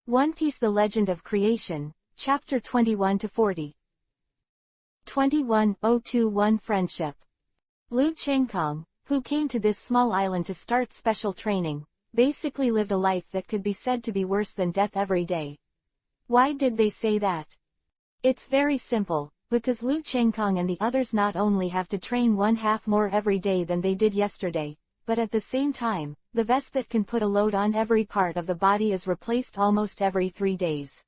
One Piece: The Legend of Creation, Chapter 21-40. 21021 Friendship. Lu Chengkong, who came to this small island to start special training, basically lived a life that could be said to be worse than death every day. Why did they say that? It's very simple, because Lu Chengkong and the others not only have to train 1/2 more every day than they did yesterday, but at the same time, the vest that can put a load on every part of the body is replaced almost every 3 days.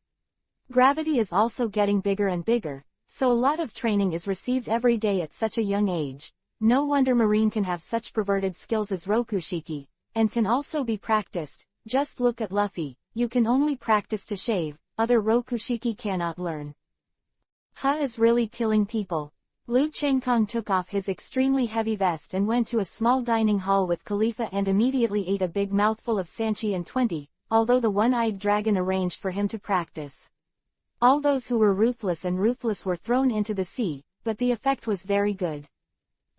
Gravity is also getting bigger and bigger, so a lot of training is received every day at such a young age. No wonder Marine can have such perverted skills as Rokushiki, and can also be practiced. Just look at Luffy, you can only practice to shave, other Rokushiki cannot learn. Is really killing people. Lu Chengkong took off his extremely heavy vest and went to a small dining hall with Khalifa and immediately ate a big mouthful of Sanchi and 20, although the one-eyed dragon arranged for him to practice. All those who were ruthless were thrown into the sea, but the effect was very good.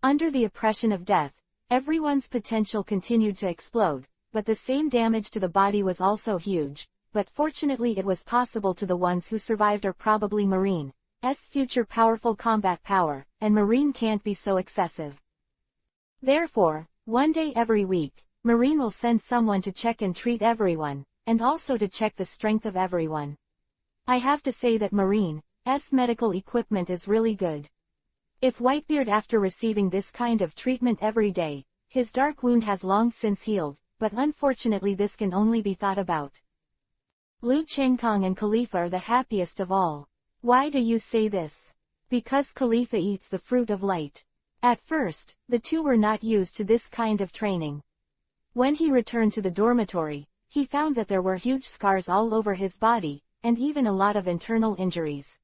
Under the oppression of death, everyone's potential continued to explode, but the same damage to the body was also huge, but fortunately it was possible to the ones who survived are probably Marine's future powerful combat power, and Marine can't be so excessive. Therefore, one day every week, Marine will send someone to check and treat everyone, and also to check the strength of everyone. I have to say that Marine's medical equipment is really good. If Whitebeard, after receiving this kind of treatment every day, his dark wound has long since healed, but unfortunately this can only be thought about. Lu Chengkong and Khalifa are the happiest of all. Why do you say this? Because Khalifa eats the fruit of light. At first, the two were not used to this kind of training. When he returned to the dormitory, he found that there were huge scars all over his body, and even a lot of internal injuries.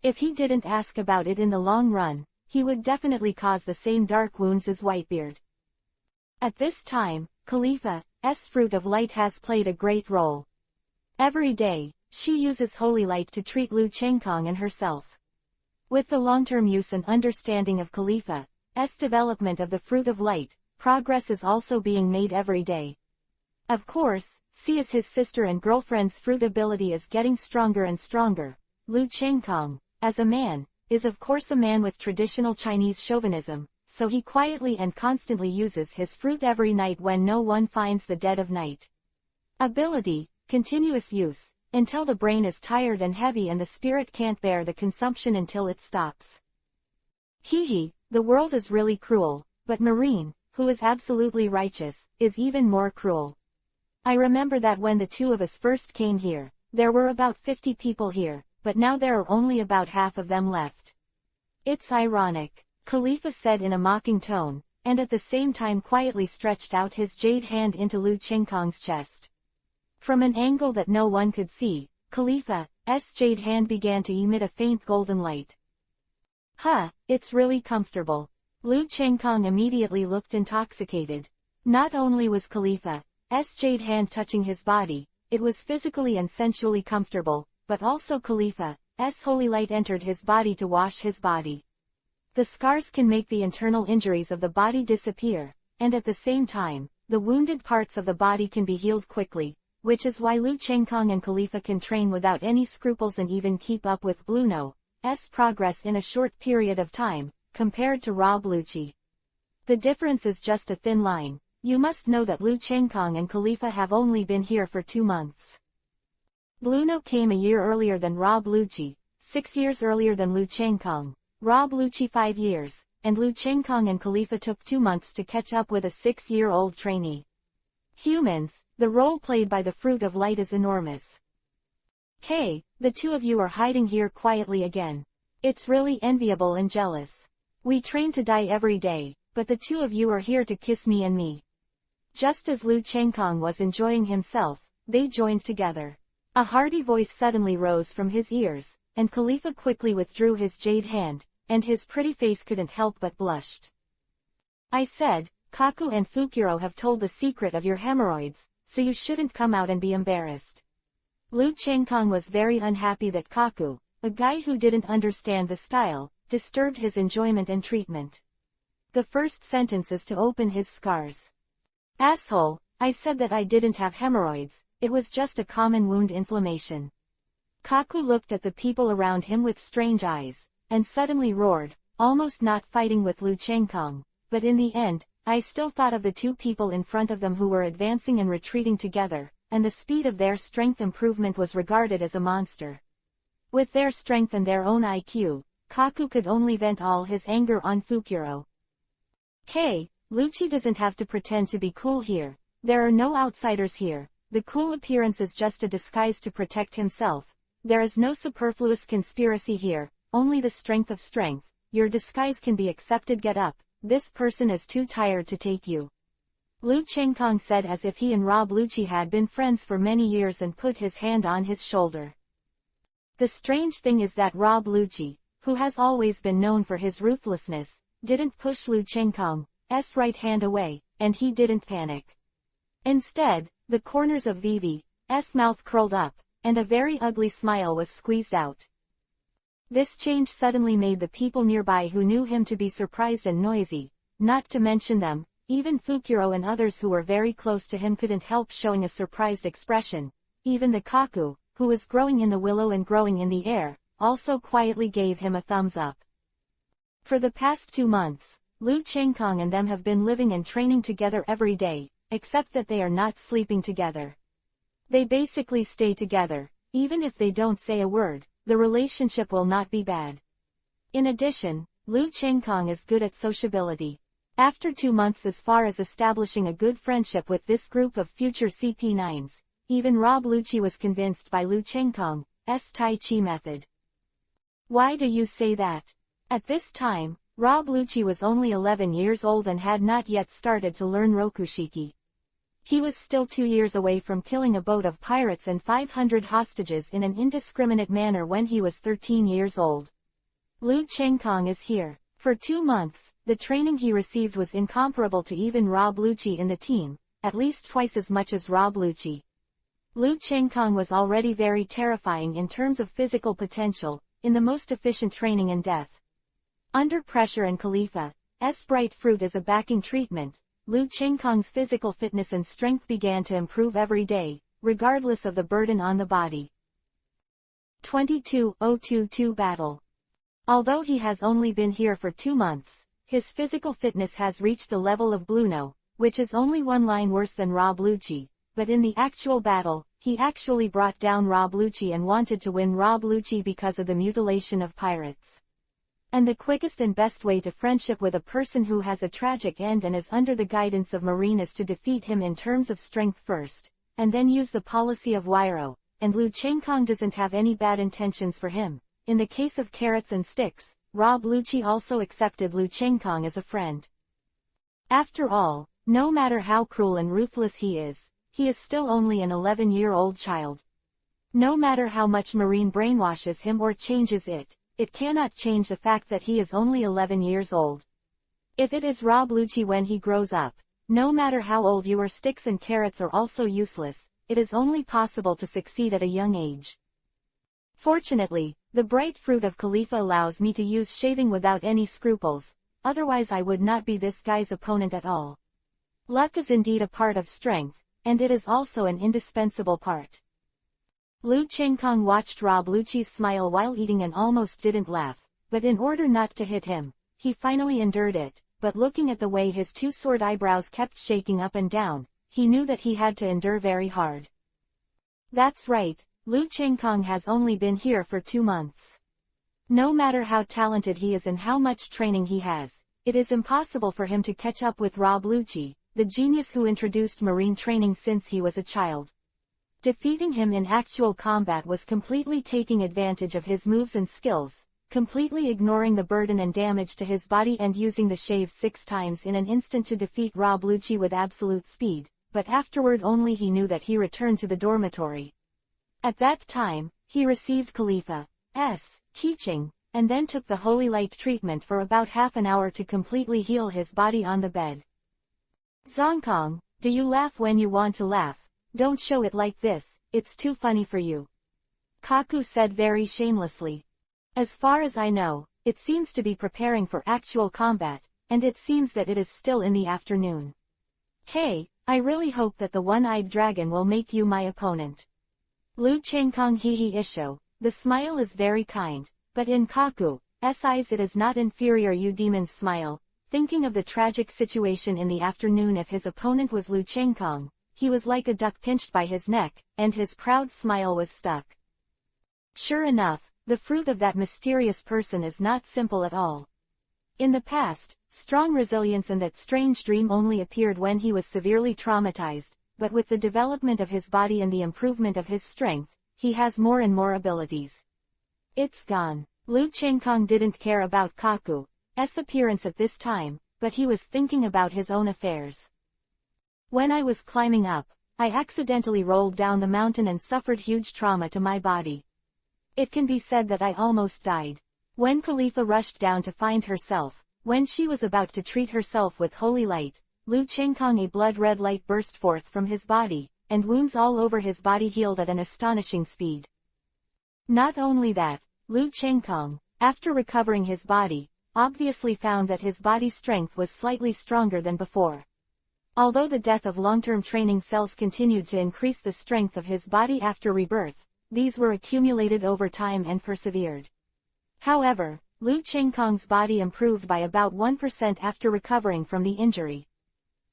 If he didn't ask about it in the long run, he would definitely cause the same dark wounds as Whitebeard. At this time, Khalifa's fruit of light has played a great role. Every day, she uses holy light to treat Lu Chengkong and herself. With the long-term use and understanding of Khalifa's development of the fruit of light, progress is also being made every day. Of course, as his sister and girlfriend's fruit ability is getting stronger and stronger, Lu Chengkong, as a man, is of course a man with traditional Chinese chauvinism, so he quietly and constantly uses his fruit every night when no one finds the dead of night. Ability, continuous use, until the brain is tired and heavy and the spirit can't bear the consumption until it stops. The world is really cruel, but Marine, who is absolutely righteous, is even more cruel. I remember that when the two of us first came here, there were about 50 people here, but now there are only about half of them left. It's ironic, Khalifa said in a mocking tone, and at the same time quietly stretched out his jade hand into Lu Chengkong's chest. From an angle that no one could see, Khalifa's jade hand began to emit a faint golden light. It's really comfortable. Lu Chengkong immediately looked intoxicated. Not only was Khalifa's jade hand touching his body, it was physically and sensually comfortable, but also Khalifa's holy light entered his body to wash his body. The scars can make the internal injuries of the body disappear, and at the same time, the wounded parts of the body can be healed quickly, which is why Lu Chengkong and Khalifa can train without any scruples and even keep up with Blueno's progress in a short period of time, compared to Rob Lucci. The difference is just a thin line. You must know that Lu Chengkong and Khalifa have only been here for 2 months. Blueno came a year earlier than Rob Lucci, 6 years earlier than Lu Chengkong, Rob Lucci 5 years, and Lu Chengkong and Khalifa took 2 months to catch up with a 6-year-old trainee. Humans, the role played by the fruit of light is enormous. Hey, the two of you are hiding here quietly again. It's really enviable and jealous. We train to die every day, but the two of you are here to kiss me and me. Just as Lu Chengkong was enjoying himself, they joined together. A hearty voice suddenly rose from his ears, and Khalifa quickly withdrew his jade hand, and his pretty face couldn't help but blushed. I said, Kaku and Fukuro have told the secret of your hemorrhoids, so you shouldn't come out and be embarrassed. Lu Chengkong was very unhappy that Kaku, a guy who didn't understand the style, disturbed his enjoyment and treatment. The first sentence is to open his scars. Asshole, I said that I didn't have hemorrhoids, it was just a common wound inflammation. Kaku looked at the people around him with strange eyes, and suddenly roared, almost not fighting with Lu Chengkong, but in the end, I still thought of the two people in front of them who were advancing and retreating together, and the speed of their strength improvement was regarded as a monster. With their strength and their own IQ, Kaku could only vent all his anger on Fukuro. Hey, Lucci doesn't have to pretend to be cool here. There are no outsiders here. The cool appearance is just a disguise to protect himself. There is no superfluous conspiracy here, only the strength of strength. Your disguise can be accepted. Get up, this person is too tired to take you. Lu Chengkong said as if he and Rob Lucci had been friends for many years and put his hand on his shoulder. The strange thing is that Rob Lucci, who has always been known for his ruthlessness, didn't push Lu Chengkong's right hand away, and he didn't panic. Instead, the corners of Vivi's mouth curled up, and a very ugly smile was squeezed out. This change suddenly made the people nearby who knew him to be surprised and noisy, not to mention them, even Fukuro and others who were very close to him couldn't help showing a surprised expression. Even the Kaku, who was growing in the willow and growing in the air, also quietly gave him a thumbs up. For the past 2 months, Lu Chengkong and them have been living and training together every day, except that they are not sleeping together. They basically stay together. Even if they don't say a word, the relationship will not be bad. In addition, Lu Chengkong is good at sociability. After 2 months as far as establishing a good friendship with this group of future CP9s, even Rob Lucci was convinced by Lu Chengkong's Tai Chi method. Why do you say that? At this time, Rob Lucci was only 11 years old and had not yet started to learn Rokushiki. He was still 2 years away from killing a boat of pirates and 500 hostages in an indiscriminate manner when he was 13 years old. Lu Chengkong is here. For 2 months, the training he received was incomparable to even Rob Lucci in the team, at least twice as much as Rob Lucci. Lu Chengkong was already very terrifying in terms of physical potential, in the most efficient training and death. Under pressure and Khalifa's bright fruit as a backing treatment, Lu Chengkong's physical fitness and strength began to improve every day, regardless of the burden on the body. 22-022 Battle. Although he has only been here for 2 months, his physical fitness has reached the level of Bluno, which is only 1 line worse than Rob Lucci, but in the actual battle, he actually brought down Rob Lucci and wanted to win Rob Lucci because of the mutilation of pirates. And the quickest and best way to friendship with a person who has a tragic end and is under the guidance of Marine is to defeat him in terms of strength first, and then use the policy of Wairo, and Lu Chengkong doesn't have any bad intentions for him. In the case of carrots and sticks, Rob Lucci also accepted Lu Chengkong as a friend. After all, no matter how cruel and ruthless he is still only an 11-year-old child. No matter how much Marine brainwashes him or changes it cannot change the fact that he is only 11 years old. If it is Rob Lucci when he grows up, no matter how old you are, sticks and carrots are also useless. It is only possible to succeed at a young age. Fortunately, the bright fruit of Khalifa allows me to use shaving without any scruples, otherwise I would not be this guy's opponent at all. Luck is indeed a part of strength, and it is also an indispensable part. Lu Chengkong watched Rob Lucci's smile while eating and almost didn't laugh, but in order not to hit him, he finally endured it, but looking at the way his 2 sword eyebrows kept shaking up and down, he knew that he had to endure very hard. That's right, Lu Chengkong has only been here for 2 months. No matter how talented he is and how much training he has, it is impossible for him to catch up with Rob Lucci, the genius who introduced marine training since he was a child. Defeating him in actual combat was completely taking advantage of his moves and skills, completely ignoring the burden and damage to his body and using the shave 6 times in an instant to defeat Rob Lucci with absolute speed, but afterward only he knew that he returned to the dormitory. At that time, he received Khalifa's teaching, and then took the holy light treatment for about half an hour to completely heal his body on the bed. Zongkong, do you laugh when you want to laugh? Don't show it like this, it's too funny for you. Kaku said very shamelessly. As far as I know, it seems to be preparing for actual combat, and it seems that it is still in the afternoon. Hey, I really hope that the one-eyed dragon will make you my opponent. Lu Chengkong hihi isho, the smile is very kind, but in Kaku's eyes it is not inferior. You demon's smile, thinking of the tragic situation in the afternoon if his opponent was Lu Chengkong, he was like a duck pinched by his neck, and his proud smile was stuck. Sure enough, the fruit of that mysterious person is not simple at all. In the past, strong resilience and that strange dream only appeared when he was severely traumatized, but with the development of his body and the improvement of his strength, he has more and more abilities. It's gone. Lu Chengkong didn't care about Kaku's appearance at this time, but he was thinking about his own affairs. When I was climbing up, I accidentally rolled down the mountain and suffered huge trauma to my body. It can be said that I almost died. When Khalifa rushed down to find herself, when she was about to treat herself with holy light, Lu Chengkong, a blood-red light burst forth from his body, and wounds all over his body healed at an astonishing speed. Not only that, Lu Chengkong, after recovering his body, obviously found that his body strength was slightly stronger than before. Although the death of long-term training cells continued to increase the strength of his body after rebirth, these were accumulated over time and persevered. However, Lu Chengkong's body improved by about 1% after recovering from the injury.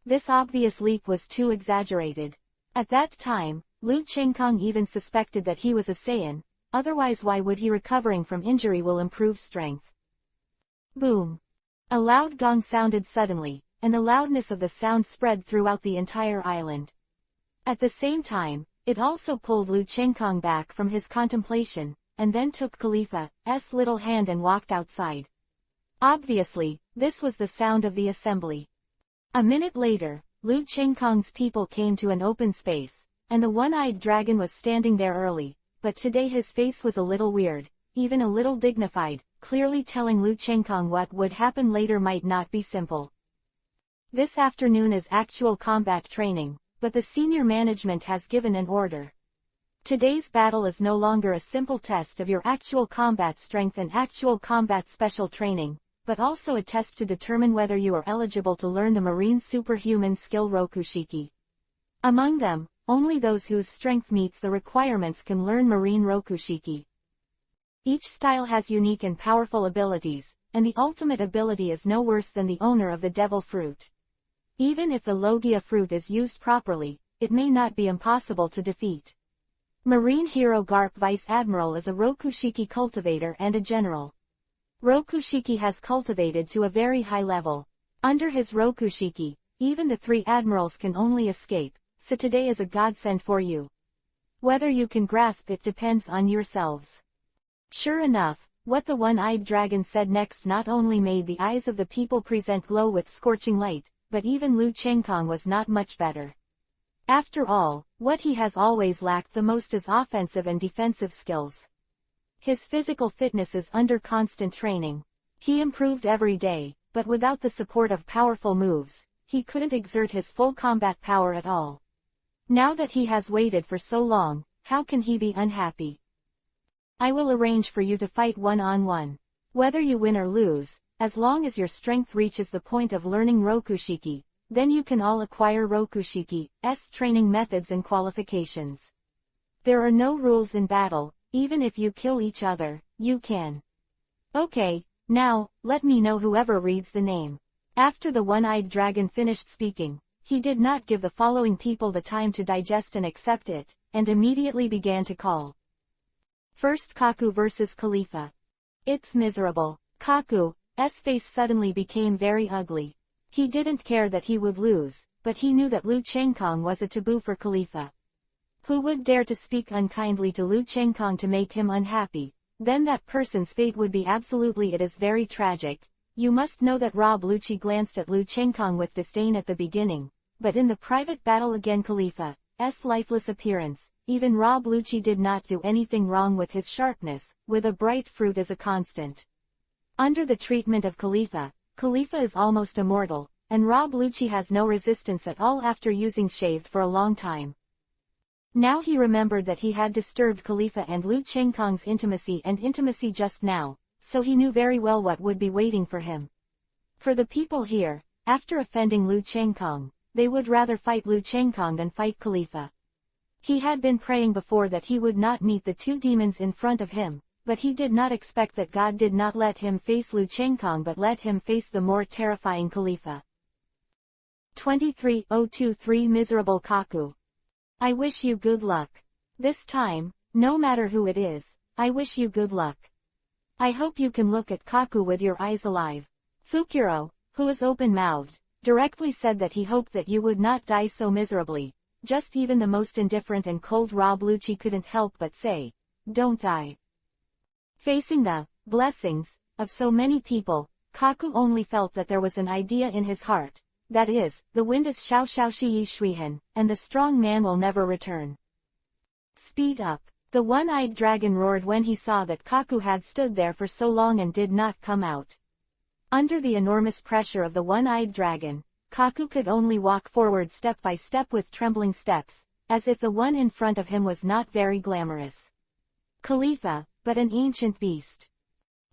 This obvious leap was too exaggerated. At that time, Lu Chengkong even suspected that he was a Saiyan, otherwise why would he recovering from injury will improve strength? Boom! A loud gong sounded suddenly, and the loudness of the sound spread throughout the entire island. At the same time, it also pulled Lu Chengkong back from his contemplation, and then took Khalifa's little hand and walked outside. Obviously, this was the sound of the assembly. A minute later, Lu Chengkong's people came to an open space, and the one-eyed dragon was standing there early, but today his face was a little weird, even a little dignified, clearly telling Lu Chengkong what would happen later might not be simple. This afternoon is actual combat training, but the senior management has given an order. Today's battle is no longer a simple test of your actual combat strength and actual combat special training, but also a test to determine whether you are eligible to learn the marine superhuman skill Rokushiki. Among them, only those whose strength meets the requirements can learn marine Rokushiki. Each style has unique and powerful abilities, and the ultimate ability is no worse than the owner of the devil fruit. Even if the Logia fruit is used properly, it may not be impossible to defeat. Marine hero Garp Vice Admiral is a Rokushiki cultivator and a general. Rokushiki has cultivated to a very high level. Under his Rokushiki, even the 3 admirals can only escape, so today is a godsend for you. Whether you can grasp it depends on yourselves. Sure enough, what the one-eyed dragon said next not only made the eyes of the people present glow with scorching light, but even Lu Chengkong was not much better. After all, what he has always lacked the most is offensive and defensive skills. His physical fitness is under constant training. He improved every day, but without the support of powerful moves, he couldn't exert his full combat power at all. Now that he has waited for so long, how can he be unhappy? I will arrange for you to fight one-on-one. Whether you win or lose, as long as your strength reaches the point of learning Rokushiki, then you can all acquire Rokushiki's training methods and qualifications. There are no rules in battle, even if you kill each other, you can. Okay, now, let me know whoever reads the name. After the one-eyed dragon finished speaking, he did not give the following people the time to digest and accept it, and immediately began to call. First Kaku versus Khalifa. It's miserable. Kaku's face suddenly became very ugly. He didn't care that he would lose, but he knew that Lu Chengkong was a taboo for Khalifa. Who would dare to speak unkindly to Lu Chengkong to make him unhappy? Then that person's fate would be absolutely it is very tragic. You must know that Rob Lucci glanced at Lu Chengkong with disdain at the beginning, but in the private battle against Khalifa's lifeless appearance, even Rob Lucci did not do anything wrong with his sharpness, with a bright fruit as a constant. Under the treatment of Khalifa is almost immortal, and Rob Lucci has no resistance at all after using shaved for a long time. Now he remembered that he had disturbed Khalifa and Lu Chengkong's intimacy just now, so he knew very well what would be waiting for him. For the people here, after offending Lu Chengkong, they would rather fight Lu Chengkong than fight Khalifa. He had been praying before that he would not meet the two demons in front of him, but he did not expect that God did not let him face Lu Chengkong but let him face the more terrifying Khalifa. 23023 Miserable Kaku. I wish you good luck. This time, no matter who it is, I wish you good luck. I hope you can look at Kaku with your eyes alive. Fukuro, who is open-mouthed, directly said that he hoped that you would not die so miserably. Just even the most indifferent and cold Rob Lucci couldn't help but say, don't die. Facing the blessings of so many people, Kaku only felt that there was an idea in his heart. That is, the wind is xiao xiao shi yi shuihan, and the strong man will never return. Speed up. The one-eyed dragon roared when he saw that Kaku had stood there for so long and did not come out. Under the enormous pressure of the one-eyed dragon, Kaku could only walk forward step by step with trembling steps, as if the one in front of him was not very glamorous. Khalifa, but an ancient beast.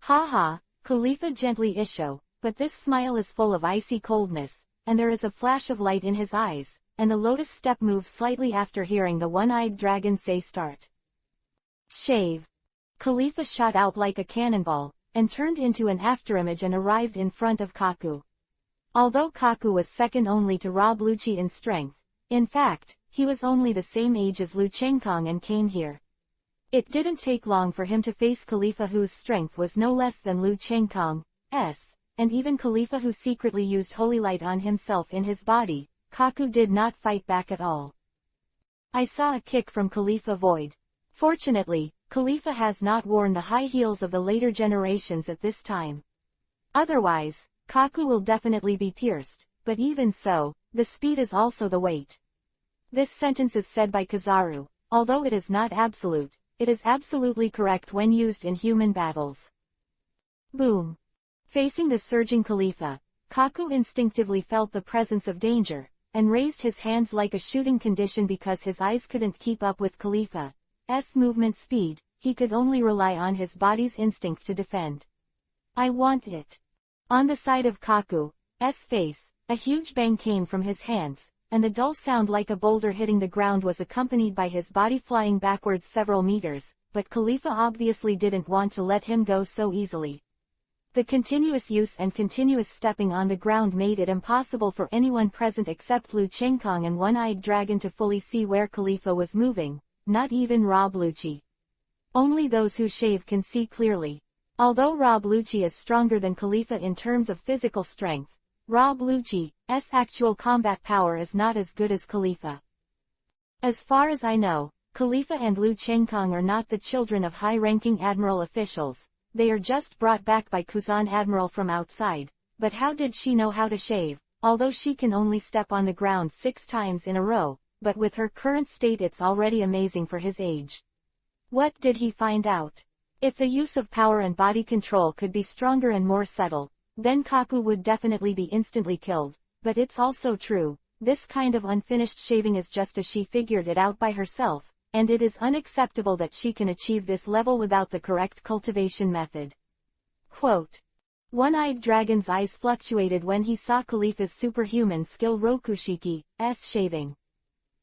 Ha ha, Khalifa gently isho, but this smile is full of icy coldness, and there is a flash of light in his eyes, and the lotus step moves slightly after hearing the one-eyed dragon say start. Shave. Khalifa shot out like a cannonball, and turned into an afterimage and arrived in front of Kaku. Although Kaku was second only to Rob Lucci in strength, in fact, he was only the same age as Lu Chengkong and came here. It didn't take long for him to face Khalifa, whose strength was no less than Lu Chengkong's, and even Khalifa, who secretly used holy light on himself in his body. Kaku did not fight back at all. I saw a kick from Khalifa void. Fortunately, Khalifa has not worn the high heels of the later generations at this time. Otherwise, Kaku will definitely be pierced, but even so, the speed is also the weight. This sentence is said by Kizaru, although it is not absolute, it is absolutely correct when used in human battles. Boom. Facing the surging Khalifa, Kaku instinctively felt the presence of danger, and raised his hands like a shooting condition because his eyes couldn't keep up with Khalifa's movement speed. He could only rely on his body's instinct to defend. I want it. On the side of Kaku's face, a huge bang came from his hands, and the dull sound like a boulder hitting the ground was accompanied by his body flying backwards several meters, but Khalifa obviously didn't want to let him go so easily. The continuous use and continuous stepping on the ground made it impossible for anyone present except Lu Chengkong and One-Eyed Dragon to fully see where Khalifa was moving, not even Rob Lucci. Only those who shave can see clearly. Although Rob Lucci is stronger than Khalifa in terms of physical strength, Rob Lucci's actual combat power is not as good as Khalifa. As far as I know, Khalifa and Lu Chengkong are not the children of high-ranking admiral officials. They are just brought back by Kuzan Admiral from outside. But how did she know how to shave, although she can only step on the ground 6 times in a row, but with her current state it's already amazing for his age. What did he find out? If the use of power and body control could be stronger and more subtle, then Kaku would definitely be instantly killed, but it's also true, this kind of unfinished shaving is just as she figured it out by herself, and it is unacceptable that she can achieve this level without the correct cultivation method. Quote. One-Eyed Dragon's eyes fluctuated when he saw Khalifa's superhuman skill Rokushiki's shaving.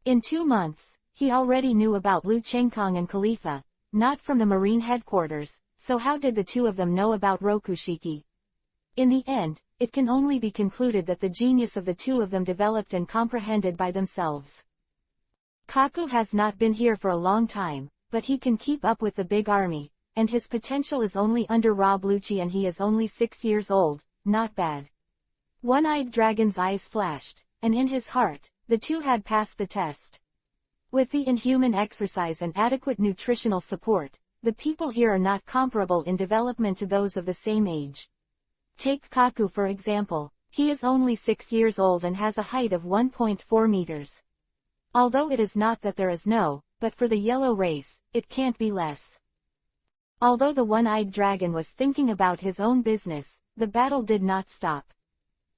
In 2 months, he already knew about Lu Chengkong and Khalifa, not from the Marine headquarters, so how did the two of them know about Rokushiki? In the end, it can only be concluded that the genius of the two of them developed and comprehended by themselves. Kaku has not been here for a long time, but he can keep up with the big army, and his potential is only under Rob Lucci and he is only 6 years old, not bad. One-Eyed Dragon's eyes flashed, and in his heart, the two had passed the test. With the inhuman exercise and adequate nutritional support, the people here are not comparable in development to those of the same age. Take Kaku for example, he is only 6 years old and has a height of 1.4 meters. Although it is not that there is no, but for the yellow race, it can't be less. Although the One-Eyed Dragon was thinking about his own business, the battle did not stop.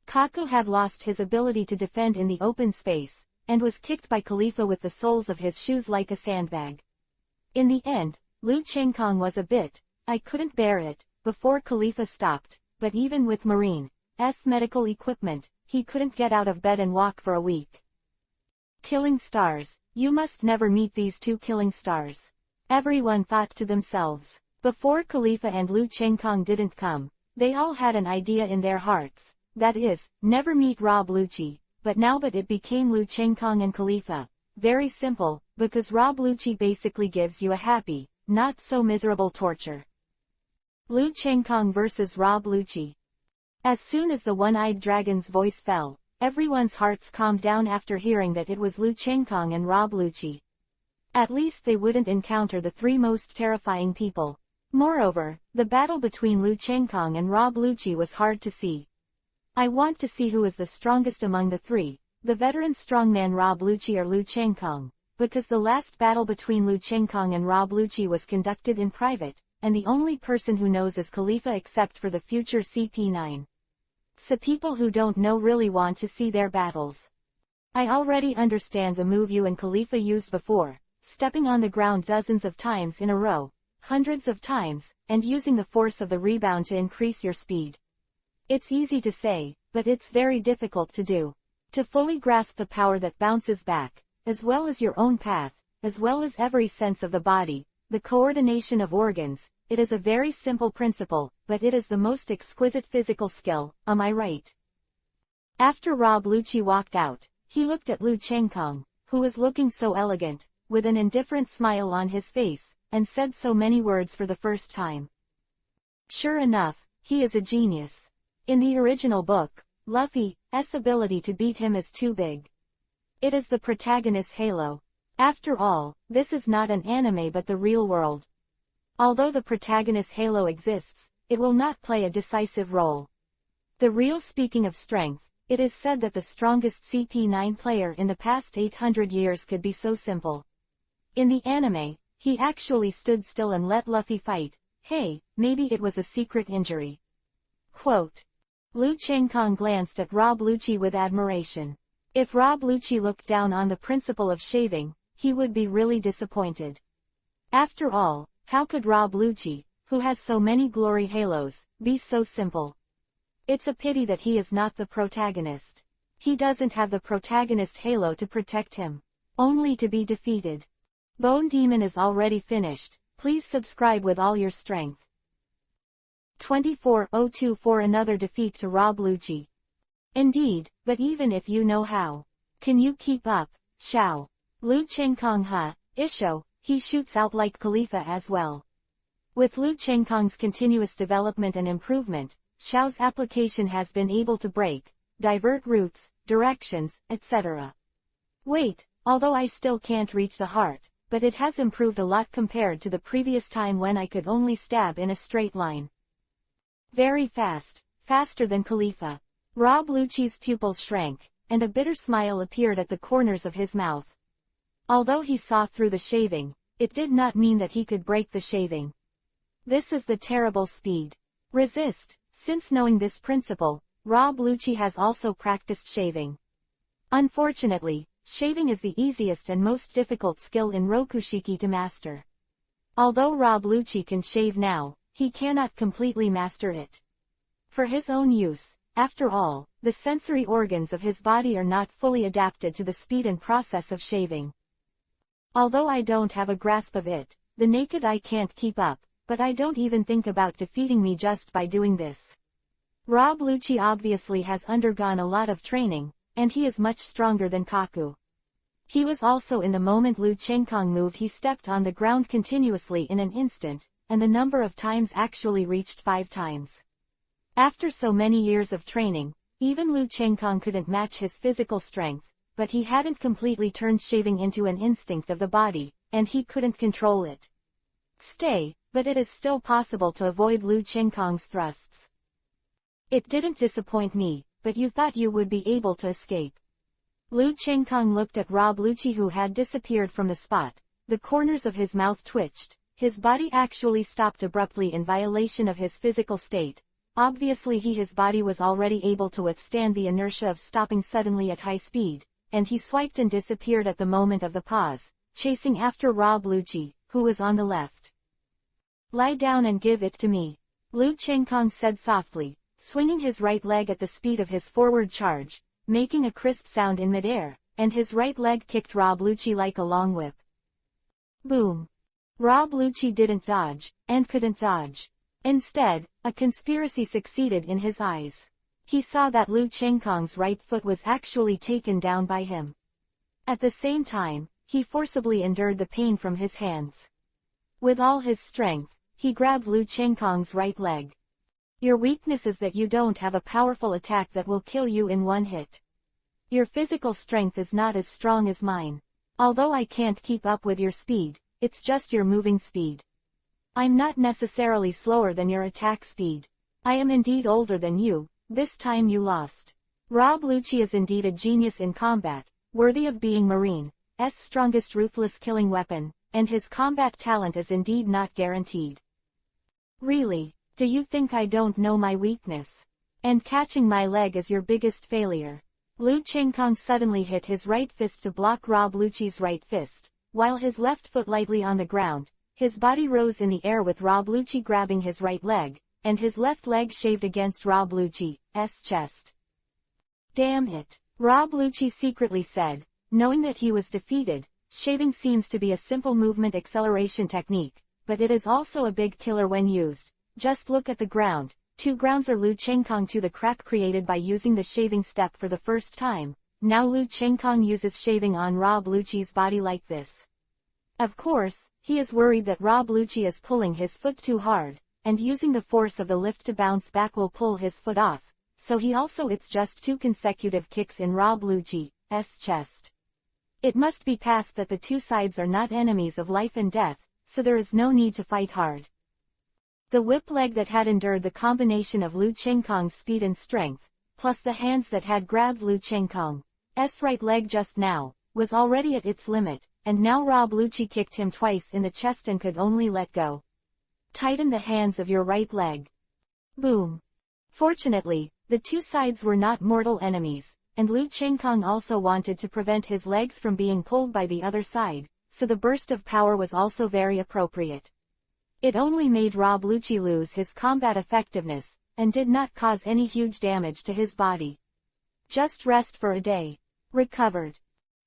Kaku had lost his ability to defend in the open space, and was kicked by Khalifa with the soles of his shoes like a sandbag. In the end, Lu Chengkong was a bit, I couldn't bear it, before Khalifa stopped, but even with Marine's medical equipment, he couldn't get out of bed and walk for a week. Killing stars. You must never meet these two killing stars. Everyone thought to themselves. Before Khalifa and Lu Chengkong didn't come, they all had an idea in their hearts. That is, never meet Rob Lucci. But it became Lu Chengkong and Khalifa. Very simple, because Rob Lucci basically gives you a happy, not so miserable torture. Lu Chengkong versus Rob Lucci. As soon as the one-eyed dragon's voice fell, everyone's hearts calmed down after hearing that it was Lu Chengkong and Rob Lucci. At least they wouldn't encounter the three most terrifying people. Moreover, the battle between Lu Chengkong and Rob Lucci was hard to see. I want to see who is the strongest among the three, the veteran strongman Rob Lucci or Lu Chengkong, because the last battle between Lu Chengkong and Rob Lucci was conducted in private, and the only person who knows is Khalifa except for the future CP9. So people who don't know really want to see their battles. I already understand the move you and Khalifa used before, stepping on the ground dozens of times in a row, hundreds of times, and using the force of the rebound to increase your speed. It's easy to say, but it's very difficult to do. To fully grasp the power that bounces back, as well as your own path, as well as every sense of the body, the coordination of organs, it is a very simple principle, but it is the most exquisite physical skill, am I right? After Rob Lucci walked out, he looked at Lu Chengkong, who was looking so elegant, with an indifferent smile on his face, and said so many words for the first time. Sure enough, he is a genius. In the original book, Luffy's ability to beat him is too big. It is the protagonist's halo. After all, this is not an anime but the real world. Although the protagonist's halo exists, it will not play a decisive role. The real speaking of strength, it is said that the strongest CP9 player in the past 800 years could be so simple. In the anime, he actually stood still and let Luffy fight. Hey, maybe it was a secret injury. Quote. Lu Chengkong glanced at Rob Lucci with admiration. If Rob Lucci looked down on the principle of shaving, he would be really disappointed. After all, how could Rob Lucci, who has so many glory halos, be so simple? It's a pity that he is not the protagonist. He doesn't have the protagonist halo to protect him. Only to be defeated. Bone Demon is already finished. Please subscribe with all your strength. 24:02 another defeat to Rob Lucci. Indeed, but even if you know how, can you keep up, Xiao? Lu Chengkong Isho, he shoots out like Khalifa as well. With Lu Chengkong's continuous development and improvement, Xiao's application has been able to break, divert routes, directions, etc. Wait, although I still can't reach the heart, but it has improved a lot compared to the previous time when I could only stab in a straight line. Very fast, faster than Khalifa. Rob Lucci's pupils shrank, and a bitter smile appeared at the corners of his mouth. Although he saw through the shaving, it did not mean that he could break the shaving. This is the terrible speed. Resist. Since knowing this principle, Rob Lucci has also practiced shaving. Unfortunately, shaving is the easiest and most difficult skill in Rokushiki to master. Although Rob Lucci can shave now, he cannot completely master it. For his own use, after all, the sensory organs of his body are not fully adapted to the speed and process of shaving. Although I don't have a grasp of it, the naked eye can't keep up, but I don't even think about defeating me just by doing this. Rob Lucci obviously has undergone a lot of training, and he is much stronger than Kaku. He was also in the moment Lu Chengkong moved, he stepped on the ground continuously in an instant, and the number of times actually reached 5 times. After so many years of training, even Lu Chengkong couldn't match his physical strength, but he hadn't completely turned shaving into an instinct of the body, and he couldn't control it. Stay, but it is still possible to avoid Lu Chengkong's thrusts. It didn't disappoint me, but you thought you would be able to escape. Lu Chengkong looked at Rob Lucci, who had disappeared from the spot. The corners of his mouth twitched. His body actually stopped abruptly in violation of his physical state. Obviously his body was already able to withstand the inertia of stopping suddenly at high speed, and he swiped and disappeared at the moment of the pause, chasing after Rob Lucci, who was on the left. Lie down and give it to me, Lu Chengkong said softly, swinging his right leg at the speed of his forward charge, making a crisp sound in midair, and his right leg kicked Rob Lucci like a long whip. Boom! Rob Lucci didn't dodge, and couldn't dodge. Instead, a conspiracy succeeded in his eyes. He saw that Lu Chengkong's right foot was actually taken down by him. At the same time, he forcibly endured the pain from his hands. With all his strength, he grabbed Lu Chengkong's right leg. Your weakness is that you don't have a powerful attack that will kill you in one hit. Your physical strength is not as strong as mine. Although I can't keep up with your speed, it's just your moving speed. I'm not necessarily slower than your attack speed. I am indeed older than you, this time you lost. Rob Lucci is indeed a genius in combat, worthy of being Marine's strongest ruthless killing weapon, and his combat talent is indeed not guaranteed. Really, do you think I don't know my weakness? And catching my leg is your biggest failure. Lu Chengkong suddenly hit his right fist to block Rob Lucci's right fist, while his left foot lightly on the ground. His body rose in the air with Rob Lucci grabbing his right leg, and his left leg shaved against Rob Lucci's chest. Damn it, Rob Lucci secretly said, knowing that he was defeated. Shaving seems to be a simple movement acceleration technique, but it is also a big killer when used. Just look at the ground. 2 grounds are Lu Chengkong to the crack created by using the shaving step for the first time. Now Lu Chengkong uses shaving on Rob Lucci's body like this. Of course, he is worried that Rob Lucci is pulling his foot too hard, and using the force of the lift to bounce back will pull his foot off, so he also hits just 2 consecutive kicks in Rob Lucci's chest. It must be passed that the 2 sides are not enemies of life and death, so there is no need to fight hard. The whip leg that had endured the combination of Lu Chengkong's speed and strength, plus the hands that had grabbed Lu Chengkong's right leg just now, was already at its limit, and now Rob Lucci kicked him twice in the chest and could only let go. Tighten the hands of your right leg. Boom. Fortunately, the 2 sides were not mortal enemies, and Lu Chengkong also wanted to prevent his legs from being pulled by the other side, so the burst of power was also very appropriate. It only made Rob Lucci lose his combat effectiveness, and did not cause any huge damage to his body. Just rest for a day. Recovered.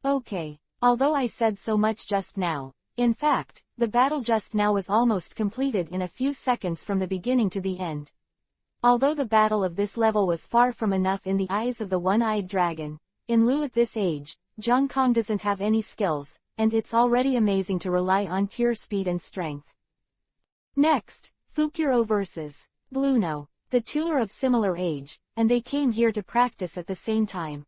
Okay. Although I said so much just now, in fact, the battle just now was almost completed in a few seconds from the beginning to the end. Although the battle of this level was far from enough in the eyes of the one-eyed dragon, in Lu at this age, Zhang Kong doesn't have any skills, and it's already amazing to rely on pure speed and strength. Next, Fukuro vs. Bluno. The 2 are of similar age, and they came here to practice at the same time.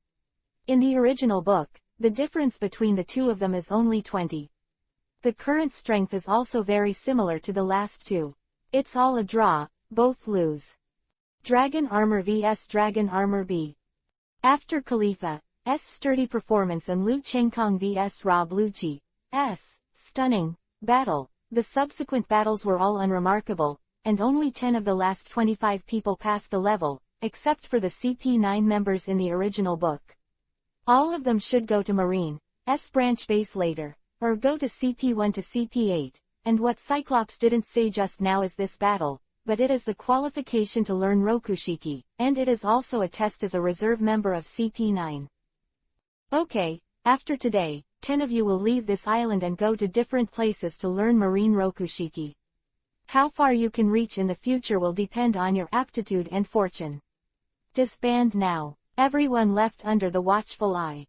In the original book, the difference between the 2 of them is only 20. The current strength is also very similar to the last 2. It's all a draw, both lose. Dragon Armor vs Dragon Armor B. After Khalifa's sturdy performance and Lu Chengkong vs Rob Lucci's stunning battle, the subsequent battles were all unremarkable, and only 10 of the last 25 people passed the level, except for the CP9 members in the original book. All of them should go to Marine's branch base later, or go to CP1 to CP8, and what Cyclops didn't say just now is this battle, but it is the qualification to learn Rokushiki, and it is also a test as a reserve member of CP9. Okay, after today, 10 of you will leave this island and go to different places to learn Marine Rokushiki. How far you can reach in the future will depend on your aptitude and fortune. Disband now. Everyone left under the watchful eye.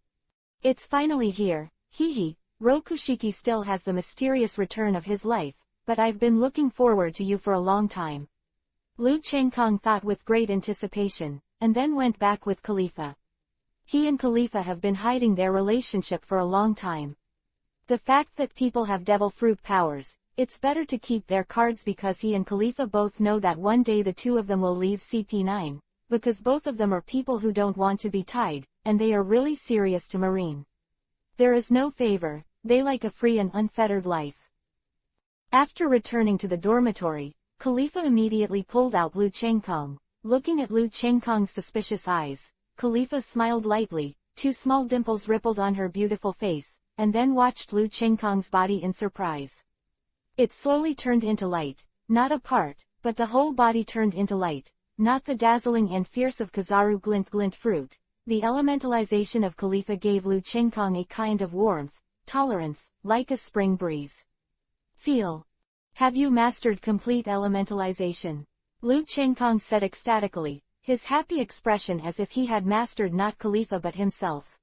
It's finally here, hee. Rokushiki still has the mysterious return of his life, but I've been looking forward to you for a long time. Lu Chengkong thought with great anticipation, and then went back with Khalifa. He and Khalifa have been hiding their relationship for a long time. The fact that people have devil fruit powers, it's better to keep their cards because he and Khalifa both know that one day the 2 of them will leave CP9. Because both of them are people who don't want to be tied, and they are really serious to Marine. There is no favor, they like a free and unfettered life. After returning to the dormitory, Khalifa immediately pulled out Lu Chengkong. Looking at Lu Chengkong's suspicious eyes, Khalifa smiled lightly, 2 small dimples rippled on her beautiful face, and then watched Lu Chengkong's body in surprise. It slowly turned into light, not a part, but the whole body turned into light, not the dazzling and fierce of Kizaru glint fruit. The elementalization of Khalifa gave Lu Chenghong a kind of warmth, tolerance, like a spring breeze. Feel. Have you mastered complete elementalization? Lu Chenghong said ecstatically, his happy expression as if he had mastered not Khalifa but himself.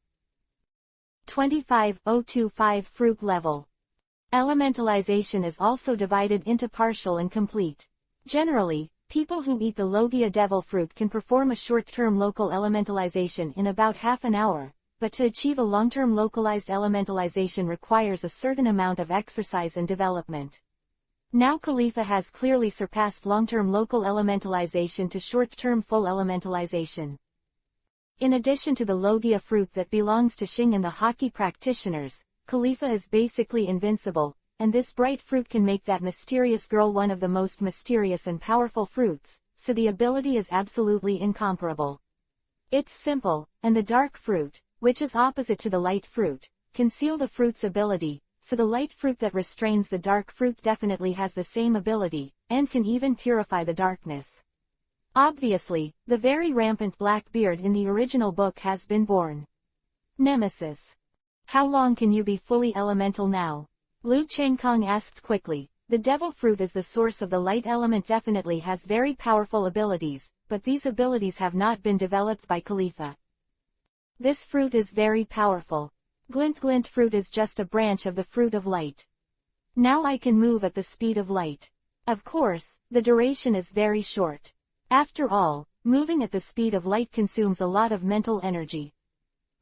25.025 Fruit Level. Elementalization is also divided into partial and complete. Generally, people who eat the Logia devil fruit can perform a short-term local elementalization in about half an hour, but to achieve a long-term localized elementalization requires a certain amount of exercise and development. Now Khalifa has clearly surpassed long-term local elementalization to short-term full elementalization. In addition to the Logia fruit that belongs to Xing and the Haki practitioners, Khalifa is basically invincible, and this bright fruit can make that mysterious girl one of the most mysterious and powerful fruits, so the ability is absolutely incomparable. It's simple, and the dark fruit, which is opposite to the light fruit, conceal the fruit's ability, so the light fruit that restrains the dark fruit definitely has the same ability, and can even purify the darkness. Obviously, the very rampant black beard in the original book has been born. Nemesis. How long can you be fully elemental now? Lu Chenghong asked quickly. The devil fruit is the source of the light element, definitely has very powerful abilities, but these abilities have not been developed by Khalifa. This fruit is very powerful. Glint fruit is just a branch of the fruit of light. Now I can move at the speed of light. Of course, the duration is very short. After all, moving at the speed of light consumes a lot of mental energy.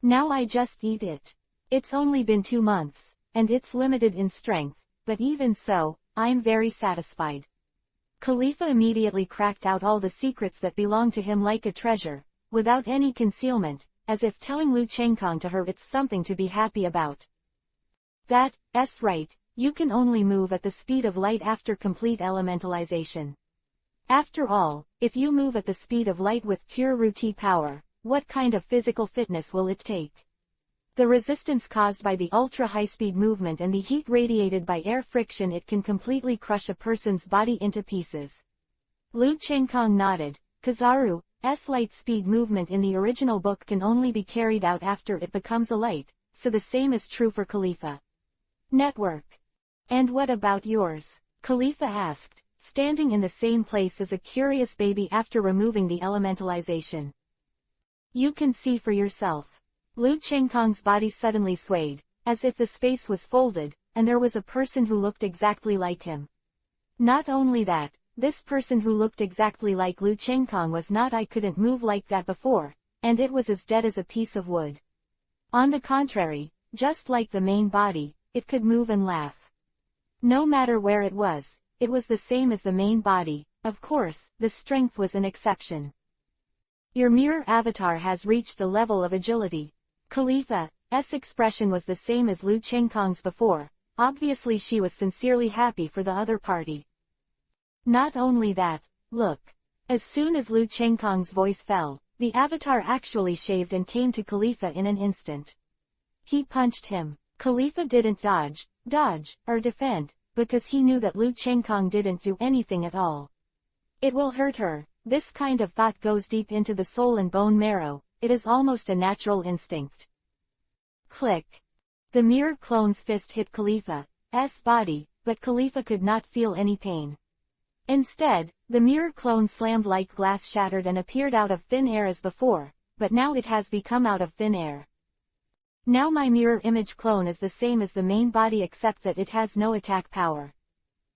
Now I just eat it. It's only been 2 months, and it's limited in strength, but even so, I'm very satisfied. Khalifa immediately cracked out all the secrets that belong to him like a treasure, without any concealment, as if telling Lu Chenghong to her it's something to be happy about. That's right, you can only move at the speed of light after complete elementalization. After all, if you move at the speed of light with pure Ruti power, what kind of physical fitness will it take? The resistance caused by the ultra-high-speed movement and the heat radiated by air friction, it can completely crush a person's body into pieces. Lu Chenghong nodded. Kizaru's light-speed movement in the original book can only be carried out after it becomes a light, so the same is true for Khalifa. Network. And what about yours? Khalifa asked, standing in the same place as a curious baby after removing the elementalization. You can see for yourself. Lu Chenghong's body suddenly swayed, as if the space was folded, and there was a person who looked exactly like him. Not only that, this person who looked exactly like Lu Chenghong was not. I couldn't move like that before, and it was as dead as a piece of wood. On the contrary, just like the main body, it could move and laugh. No matter where it was the same as the main body. Of course, the strength was an exception. Your mirror avatar has reached the level of agility. Khalifa's expression was the same as Lu Chenghong's before. Obviously she was sincerely happy for the other party. Not only that, look. As soon as Lu Chenghong's voice fell, the avatar actually shaved and came to Khalifa in an instant. He punched him. Khalifa didn't dodge, or defend, because he knew that Lu Chenghong didn't do anything at all. It will hurt her. This kind of thought goes deep into the soul and bone marrow. It is almost a natural instinct. Click. The mirror clone's fist hit Khalifa's body, but Khalifa could not feel any pain. Instead, the mirror clone slammed like glass, shattered and appeared out of thin air as before, but now it has become out of thin air. Now my mirror image clone is the same as the main body except that it has no attack power.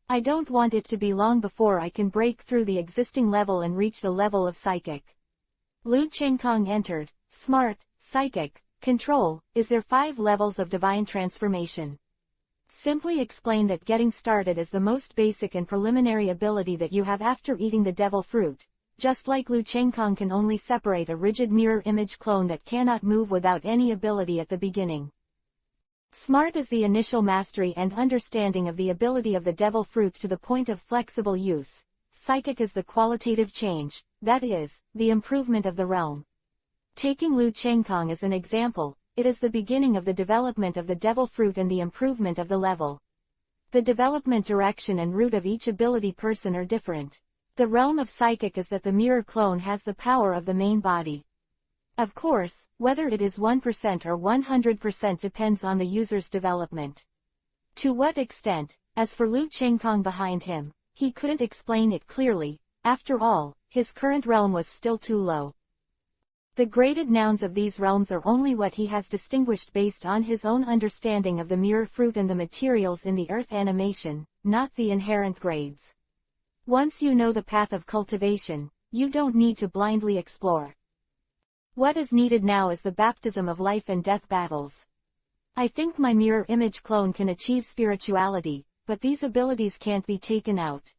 I don't want it to be long before I can break through the existing level and reach the level of psychic. Lu Chenghong entered. Smart, psychic, control. Is there 5 levels of divine transformation? Simply explain that getting started is the most basic and preliminary ability that you have after eating the devil fruit. Just like Lu Chenghong can only separate a rigid mirror image clone that cannot move without any ability at the beginning. Smart is the initial mastery and understanding of the ability of the devil fruit to the point of flexible use. Psychic is the qualitative change, that is, the improvement of the realm. Taking Lu Chenghong as an example, it is the beginning of the development of the devil fruit and the improvement of the level. The development direction and route of each ability person are different. The realm of psychic is that the mirror clone has the power of the main body. Of course, whether it is 1% or 100% depends on the user's development. To what extent, as for Lu Chengkong behind him, he couldn't explain it clearly. After all, his current realm was still too low. The graded nouns of these realms are only what he has distinguished based on his own understanding of the mirror fruit and the materials in the earth animation, not the inherent grades. Once you know the path of cultivation, you don't need to blindly explore. What is needed now is the baptism of life and death battles. I think my mirror image clone can achieve spirituality, but these abilities can't be taken out.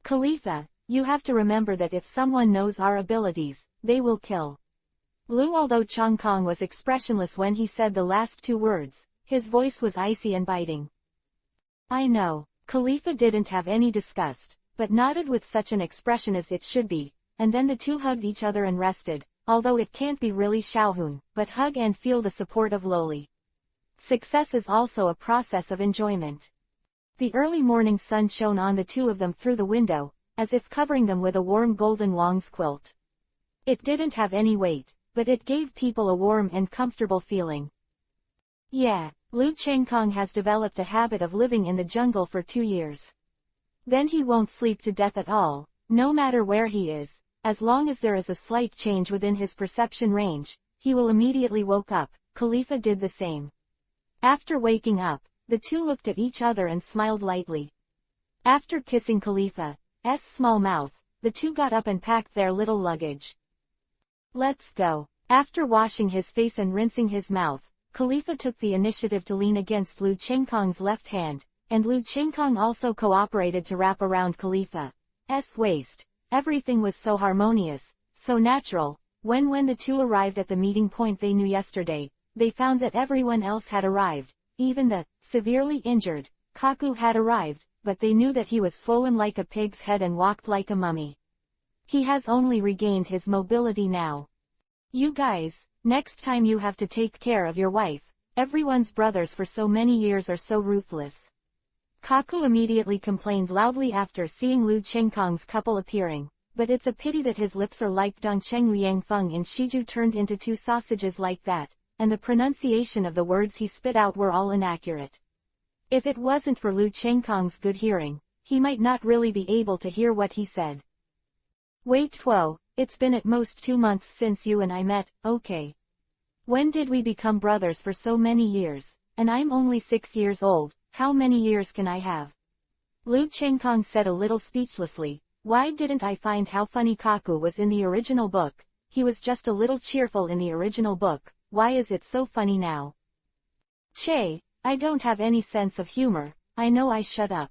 Khalifa, you have to remember that if someone knows our abilities, they will kill. Lu. Although Chong Kong was expressionless when he said the last two words, his voice was icy and biting. I know. Khalifa didn't have any disgust, but nodded with such an expression as it should be, and then the two hugged each other and rested, although it can't be really Xiaohun, but hug and feel the support of Loli. Success is also a process of enjoyment. The early morning sun shone on the two of them through the window, as if covering them with a warm golden Wong's quilt. It didn't have any weight, but it gave people a warm and comfortable feeling. Yeah, Lu Chengkong has developed a habit of living in the jungle for 2 years. Then he won't sleep to death at all, no matter where he is, as long as there is a slight change within his perception range, he will immediately woke up. Khalifa did the same. After waking up, the two looked at each other and smiled lightly. After kissing Khalifa's small mouth, the two got up and packed their little luggage. Let's go. After washing his face and rinsing his mouth, Khalifa took the initiative to lean against Lu Chengkong's left hand, and Lu Chengkong also cooperated to wrap around Khalifa's waist. Everything was so harmonious, so natural. When the two arrived at the meeting point they knew yesterday, they found that everyone else had arrived, even the severely injured Kaku had arrived, but they knew that he was swollen like a pig's head and walked like a mummy. He has only regained his mobility now. You guys, next time you have to take care of your wife. Everyone's brothers for so many years are so ruthless. Kaku immediately complained loudly after seeing Lu Chengkong's couple appearing, but it's a pity that his lips are like Dongcheng Liangfeng in Shiju turned into two sausages like that, and the pronunciation of the words he spit out were all inaccurate. If it wasn't for Lu Chengkong's good hearing, he might not really be able to hear what he said. Wait, Tuo, it's been at most 2 months since you and I met, okay. When did we become brothers for so many years, and I'm only 6 years old, how many years can I have? Lu Chengkong said a little speechlessly. Why didn't I find how funny Kaku was in the original book? He was just a little cheerful in the original book, why is it so funny now? Che, I don't have any sense of humor, I know I shut up.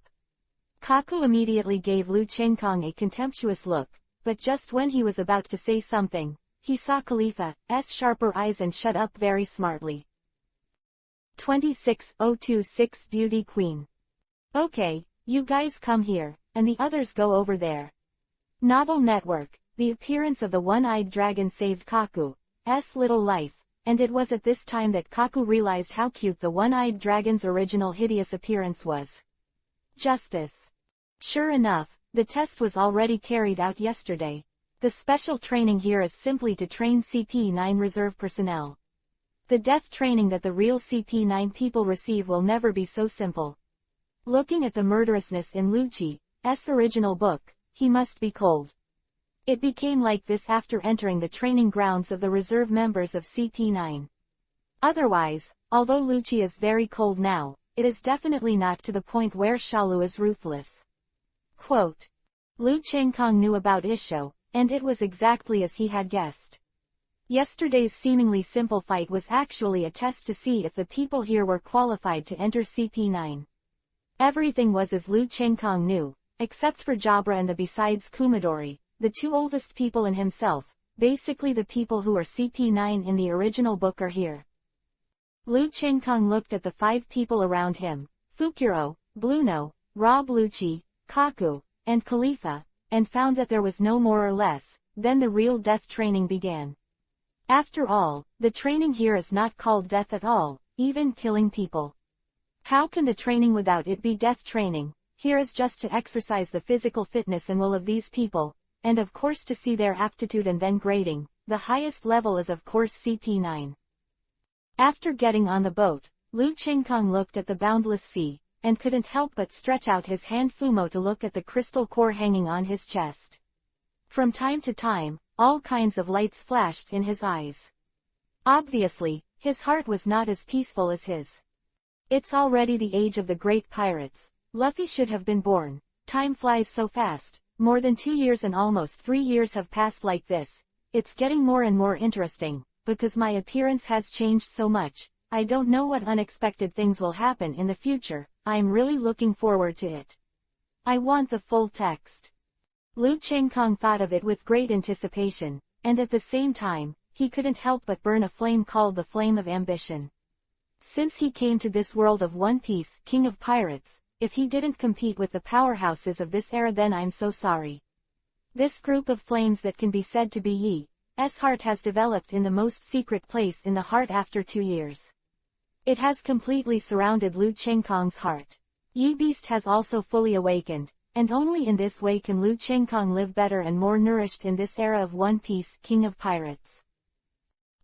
Kaku immediately gave Lu Chengkong a contemptuous look, but just when he was about to say something, he saw Khalifa's sharper eyes and shut up very smartly. 26026 Beauty Queen. Okay, you guys come here, and the others go over there. Novel Network. The appearance of the one-eyed dragon saved Kaku's little life, and it was at this time that Kaku realized how cute the one-eyed dragon's original hideous appearance was. Justice. Sure enough, the test was already carried out yesterday. The special training here is simply to train CP9 reserve personnel. The death training that the real CP9 people receive will never be so simple. Looking at the murderousness in Lucci's original book, he must be cold. It became like this after entering the training grounds of the reserve members of CP9. Otherwise, although Lucci is very cold now, it is definitely not to the point where Shalu is ruthless. Quote. Lu Chengkong knew about Isho, and it was exactly as he had guessed. Yesterday's seemingly simple fight was actually a test to see if the people here were qualified to enter CP9. Everything was as Lu Chengkong knew, except for Jabra and the besides Kumadori, the two oldest people and himself, basically the people who are CP9 in the original book are here. Lu Chengkong looked at the 5 people around him, Fukuro, Bluno, Rob Lucci, Kaku, and Khalifa, and found that there was no more or less. Then the real death training began. After all, the training here is not called death at all, even killing people. How can the training without it be death training? here is just to exercise the physical fitness and will of these people, and of course to see their aptitude and then grading. The highest level is of course CP9. After getting on the boat, Lu Qingkong looked at the boundless sea, and couldn't help but stretch out his hand Fumo to look at the crystal core hanging on his chest. From time to time, all kinds of lights flashed in his eyes. Obviously, his heart was not as peaceful as his. It's already the age of the great pirates. Luffy should have been born. Time flies so fast. More than 2 years and almost 3 years have passed like this. It's getting more and more interesting, because my appearance has changed so much. I don't know what unexpected things will happen in the future. I'm really looking forward to it. I want the full text. Lu Qingkong thought of it with great anticipation, and at the same time, he couldn't help but burn a flame called the flame of ambition. Since he came to this world of One Piece, King of Pirates, if he didn't compete with the powerhouses of this era, then I'm so sorry. This group of flames that can be said to be Yi's heart has developed in the most secret place in the heart after 2 years. It has completely surrounded Lu Qingkong's heart. Yi Beast has also fully awakened, and only in this way can Lu Qingkong live better and more nourished in this era of One Piece, King of Pirates.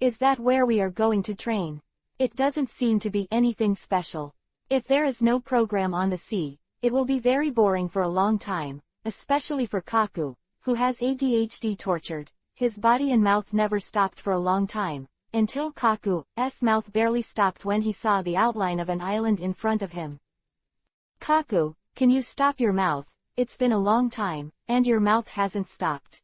Is that where we are going to train? It doesn't seem to be anything special. If there is no program on the sea, it will be very boring for a long time, especially for Kaku, who has ADHD tortured. His body and mouth never stopped for a long time, until Kaku's mouth barely stopped when he saw the outline of an island in front of him. Kaku, can you stop your mouth? It's been a long time, and your mouth hasn't stopped.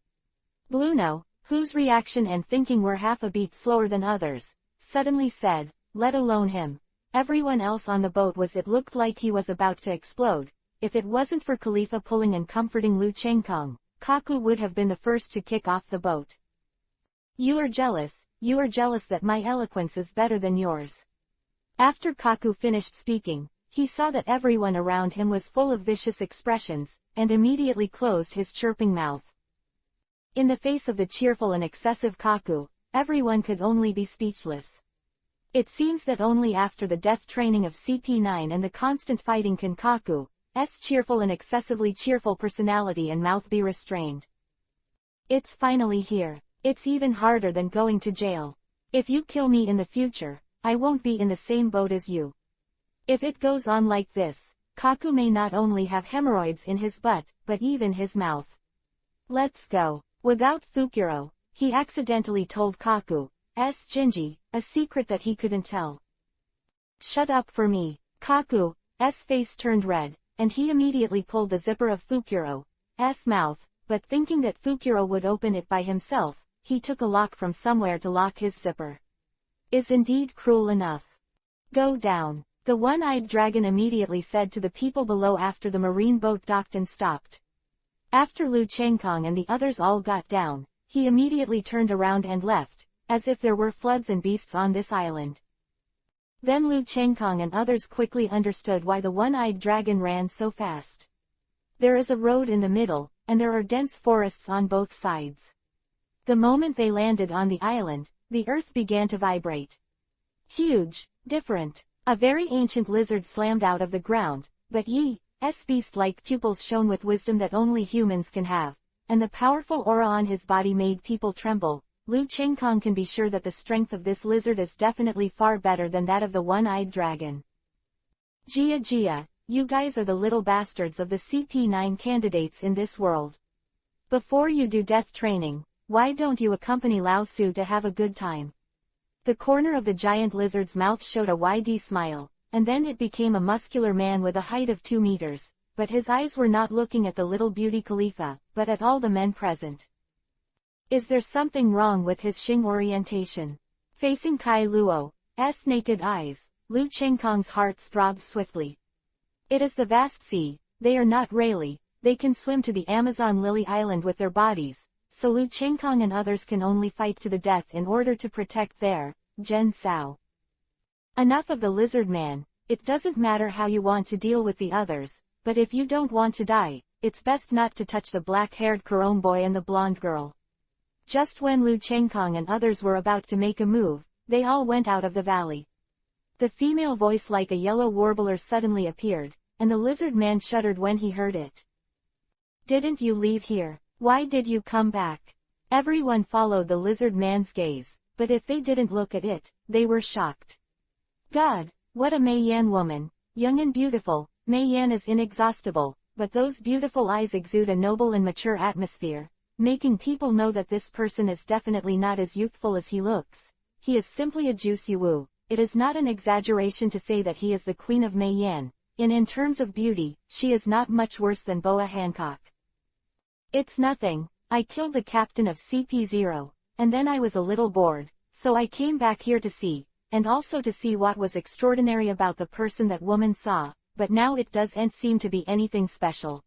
Bluno, whose reaction and thinking were half a beat slower than others, suddenly said, let alone him. Everyone else on the boat it looked like he was about to explode. If it wasn't for Khalifa pulling and comforting Lu Qingkong, Kaku would have been the first to kick off the boat. You are jealous that my eloquence is better than yours. After Kaku finished speaking, he saw that everyone around him was full of vicious expressions, and immediately closed his chirping mouth. In the face of the cheerful and excessive Kaku, everyone could only be speechless. It seems that only after the death training of CP9 and the constant fighting can Kaku's cheerful and excessively cheerful personality and mouth be restrained. It's finally here. It's even harder than going to jail. If you kill me in the future, I won't be in the same boat as you. If it goes on like this, Kaku may not only have hemorrhoids in his butt, but even his mouth. Let's go. Without Fukuro, he accidentally told Kaku's Jinji a secret that he couldn't tell. Shut up for me. Kaku's face turned red, and he immediately pulled the zipper of Fukuro's mouth, but thinking that Fukuro would open it by himself, he took a lock from somewhere to lock his zipper. Is indeed cruel enough. Go down. The one-eyed dragon immediately said to the people below after the marine boat docked and stopped. After Lu Qingkong and the others all got down, he immediately turned around and left, as if there were floods and beasts on this island. Then Lu Qingkong and others quickly understood why the one-eyed dragon ran so fast. There is a road in the middle, and there are dense forests on both sides. The moment they landed on the island, the earth began to vibrate. Huge, different. A very ancient lizard slammed out of the ground, but Yi's beast-like pupils shone with wisdom that only humans can have, and the powerful aura on his body made people tremble. Lu Qingkong can be sure that the strength of this lizard is definitely far better than that of the one-eyed dragon. Jia, you guys are the little bastards of the CP9 candidates in this world. Before you do death training, why don't you accompany Lao Su to have a good time? The corner of the giant lizard's mouth showed a wide smile, and then it became a muscular man with a height of 2 meters, but his eyes were not looking at the little beauty Khalifa, but at all the men present. Is there something wrong with his Xing orientation? Facing Tai Luo's naked eyes, Lu Qingkong's hearts throbbed swiftly. It is the vast sea. They are not Rayleigh, they can swim to the Amazon Lily Island with their bodies, so Lu Qingkong and others can only fight to the death in order to protect their Gen Sao. Enough of the lizard man. It doesn't matter how you want to deal with the others, but if you don't want to die, it's best not to touch the black-haired Kurome boy and the blonde girl. Just when Lu Qingkong and others were about to make a move, they all went out of the valley. The female voice like a yellow warbler suddenly appeared, and the lizard man shuddered when he heard it. "Didn't you leave here? Why did you come back?" Everyone followed the lizard man's gaze, but if they didn't look at it, they were shocked. God, what a Mei Yan woman! Young and beautiful, Mei Yan is inexhaustible, but those beautiful eyes exude a noble and mature atmosphere, making people know that this person is definitely not as youthful as he looks. He is simply a juice wu. It is not an exaggeration to say that he is the queen of Mei Yan, and in terms of beauty, she is not much worse than Boa Hancock. "It's nothing. I killed the captain of CP0, and then I was a little bored, so I came back here to see, and also to see what was extraordinary about the person that woman saw, but now it doesn't seem to be anything special."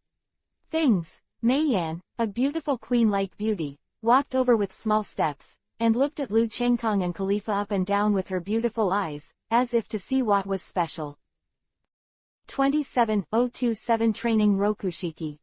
Things. Mei Yan, a beautiful queen-like beauty, walked over with small steps, and looked at Lu Chengkong and Khalifa up and down with her beautiful eyes, as if to see what was special. 27027 Training Rokushiki.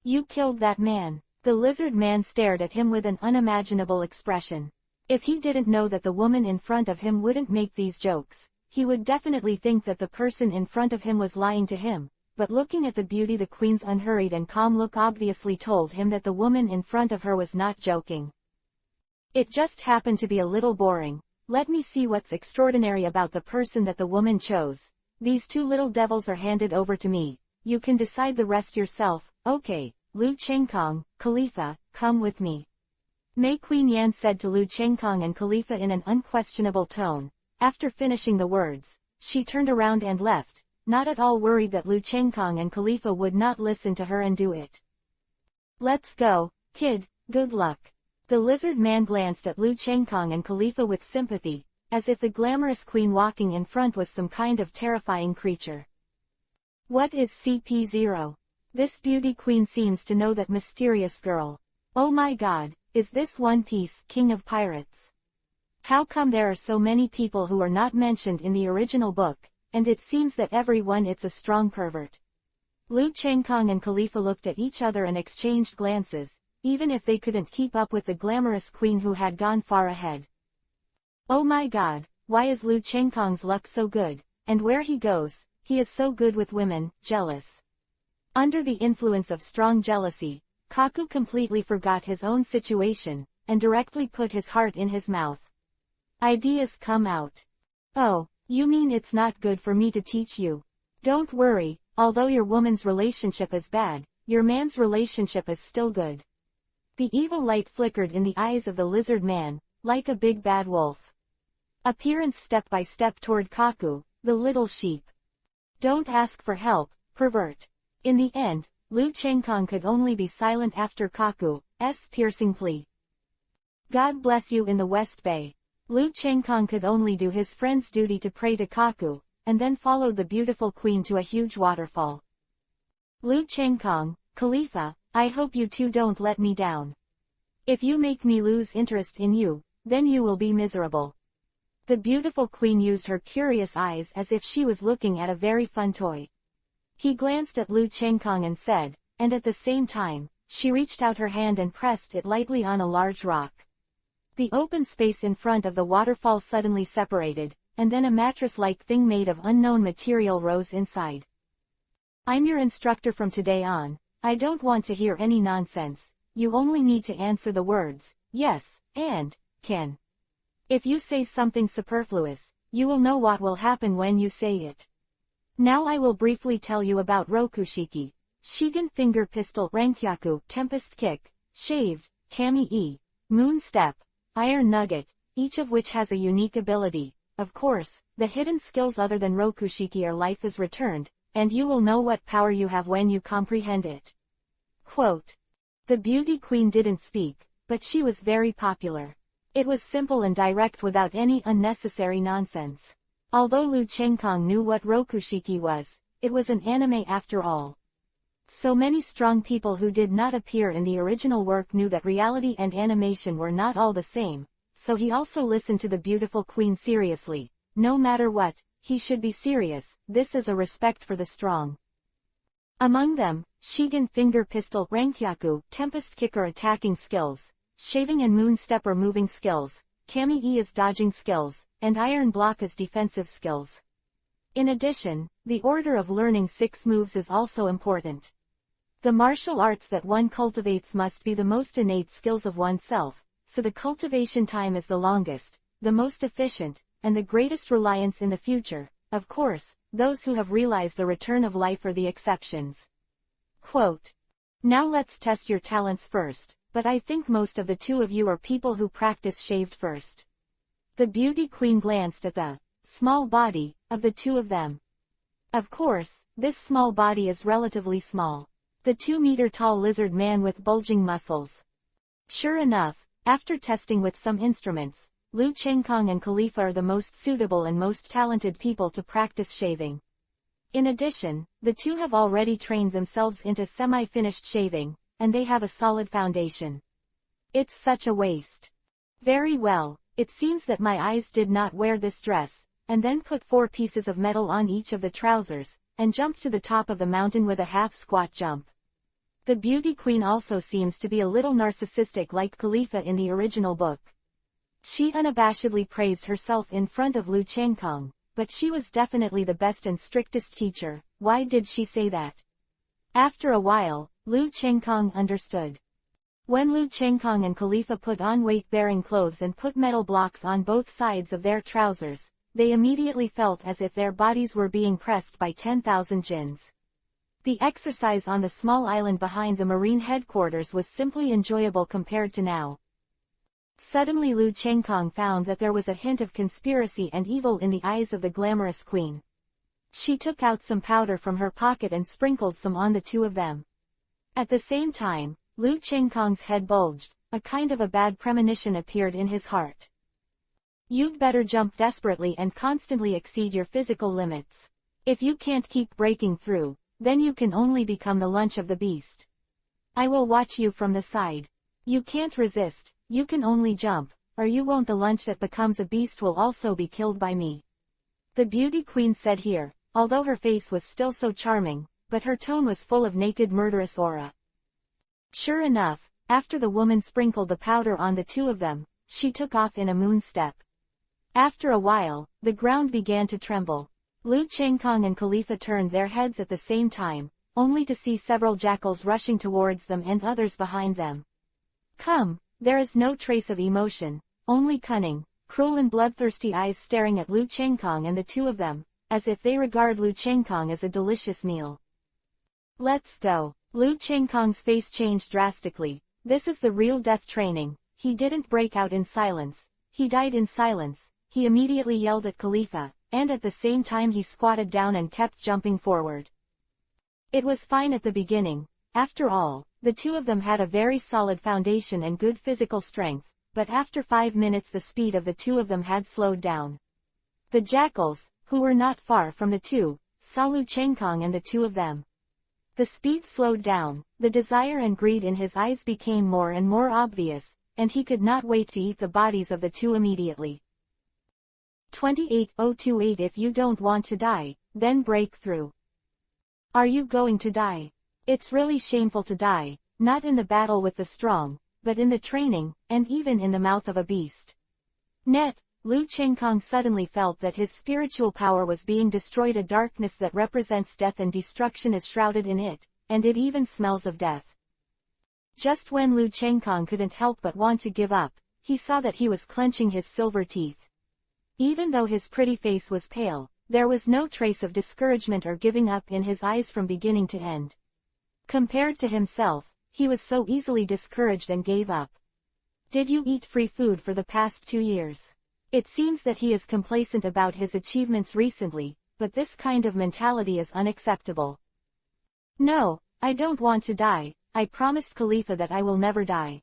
"You killed that man." The lizard man stared at him with an unimaginable expression. If he didn't know that the woman in front of him wouldn't make these jokes, he would definitely think that the person in front of him was lying to him, but looking at the beauty, the queen's unhurried and calm look obviously told him that the woman in front of her was not joking. "It just happened to be a little boring. Let me see what's extraordinary about the person that the woman chose. These two little devils are handed over to me. You can decide the rest yourself." "Okay, Lu Chengkong, Khalifa, come with me." Mei Queen Yan said to Lu Chengkong and Khalifa in an unquestionable tone. After finishing the words, she turned around and left, not at all worried that Lu Chengkong and Khalifa would not listen to her and do it. "Let's go, kid, good luck." The lizard man glanced at Lu Chengkong and Khalifa with sympathy, as if the glamorous queen walking in front was some kind of terrifying creature. "What is CP0? This beauty queen seems to know that mysterious girl. Oh my god, is this One Piece, King of Pirates? How come there are so many people who are not mentioned in the original book, and it seems that everyone it's a strong pervert?" Lu Chengkong and Khalifa looked at each other and exchanged glances, even if they couldn't keep up with the glamorous queen who had gone far ahead. "Oh my god, why is Lu Chengkong's luck so good, and where he goes, he is so good with women, jealous." Under the influence of strong jealousy, Kaku completely forgot his own situation, and directly put his heart in his mouth. Ideas come out. "Oh, you mean it's not good for me to teach you? Don't worry, although your woman's relationship is bad, your man's relationship is still good." The evil light flickered in the eyes of the lizard man, like a big bad wolf. Appearance step by step toward Kaku, the little sheep. "Don't ask for help, pervert." In the end, Lu Chengkong could only be silent after Kaku's piercing plea. "God bless you in the West Bay." Lu Chengkong could only do his friend's duty to pray to Kaku, and then followed the beautiful queen to a huge waterfall. "Lu Chengkong, Khalifa, I hope you two don't let me down. If you make me lose interest in you, then you will be miserable." The beautiful queen used her curious eyes as if she was looking at a very fun toy. He glanced at Lu Chengkong and said, and at the same time, she reached out her hand and pressed it lightly on a large rock. The open space in front of the waterfall suddenly separated, and then a mattress-like thing made of unknown material rose inside. "I'm your instructor from today on. I don't want to hear any nonsense. You only need to answer the words, yes, and, can. If you say something superfluous, you will know what will happen when you say it. Now I will briefly tell you about Rokushiki, Shigen Finger Pistol, Rankyaku, Tempest Kick, Shaved, Kami-e, Moon Step, Iron Nugget, each of which has a unique ability. Of course, the hidden skills other than Rokushiki are Life is Returned, and you will know what power you have when you comprehend it. Quote. The beauty queen didn't speak, but she was very popular. It was simple and direct without any unnecessary nonsense. Although Lu Chengkong knew what Rokushiki was, it was an anime after all. So many strong people who did not appear in the original work knew that reality and animation were not all the same, so he also listened to the beautiful queen seriously. No matter what, he should be serious. This is a respect for the strong. Among them, Shigen Finger Pistol, Rankyaku, Tempest Kick are attacking skills, Shaving and Moon Step are moving skills, Kami-e is dodging skills, and Iron Block is defensive skills. In addition, the order of learning 6 moves is also important. The martial arts that one cultivates must be the most innate skills of oneself, so the cultivation time is the longest, the most efficient, and the greatest reliance in the future. Of course, those who have realized the return of life are the exceptions. Quote, "Now let's test your talents first, but I think most of the 2 of you are people who practice shaved first." The beauty queen glanced at the small body of the 2 of them. Of course, this small body is relatively small. The 2-meter-tall lizard man with bulging muscles. Sure enough, after testing with some instruments, Lu Chengkong and Khalifa are the most suitable and most talented people to practice shaving. In addition, the 2 have already trained themselves into semi-finished shaving, and they have a solid foundation. It's such a waste. Very well, it seems that my eyes did not wear this dress, and then put 4 pieces of metal on each of the trousers, and jumped to the top of the mountain with a half-squat jump. The beauty queen also seems to be a little narcissistic like Khalifa in the original book. She unabashedly praised herself in front of Lu Chengkong, but she was definitely the best and strictest teacher. Why did she say that? After a while, Lu Chengkong understood. When Lu Chengkong and Khalifa put on weight-bearing clothes and put metal blocks on both sides of their trousers, they immediately felt as if their bodies were being pressed by 10,000 jinns. The exercise on the small island behind the marine headquarters was simply enjoyable compared to now. Suddenly Lu Chengkong found that there was a hint of conspiracy and evil in the eyes of the glamorous queen. She took out some powder from her pocket and sprinkled some on the 2 of them. At the same time, Lu Chengkong's head bulged, a kind of a bad premonition appeared in his heart. You'd better jump desperately and constantly exceed your physical limits. If you can't keep breaking through, then you can only become the lunch of the beast. I will watch you from the side. You can't resist, you can only jump, or you won't. The lunch that becomes a beast will also be killed by me. The beauty queen said here, although her face was still so charming, but her tone was full of naked murderous aura. Sure enough, after the woman sprinkled the powder on the 2 of them, she took off in a moon step. After a while, the ground began to tremble. Lu Chengkong and Khalifa turned their heads at the same time, only to see several jackals rushing towards them and others behind them. Come, there is no trace of emotion, only cunning, cruel and bloodthirsty eyes staring at Lu Chengkong and the 2 of them, as if they regard Lu Chengkong as a delicious meal. Let's go. Lu Chengkong's face changed drastically. This is the real death training. He didn't break out in silence. He died in silence. He immediately yelled at Khalifa, and at the same time he squatted down and kept jumping forward. It was fine at the beginning. After all, the 2 of them had a very solid foundation and good physical strength, but after 5 minutes the speed of the 2 of them had slowed down. The jackals, who were not far from the 2, saw Lu Chengkong and the 2 of them. The speed slowed down, the desire and greed in his eyes became more and more obvious, and he could not wait to eat the bodies of the 2 immediately. 28028 If you don't want to die, then break through. Are you going to die? It's really shameful to die, not in the battle with the strong, but in the training, and even in the mouth of a beast. Net, Lu Chengkong suddenly felt that his spiritual power was being destroyed. A darkness that represents death and destruction is shrouded in it, and it even smells of death. Just when Lu Chengkong couldn't help but want to give up, he saw that he was clenching his silver teeth. Even though his pretty face was pale, there was no trace of discouragement or giving up in his eyes from beginning to end. Compared to himself, he was so easily discouraged and gave up. Did you eat free food for the past 2 years? It seems that he is complacent about his achievements recently, but this kind of mentality is unacceptable. No, I don't want to die. I promised Khalifa that I will never die.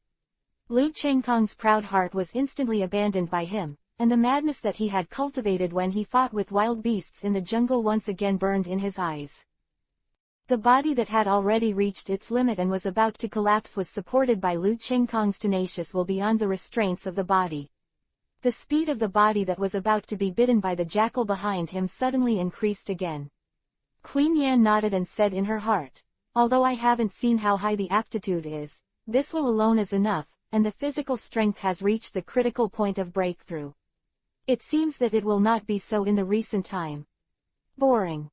Lu Chengkong's proud heart was instantly abandoned by him, and the madness that he had cultivated when he fought with wild beasts in the jungle once again burned in his eyes. The body that had already reached its limit and was about to collapse was supported by Lu Chengkong's tenacious will beyond the restraints of the body. The speed of the body that was about to be bitten by the jackal behind him suddenly increased again. Queen Yan nodded and said in her heart, although I haven't seen how high the aptitude is, this will alone is enough, and the physical strength has reached the critical point of breakthrough. It seems that it will not be so in the recent time. Boring.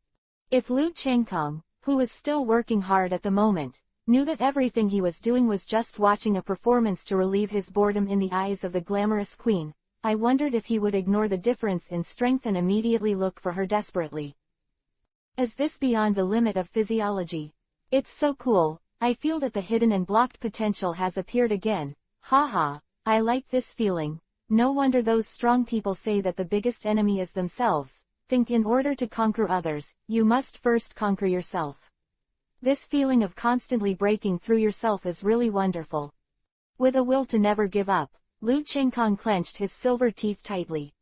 If Lu Chengkong, who was still working hard at the moment, knew that everything he was doing was just watching a performance to relieve his boredom in the eyes of the glamorous queen, I wondered if he would ignore the difference in strength and immediately look for her desperately. Is this beyond the limit of physiology? It's so cool, I feel that the hidden and blocked potential has appeared again, haha, I like this feeling. No wonder those strong people say that the biggest enemy is themselves. Think in order to conquer others, you must first conquer yourself. This feeling of constantly breaking through yourself is really wonderful. With a will to never give up, Lu Chengkong clenched his silver teeth tightly.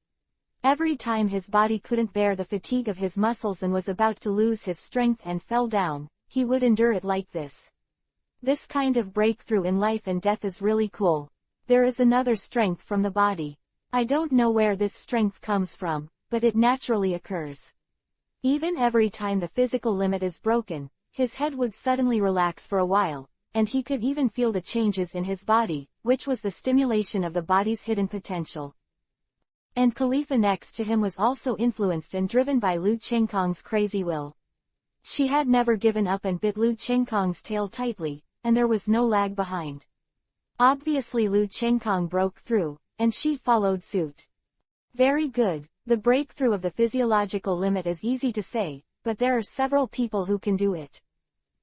Every time his body couldn't bear the fatigue of his muscles and was about to lose his strength and fell down, he would endure it like this. This kind of breakthrough in life and death is really cool. There is another strength from the body. I don't know where this strength comes from, but it naturally occurs. Even every time the physical limit is broken, his head would suddenly relax for a while, and he could even feel the changes in his body, which was the stimulation of the body's hidden potential. And Khalifa next to him was also influenced and driven by Lu Chengkong's crazy will. She had never given up and bit Lu Chengkong's tail tightly, and there was no lag behind. Obviously Lu Chengkong broke through, and she followed suit. Very good, the breakthrough of the physiological limit is easy to say, but there are several people who can do it.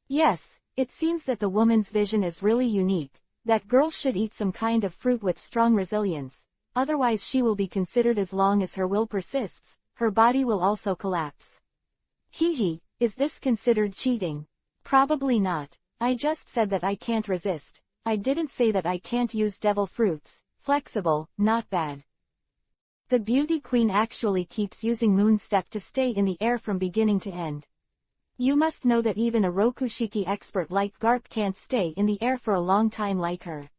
Yes, it seems that the woman's vision is really unique. That girl should eat some kind of fruit with strong resilience, otherwise she will be considered as long as her will persists, her body will also collapse. Hee, is this considered cheating? Probably not. I just said that I can't resist. I didn't say that I can't use devil fruits. Flexible, not bad. The beauty queen actually keeps using moon step to stay in the air from beginning to end. You must know that even a Rokushiki expert like Garp can't stay in the air for a long time like her.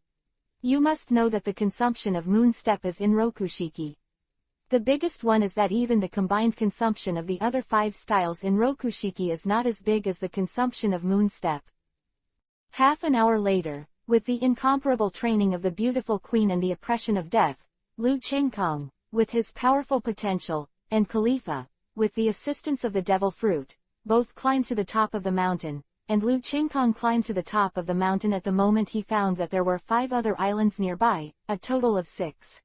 You must know that the consumption of moon step is in Rokushiki. The biggest one is that even the combined consumption of the other 5 styles in Rokushiki is not as big as the consumption of moon step. Half an hour later, with the incomparable training of the beautiful queen and the oppression of death, Lu Chengkong, with his powerful potential, and Khalifa, with the assistance of the devil fruit, both climbed to the top of the mountain, and Lu Chengkong climbed to the top of the mountain at the moment he found that there were 5 other islands nearby, a total of 6.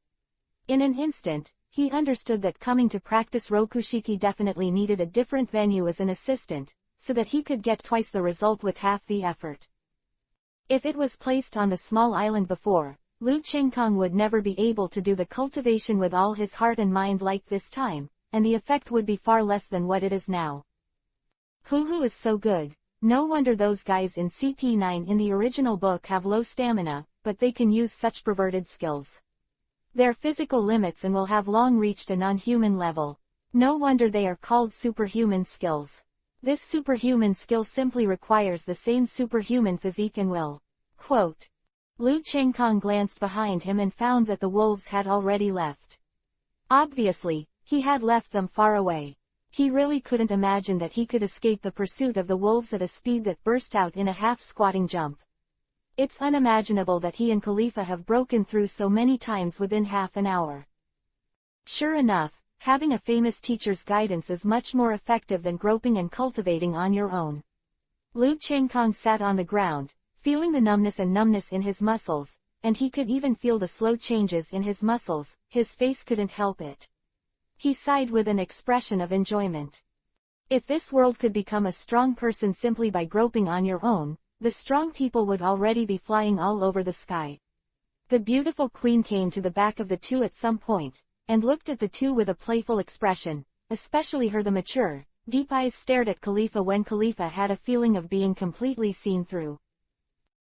In an instant, he understood that coming to practice Rokushiki definitely needed a different venue as an assistant, so that he could get twice the result with half the effort. If it was placed on the small island before, Lu Chengkong would never be able to do the cultivation with all his heart and mind like this time, and the effect would be far less than what it is now. Hoo is so good. No wonder those guys in CP9 in the original book have low stamina, but they can use such perverted skills. Their physical limits and will have long reached a non-human level. No wonder they are called superhuman skills. This superhuman skill simply requires the same superhuman physique and will. Quote. Lu Chengkong glanced behind him and found that the wolves had already left. Obviously, he had left them far away. He really couldn't imagine that he could escape the pursuit of the wolves at a speed that burst out in a half-squatting jump. It's unimaginable that he and Khalifa have broken through so many times within half an hour. Sure enough, having a famous teacher's guidance is much more effective than groping and cultivating on your own. Lu Chengkong sat on the ground, feeling the numbness in his muscles, and he could even feel the slow changes in his muscles. His face couldn't help it. He sighed with an expression of enjoyment. If this world could become a strong person simply by groping on your own, the strong people would already be flying all over the sky. The beautiful queen came to the back of the two at some point, and looked at the two with a playful expression, especially her the mature, deep eyes stared at Khalifa when Khalifa had a feeling of being completely seen through.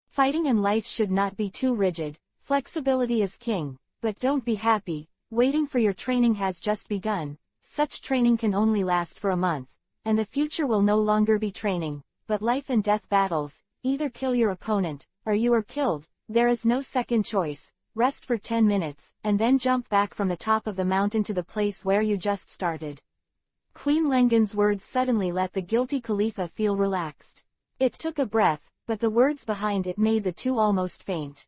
Fighting in life should not be too rigid, flexibility is king, but don't be happy, waiting for your training has just begun, such training can only last for a month, and the future will no longer be training, but life and death battles, either kill your opponent, or you are killed, there is no second choice, rest for 10 minutes, and then jump back from the top of the mountain to the place where you just started. Queen Lengen's words suddenly let the guilty Khalifa feel relaxed. It took a breath, but the words behind it made the two almost faint.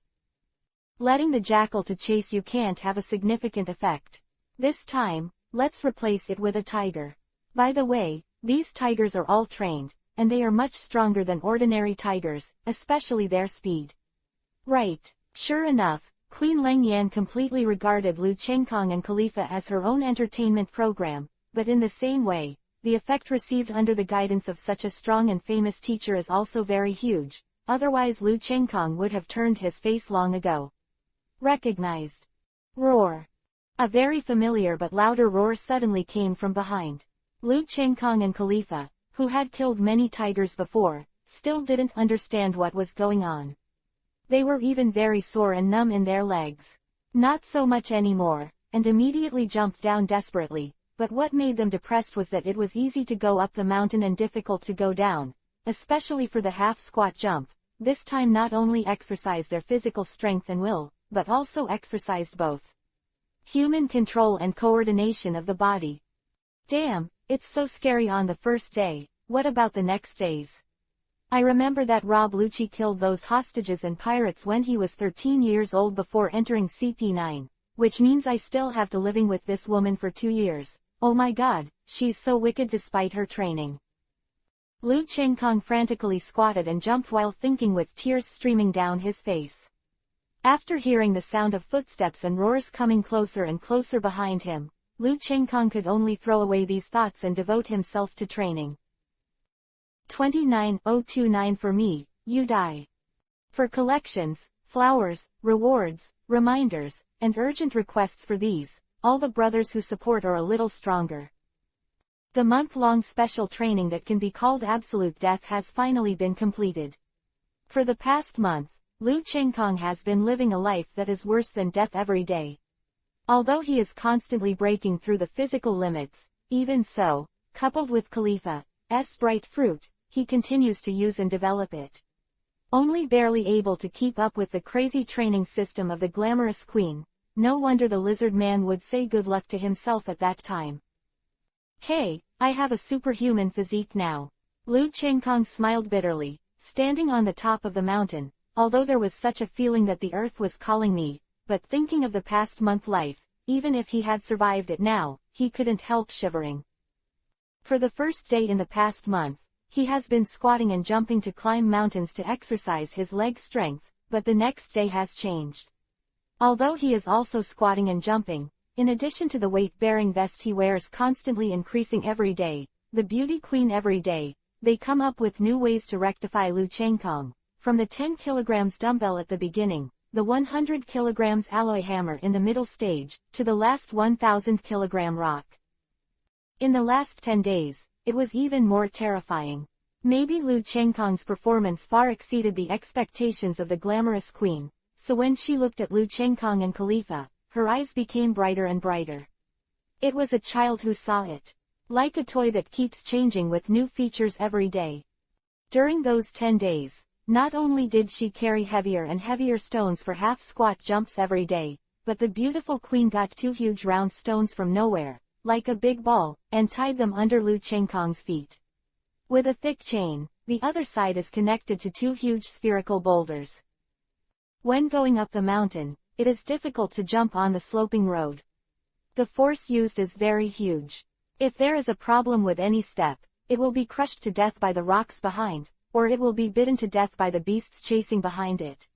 Letting the jackal to chase you can't have a significant effect. This time, let's replace it with a tiger. By the way, These tigers are all trained, and they are much stronger than ordinary tigers, especially their speed. Right. Sure enough, Queen Leng Yan completely regarded Lu Chengkong and Khalifa as her own entertainment program, but in the same way, the effect received under the guidance of such a strong and famous teacher is also very huge, otherwise Lu Chengkong would have turned his face long ago. Recognized. Roar. A very familiar but louder roar suddenly came from behind. Lu Chengkong and Khalifa, who had killed many tigers before, still didn't understand what was going on. They were even very sore and numb in their legs. Not so much anymore, and immediately jumped down desperately, but what made them depressed was that it was easy to go up the mountain and difficult to go down, especially for the half-squat jump. This time not only exercised their physical strength and will, but also exercised both human control and coordination of the body. Damn, it's so scary on the first day. What about the next days? I remember that Rob Lucci killed those hostages and pirates when he was 13 years old before entering CP9, which means I still have to living with this woman for 2 years. Oh my god, she's so wicked despite her training. Lu Chengkong frantically squatted and jumped while thinking with tears streaming down his face. After hearing the sound of footsteps and roars coming closer and closer behind him, Lu Chengkong could only throw away these thoughts and devote himself to training. 29029 For me, you die. For collections, flowers, rewards, reminders, and urgent requests for these, all the brothers who support are a little stronger. The month-long special training that can be called Absolute Death has finally been completed. For the past month, Lu Chengkong has been living a life that is worse than death every day. Although he is constantly breaking through the physical limits, even so, coupled with Khalifa's bright fruit, he continues to use and develop it. Only barely able to keep up with the crazy training system of the glamorous queen, no wonder the lizard man would say good luck to himself at that time. Hey, I have a superhuman physique now. Lu Chengkong smiled bitterly, standing on the top of the mountain, although there was such a feeling that the earth was calling me, but thinking of the past month life, even if he had survived it now, he couldn't help shivering. For the first day in the past month, he has been squatting and jumping to climb mountains to exercise his leg strength, but the next day has changed. Although he is also squatting and jumping, in addition to the weight-bearing vest he wears constantly increasing every day, the beauty queen every day, they come up with new ways to rectify Lu Chengkong, from the 10 kilograms dumbbell at the beginning, the 100 kilograms alloy hammer in the middle stage, to the last 1,000 kilogram rock. In the last 10 days, it was even more terrifying. Maybe Lu Chengkong's performance far exceeded the expectations of the glamorous queen, so when she looked at Lu Chengkong and Khalifa, her eyes became brighter and brighter. It was a child who saw it. Like a toy that keeps changing with new features every day. During those 10 days, not only did she carry heavier and heavier stones for half-squat jumps every day, but the beautiful queen got 2 huge round stones from nowhere, like a big ball, and tied them under Lu Chengkong's feet. With a thick chain, the other side is connected to 2 huge spherical boulders. When going up the mountain, it is difficult to jump on the sloping road. The force used is very huge. If there is a problem with any step, it will be crushed to death by the rocks behind, or it will be bitten to death by the beasts chasing behind it.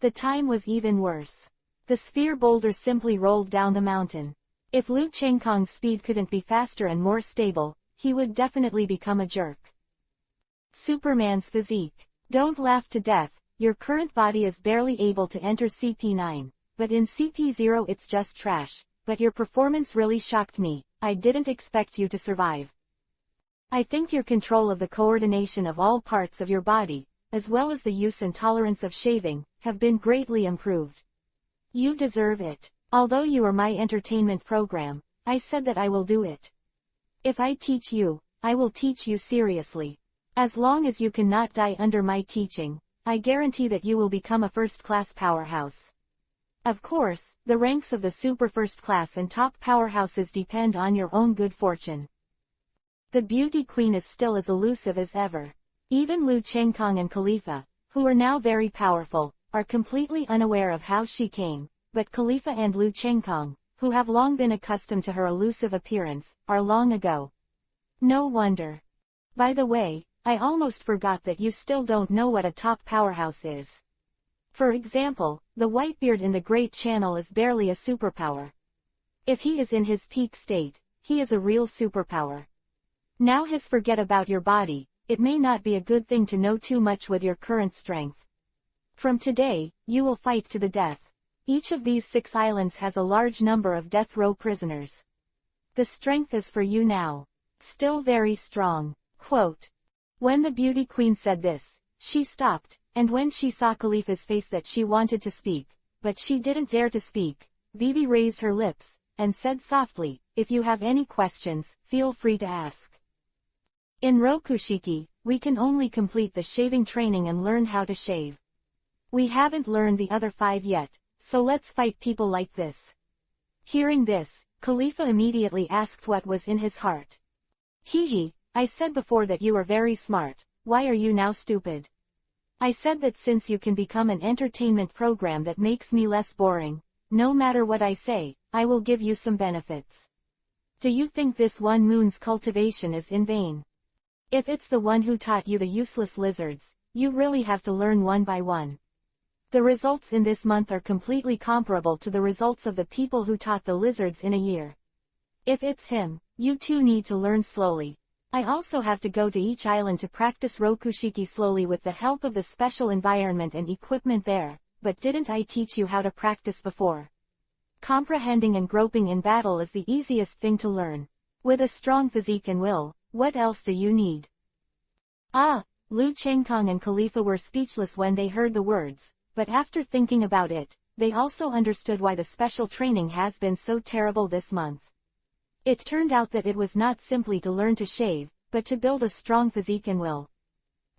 The time was even worse. The sphere boulder simply rolled down the mountain. If Lu Chengkong's speed couldn't be faster and more stable, he would definitely become a jerk. Superman's physique. Don't laugh to death, your current body is barely able to enter CP9, but in CP0 it's just trash, but your performance really shocked me, I didn't expect you to survive. I think your control of the coordination of all parts of your body, as well as the use and tolerance of shaving, have been greatly improved. You deserve it. Although you are my entertainment program, I said that I will do it. If I teach you, I will teach you seriously. As long as you cannot die under my teaching, I guarantee that you will become a first-class powerhouse. Of course, the ranks of the super first-class and top powerhouses depend on your own good fortune. The beauty queen is still as elusive as ever. Even Lu Chengkong and Khalifa, who are now very powerful, are completely unaware of how she came, but Khalifa and Lu Chengkong, who have long been accustomed to her elusive appearance, are long ago No wonder. By the way, I almost forgot that you still don't know what a top powerhouse is. For example, the Whitebeard in the Great Channel is barely a superpower. If he is in his peak state, he is a real superpower. Now forget about your body, it may not be a good thing to know too much with your current strength. From today, you will fight to the death. Each of these 6 islands has a large number of death row prisoners. The strength is for you now. Still very strong. Quote. When the beauty queen said this, she stopped, and when she saw Khalifa's face that she wanted to speak, but she didn't dare to speak, Vivi raised her lips, and said softly, if you have any questions, feel free to ask. In Rokushiki, we can only complete the shaving training and learn how to shave. We haven't learned the other 5 yet, so let's fight people like this. Hearing this, Khalifa immediately asked what was in his heart. Hee, I said before that you are very smart, why are you now stupid? I said that since you can become an entertainment program that makes me less boring, no matter what I say, I will give you some benefits. Do you think this 1 moon's cultivation is in vain? If it's the one who taught you the useless lizards, you really have to learn one by one. The results in this month are completely comparable to the results of the people who taught the lizards in a year. If it's him, you too need to learn slowly. I also have to go to each island to practice Rokushiki slowly with the help of the special environment and equipment there, but didn't I teach you how to practice before? Comprehending and groping in battle is the easiest thing to learn. With a strong physique and will, what else do you need? Lu Chengkong and Khalifa were speechless when they heard the words, but after thinking about it, they also understood why the special training has been so terrible this month. It turned out that it was not simply to learn to shave, but to build a strong physique and will.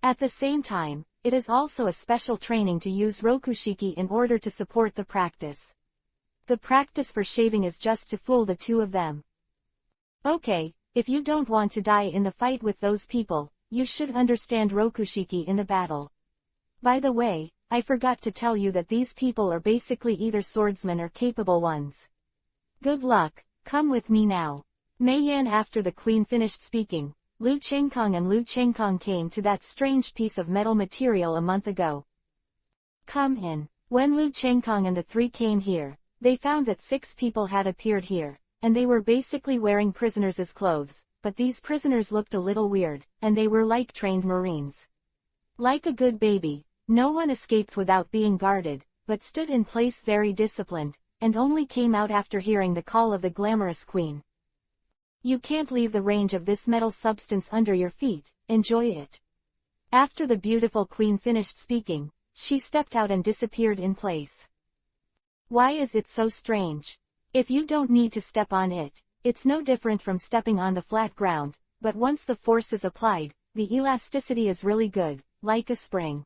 At the same time, it is also a special training to use Rokushiki in order to support the practice. The practice for shaving is just to fool the 2 of them. Okay, if you don't want to die in the fight with those people, you should understand Rokushiki in the battle. By the way, I forgot to tell you that these people are basically either swordsmen or capable ones. Good luck. Come with me now. Mei Yan. After the queen finished speaking, Lu Chengkong and Lu Chengkong came to that strange piece of metal material a month ago. Come in. When Lu Chengkong and the 3 came here, they found that 6 people had appeared here, and they were basically wearing prisoners' clothes, but these prisoners looked a little weird, and they were like trained Marines. Like a good baby, no one escaped without being guarded, but stood in place very disciplined, and only came out after hearing the call of the glamorous queen. You can't leave the range of this metal substance under your feet, enjoy it. After the beautiful queen finished speaking, she stepped out and disappeared in place. Why is it so strange? If you don't need to step on it, it's no different from stepping on the flat ground, but once the force is applied, the elasticity is really good, like a spring.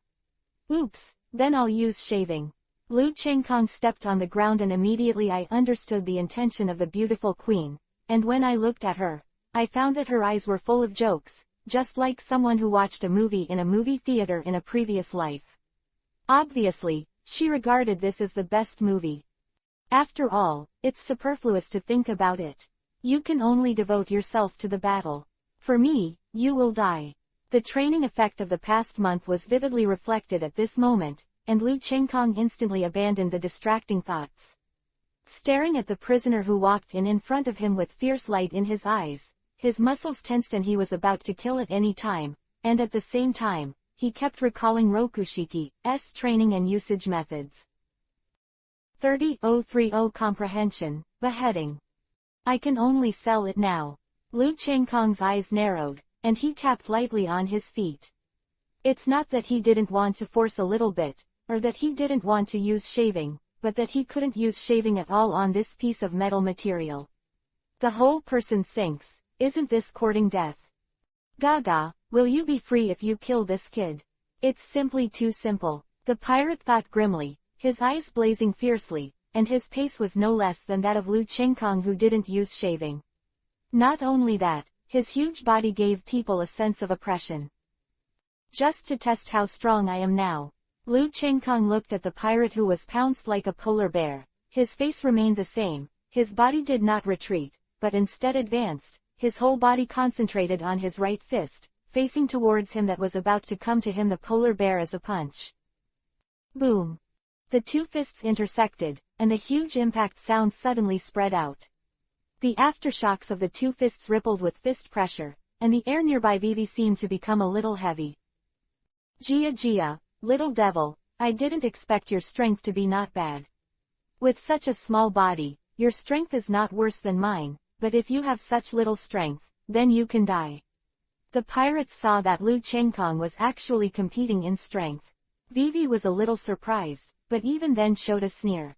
Oops, then I'll use shaving. Lu Chengkong stepped on the ground and immediately I understood the intention of the beautiful queen, and when I looked at her, I found that her eyes were full of jokes, just like someone who watched a movie in a movie theater in a previous life. Obviously, she regarded this as the best movie. After all, it's superfluous to think about it. You can only devote yourself to the battle. For me, you will die. The training effect of the past month was vividly reflected at this moment, and Lu Chengkong instantly abandoned the distracting thoughts. Staring at the prisoner who walked in front of him with fierce light in his eyes, his muscles tensed and he was about to kill at any time, and at the same time, he kept recalling Rokushiki's training and usage methods. 30.030 Comprehension, Beheading. I can only sell it now. Lu Chengkong's eyes narrowed, and he tapped lightly on his feet. It's not that he didn't want to force a little bit, or that he didn't want to use shaving, but that he couldn't use shaving at all on this piece of metal material. The whole person sinks. Isn't this courting death? Gaga, will you be free if you kill this kid? It's simply too simple. The pirate thought grimly, his eyes blazing fiercely, and his pace was no less than that of Lu Chengkong who didn't use shaving. Not only that, his huge body gave people a sense of oppression. Just to test how strong I am now. Lu Chengkong looked at the pirate who was pounced like a polar bear. His face remained the same, his body did not retreat, but instead advanced, his whole body concentrated on his right fist, facing towards him that was about to come to him the polar bear as a punch. Boom! The two fists intersected, and the huge impact sound suddenly spread out. The aftershocks of the two fists rippled with fist pressure, and the air nearby Vivi seemed to become a little heavy. Gia Gia, little devil, I didn't expect your strength to be not bad. With such a small body, your strength is not worse than mine, but if you have such little strength, then you can die. The pirates saw that Lu Chenggong was actually competing in strength. Vivi was a little surprised, but even then showed a sneer.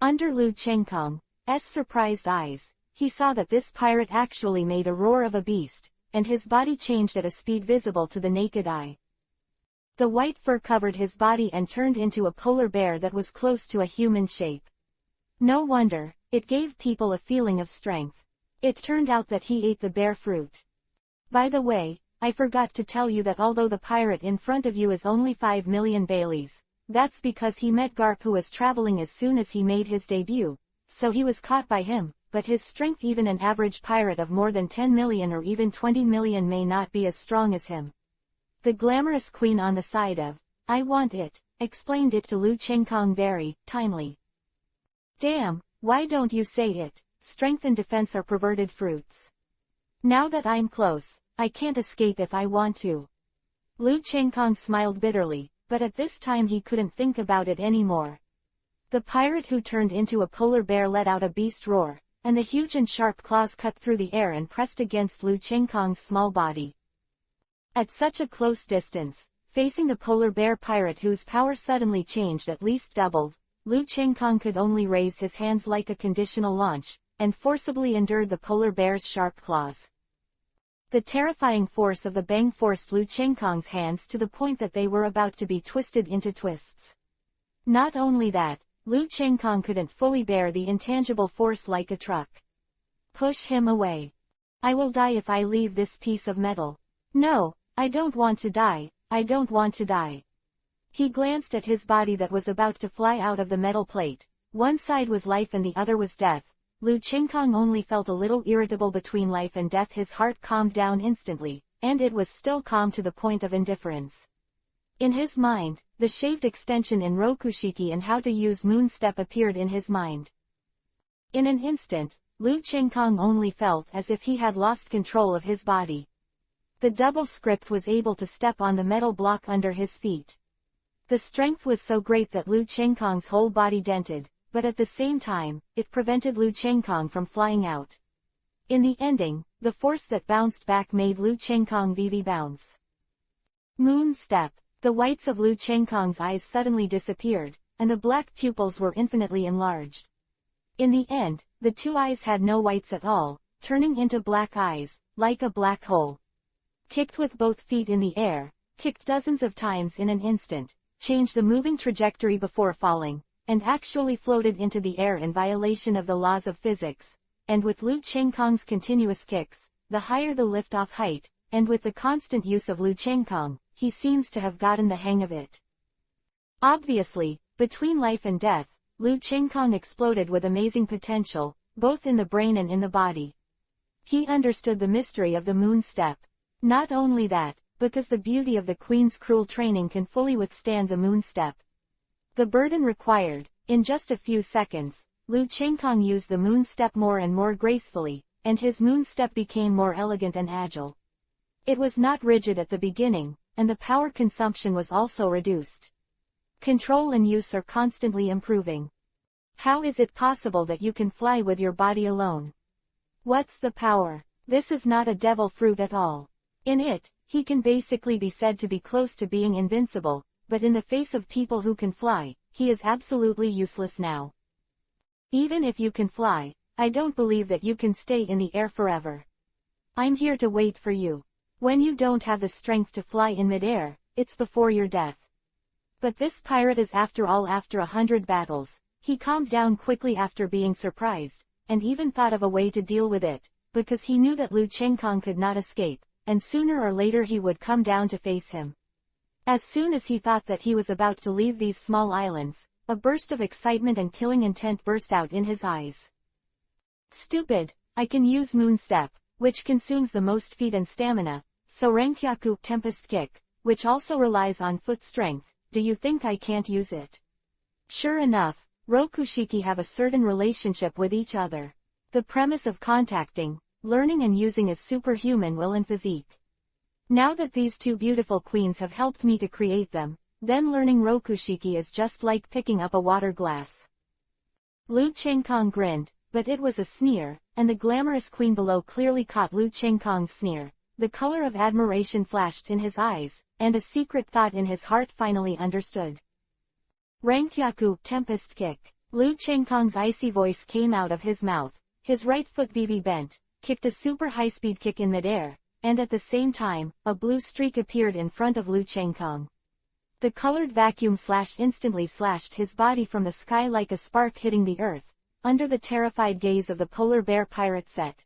Under Lu Chenggong's surprised eyes, he saw that this pirate actually made a roar of a beast, and his body changed at a speed visible to the naked eye. The white fur covered his body and turned into a polar bear that was close to a human shape. No wonder, it gave people a feeling of strength. It turned out that he ate the bear fruit. By the way, I forgot to tell you that although the pirate in front of you is only 5 million Baileys, that's because he met Garp, who was traveling as soon as he made his debut, so he was caught by him, but his strength, even an average pirate of more than 10 million or even 20 million may not be as strong as him. The glamorous queen on the side of, I want it, explained it to Lu Chenggong very timely. Damn, why don't you say it? Strength and defense are perverted fruits. Now that I'm close, I can't escape if I want to. Lu Chenggong smiled bitterly, but at this time he couldn't think about it anymore. The pirate who turned into a polar bear let out a beast roar, and the huge and sharp claws cut through the air and pressed against Lu Chenggong's small body. At such a close distance, facing the polar bear pirate whose power suddenly changed at least doubled, Lu Chenggong could only raise his hands like a conditional launch, and forcibly endured the polar bear's sharp claws. The terrifying force of the bang forced Lu Chenggong's hands to the point that they were about to be twisted into twists. Not only that, Lu Chenggong couldn't fully bear the intangible force like a truck. Push him away. I will die if I leave this piece of metal. No, I don't want to die, I don't want to die. He glanced at his body that was about to fly out of the metal plate. One side was life and the other was death. Lu Chenggong only felt a little irritable between life and death. His heart calmed down instantly, and it was still calm to the point of indifference. In his mind, the shaved extension in Rokushiki and how to use Moon Step appeared in his mind. In an instant, Lu Chenggong only felt as if he had lost control of his body. The double script was able to step on the metal block under his feet. The strength was so great that Lu Chenggong's whole body dented, but at the same time, it prevented Lu Chenggong from flying out. In the ending, the force that bounced back made Lu Chenggong Vivi bounce. Moon Step. The whites of Lu Chenggong's eyes suddenly disappeared, and the black pupils were infinitely enlarged. In the end, the two eyes had no whites at all, turning into black eyes, like a black hole. Kicked with both feet in the air, kicked dozens of times in an instant, changed the moving trajectory before falling, and actually floated into the air in violation of the laws of physics, and with Lu Chenggong's continuous kicks, the higher the liftoff height, and with the constant use of Lu Chenggong, he seems to have gotten the hang of it. Obviously, between life and death, Lu Chenggong exploded with amazing potential, both in the brain and in the body. He understood the mystery of the Moon Step. Not only that, because the beauty of the Queen's cruel training can fully withstand the Moon Step. The burden required, in just a few seconds, Lu Chenggong used the Moon Step more and more gracefully, and his Moon Step became more elegant and agile. It was not rigid at the beginning, and the power consumption was also reduced. Control and use are constantly improving. How is it possible that you can fly with your body alone? What's the power? This is not a devil fruit at all. In it, he can basically be said to be close to being invincible, but in the face of people who can fly, he is absolutely useless now. Even if you can fly, I don't believe that you can stay in the air forever. I'm here to wait for you. When you don't have the strength to fly in midair, it's before your death. But this pirate is after 100 battles. He calmed down quickly after being surprised, and even thought of a way to deal with it, because he knew that Lu Chenggong could not escape, and sooner or later he would come down to face him. As soon as he thought that he was about to leave these small islands, a burst of excitement and killing intent burst out in his eyes. Stupid, I can use Moon Step. which consumes the most feet and stamina, so Renkyaku Tempest Kick, which also relies on foot strength. Do you think I can't use it? Sure enough, Rokushiki have a certain relationship with each other. The premise of contacting, learning and using is superhuman will and physique. Now that these two beautiful queens have helped me to create them, then learning Rokushiki is just like picking up a water glass. Lu Chengkong grinned, but it was a sneer, and the glamorous queen below clearly caught Lu Chengkong's sneer. The color of admiration flashed in his eyes, and a secret thought in his heart finally understood. Renkyaku Tempest Kick. Lu Chengkong's icy voice came out of his mouth. His right foot BB bent, kicked a super high-speed kick in midair, and at the same time, a blue streak appeared in front of Lu Chengkong. The colored vacuum slash instantly slashed his body from the sky like a spark hitting the earth, under the terrified gaze of the polar bear pirate set.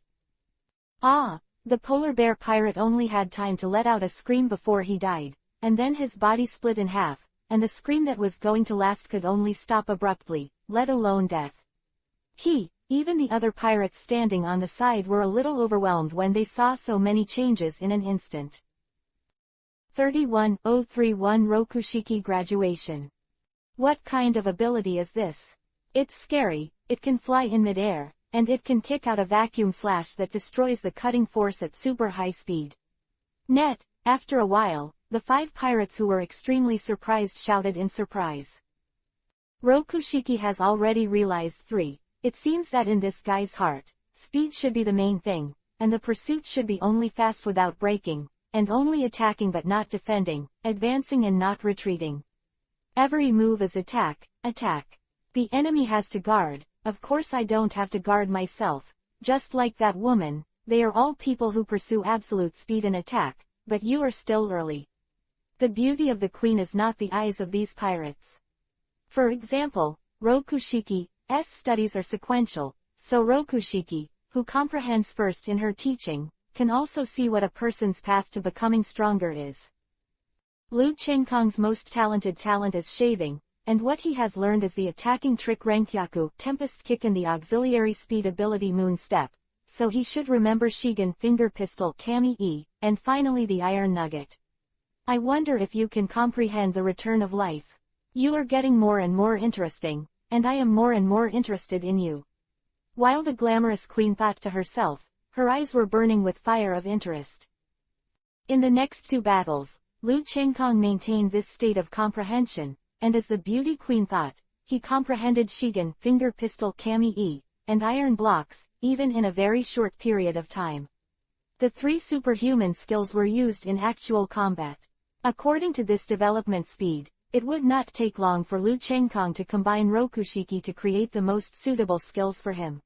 Ah! The polar bear pirate only had time to let out a scream before he died, and then his body split in half, and the scream that was going to last could only stop abruptly, let alone death. Even the other pirates standing on the side were a little overwhelmed when they saw so many changes in an instant. 31031 Rokushiki Graduation. What kind of ability is this? It's scary, it can fly in midair, and it can kick out a vacuum slash that destroys the cutting force at super high speed. After a while, the 5 pirates who were extremely surprised shouted in surprise. Rokushiki has already realized 3. It seems that in this guy's heart, speed should be the main thing, and the pursuit should be only fast without braking, and only attacking but not defending, advancing and not retreating. Every move is attack. The enemy has to guard. Of course I don't have to guard myself, just like that woman. They are all people who pursue absolute speed and attack, but you are still early. The beauty of the queen is not the eyes of these pirates. For example, Rokushiki's studies are sequential, so Rokushiki, who comprehends first in her teaching, can also see what a person's path to becoming stronger is. Lu Chengkong's most talented talent is shaving, and what he has learned is the attacking trick Renkyaku Tempest Kick and the auxiliary speed ability Moon Step, so he should remember Shigen Finger Pistol Kami-E, and finally the Iron Nugget. I wonder if you can comprehend the return of life. You are getting more and more interesting, and I am more and more interested in you. While the glamorous queen thought to herself, her eyes were burning with fire of interest. In the next 2 battles, Lu Chengkong maintained this state of comprehension, and as the beauty queen thought, he comprehended Shigen Finger Pistol Kami-E, and Iron Blocks, even in a very short period of time. The 3 superhuman skills were used in actual combat. According to this development speed, it would not take long for Lu Chengkong to combine Rokushiki to create the most suitable skills for him.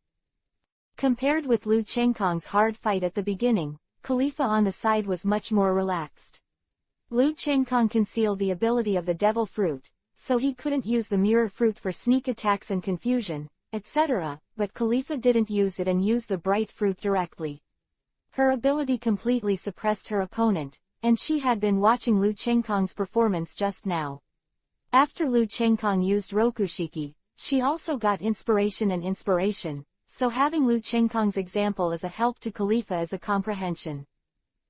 Compared with Lu Chengkong's hard fight at the beginning, Khalifa on the side was much more relaxed. Lu Chengkong concealed the ability of the Devil Fruit, so he couldn't use the Mirror Fruit for sneak attacks and confusion, etc., but Khalifa didn't use it and used the Bright Fruit directly. Her ability completely suppressed her opponent, and she had been watching Lu Chengkong's performance just now. After Lu Chengkong used Rokushiki, she also got inspiration, so having Lu Chengkong's example as a help to Khalifa as a comprehension.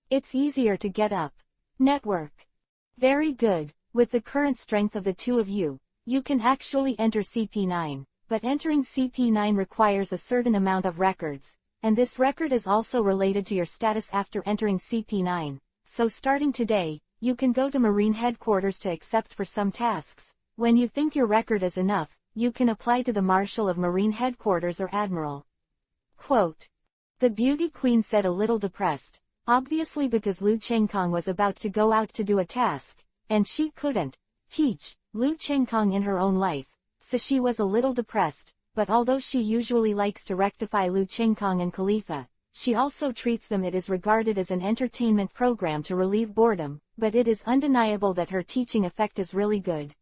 It's easier to get up. Network. Very good. With the current strength of the 2 of you, you can actually enter CP9, but entering CP9 requires a certain amount of records, and this record is also related to your status after entering CP9, so starting today, you can go to Marine Headquarters to accept for some tasks. When you think your record is enough, you can apply to the Marshal of Marine Headquarters or Admiral. Quote. The beauty queen said a little depressed, obviously because Lu Chengkong was about to go out to do a task, and she couldn't teach Lu Chengkong in her own life, so she was a little depressed, but although she usually likes to rectify Lu Chengkong and Khalifa, she also treats them. It is regarded as an entertainment program to relieve boredom, but it is undeniable that her teaching effect is really good.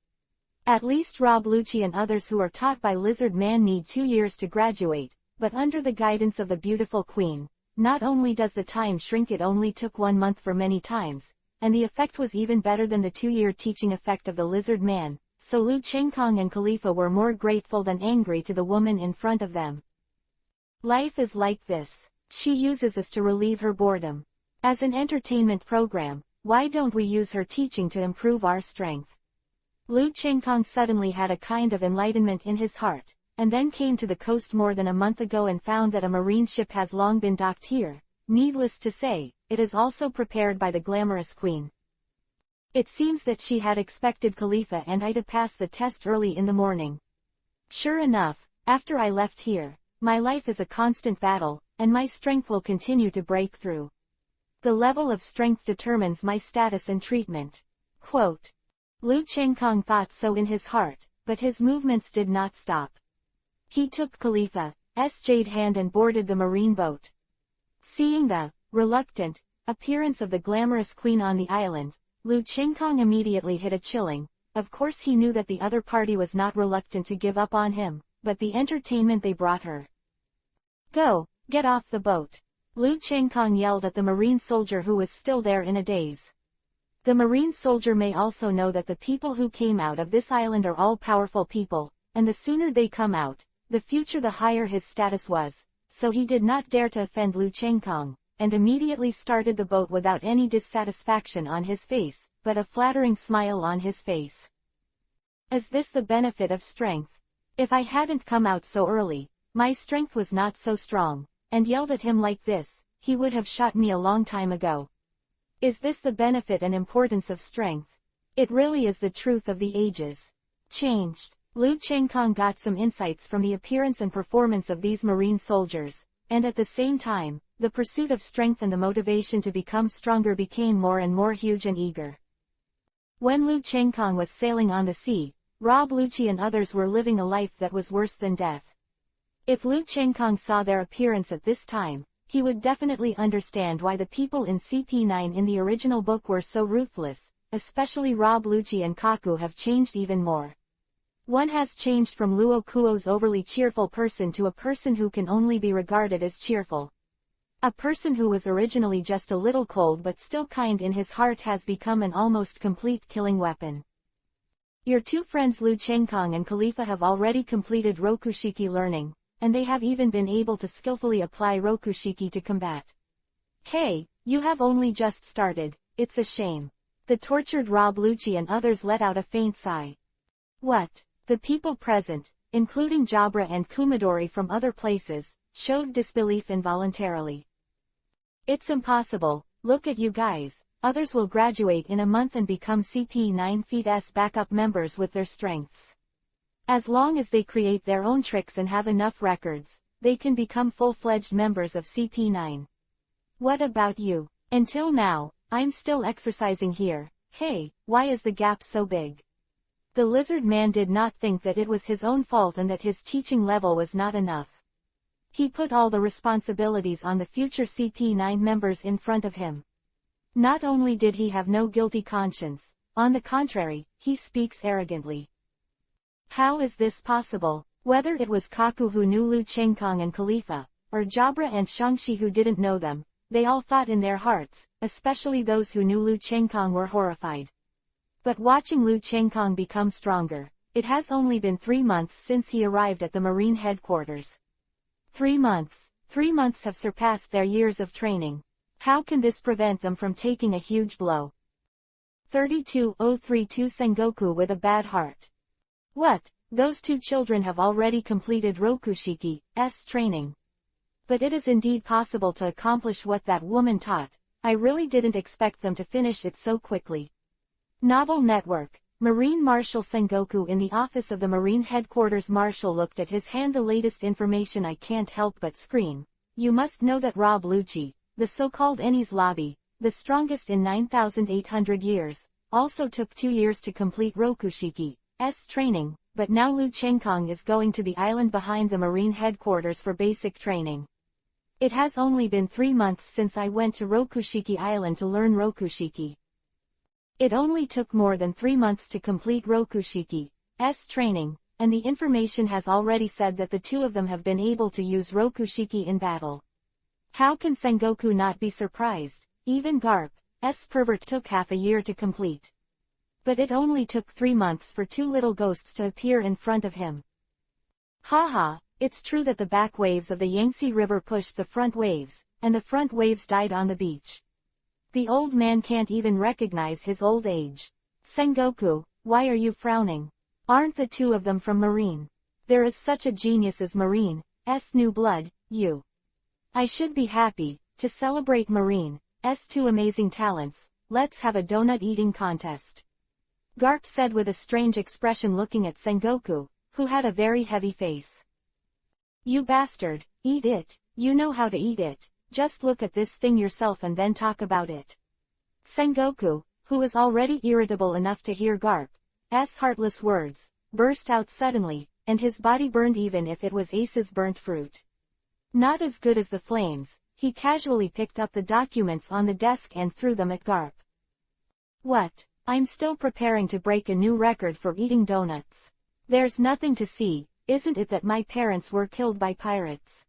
At least Rob Lucci and others who are taught by Lizard Man need 2 years to graduate, but under the guidance of the beautiful queen, not only does the time shrink, it only took 1 month for many times, and the effect was even better than the 2-year teaching effect of the Lizard Man, so Lu Chengkong and Khalifa were more grateful than angry to the woman in front of them. Life is like this. She uses us to relieve her boredom. As an entertainment program, why don't we use her teaching to improve our strength? Lu Chengkong suddenly had a kind of enlightenment in his heart, and then came to the coast more than a month ago and found that a marine ship has long been docked here. Needless to say, it is also prepared by the glamorous queen. It seems that she had expected Khalifa and I to pass the test early in the morning. Sure enough, after I left here, my life is a constant battle, and my strength will continue to break through. The level of strength determines my status and treatment. Quote. Lu Chengkong thought so in his heart, but his movements did not stop. He took Khalifa's jade hand and boarded the marine boat. Seeing the reluctant appearance of the glamorous queen on the island, Lu Chengkong immediately hit a chilling. Of course he knew that the other party was not reluctant to give up on him, but the entertainment they brought her. Go, get off the boat. Lu Chengkong yelled at the marine soldier who was still there in a daze. The marine soldier may also know that the people who came out of this island are all powerful people, and the sooner they come out, the future the higher his status was, so he did not dare to offend Lu Chengkong, and immediately started the boat without any dissatisfaction on his face, but a flattering smile on his face. Is this the benefit of strength? If I hadn't come out so early, my strength was not so strong, and yelled at him like this, he would have shot me a long time ago. Is this the benefit and importance of strength? It really is the truth of the ages. Changed. Lu Chengkong got some insights from the appearance and performance of these marine soldiers, and at the same time, the pursuit of strength and the motivation to become stronger became more and more huge and eager. When Lu Chengkong was sailing on the sea, Rob Lucci and others were living a life that was worse than death. If Lu Chengkong saw their appearance at this time, he would definitely understand why the people in CP9 in the original book were so ruthless, especially Rob Lucci and Kaku have changed even more. One has changed from Luo Kuo's overly cheerful person to a person who can only be regarded as cheerful. A person who was originally just a little cold but still kind in his heart has become an almost complete killing weapon. Your two friends Lu Chengkong and Khalifa have already completed Rokushiki learning, and they have even been able to skillfully apply Rokushiki to combat. Hey, you have only just started, it's a shame. The tortured Rob Lucci and others let out a faint sigh. What? The people present, including Jabra and Kumadori from other places, showed disbelief involuntarily. It's impossible, look at you guys, others will graduate in a month and become CP9 FEED's backup members with their strengths. As long as they create their own tricks and have enough records, they can become full-fledged members of CP9. What about you? Until now, I'm still exercising here. Hey, why is the gap so big? The lizard man did not think that it was his own fault and that his teaching level was not enough. He put all the responsibilities on the future CP9 members in front of him. Not only did he have no guilty conscience, on the contrary, he speaks arrogantly. How is this possible? Whether it was Kaku who knew Lu Chengkong and Khalifa, or Jabra and Shangxi who didn't know them, they all thought in their hearts, especially those who knew Lu Chengkong were horrified. But watching Lu Chengkong become stronger, it has only been 3 months since he arrived at the Marine headquarters. 3 months. 3 months have surpassed their years of training. How can this prevent them from taking a huge blow? 32032 Sengoku with a bad heart. What? Those two children have already completed Rokushiki's training. But it is indeed possible to accomplish what that woman taught. I really didn't expect them to finish it so quickly. Novel Network. Marine Marshal Sengoku in the office of the Marine Headquarters. Marshal looked at his hand. The latest information. I can't help but scream. You must know that Rob Lucci, the so-called Enies Lobby, the strongest in 9,800 years, also took 2 years to complete Rokushiki's training, but now Lu Chengkong is going to the island behind the Marine Headquarters for basic training. It has only been 3 months since I went to Rokushiki Island to learn Rokushiki. It only took more than 3 months to complete Rokushiki's training, and the information has already said that the two of them have been able to use Rokushiki in battle. How can Sengoku not be surprised? Even Garp's pervert took half a year to complete. But it only took 3 months for 2 little ghosts to appear in front of him. Haha, it's true that the back waves of the Yangtze River pushed the front waves, and the front waves died on the beach. The old man can't even recognize his old age. Sengoku, why are you frowning? Aren't the two of them from Marine? There is such a genius as Marine's new blood, you. I should be happy, to celebrate Marine's two amazing talents. Let's have a donut eating contest. Garp said with a strange expression looking at Sengoku, who had a very heavy face. You bastard, eat it, you know how to eat it, just look at this thing yourself and then talk about it. Sengoku, who was already irritable enough to hear Garp's heartless words, burst out suddenly, and his body burned even if it was Ace's burnt fruit. Not as good as the flames, he casually picked up the documents on the desk and threw them at Garp. What? I'm still preparing to break a new record for eating donuts. There's nothing to see, isn't it, that my parents were killed by pirates?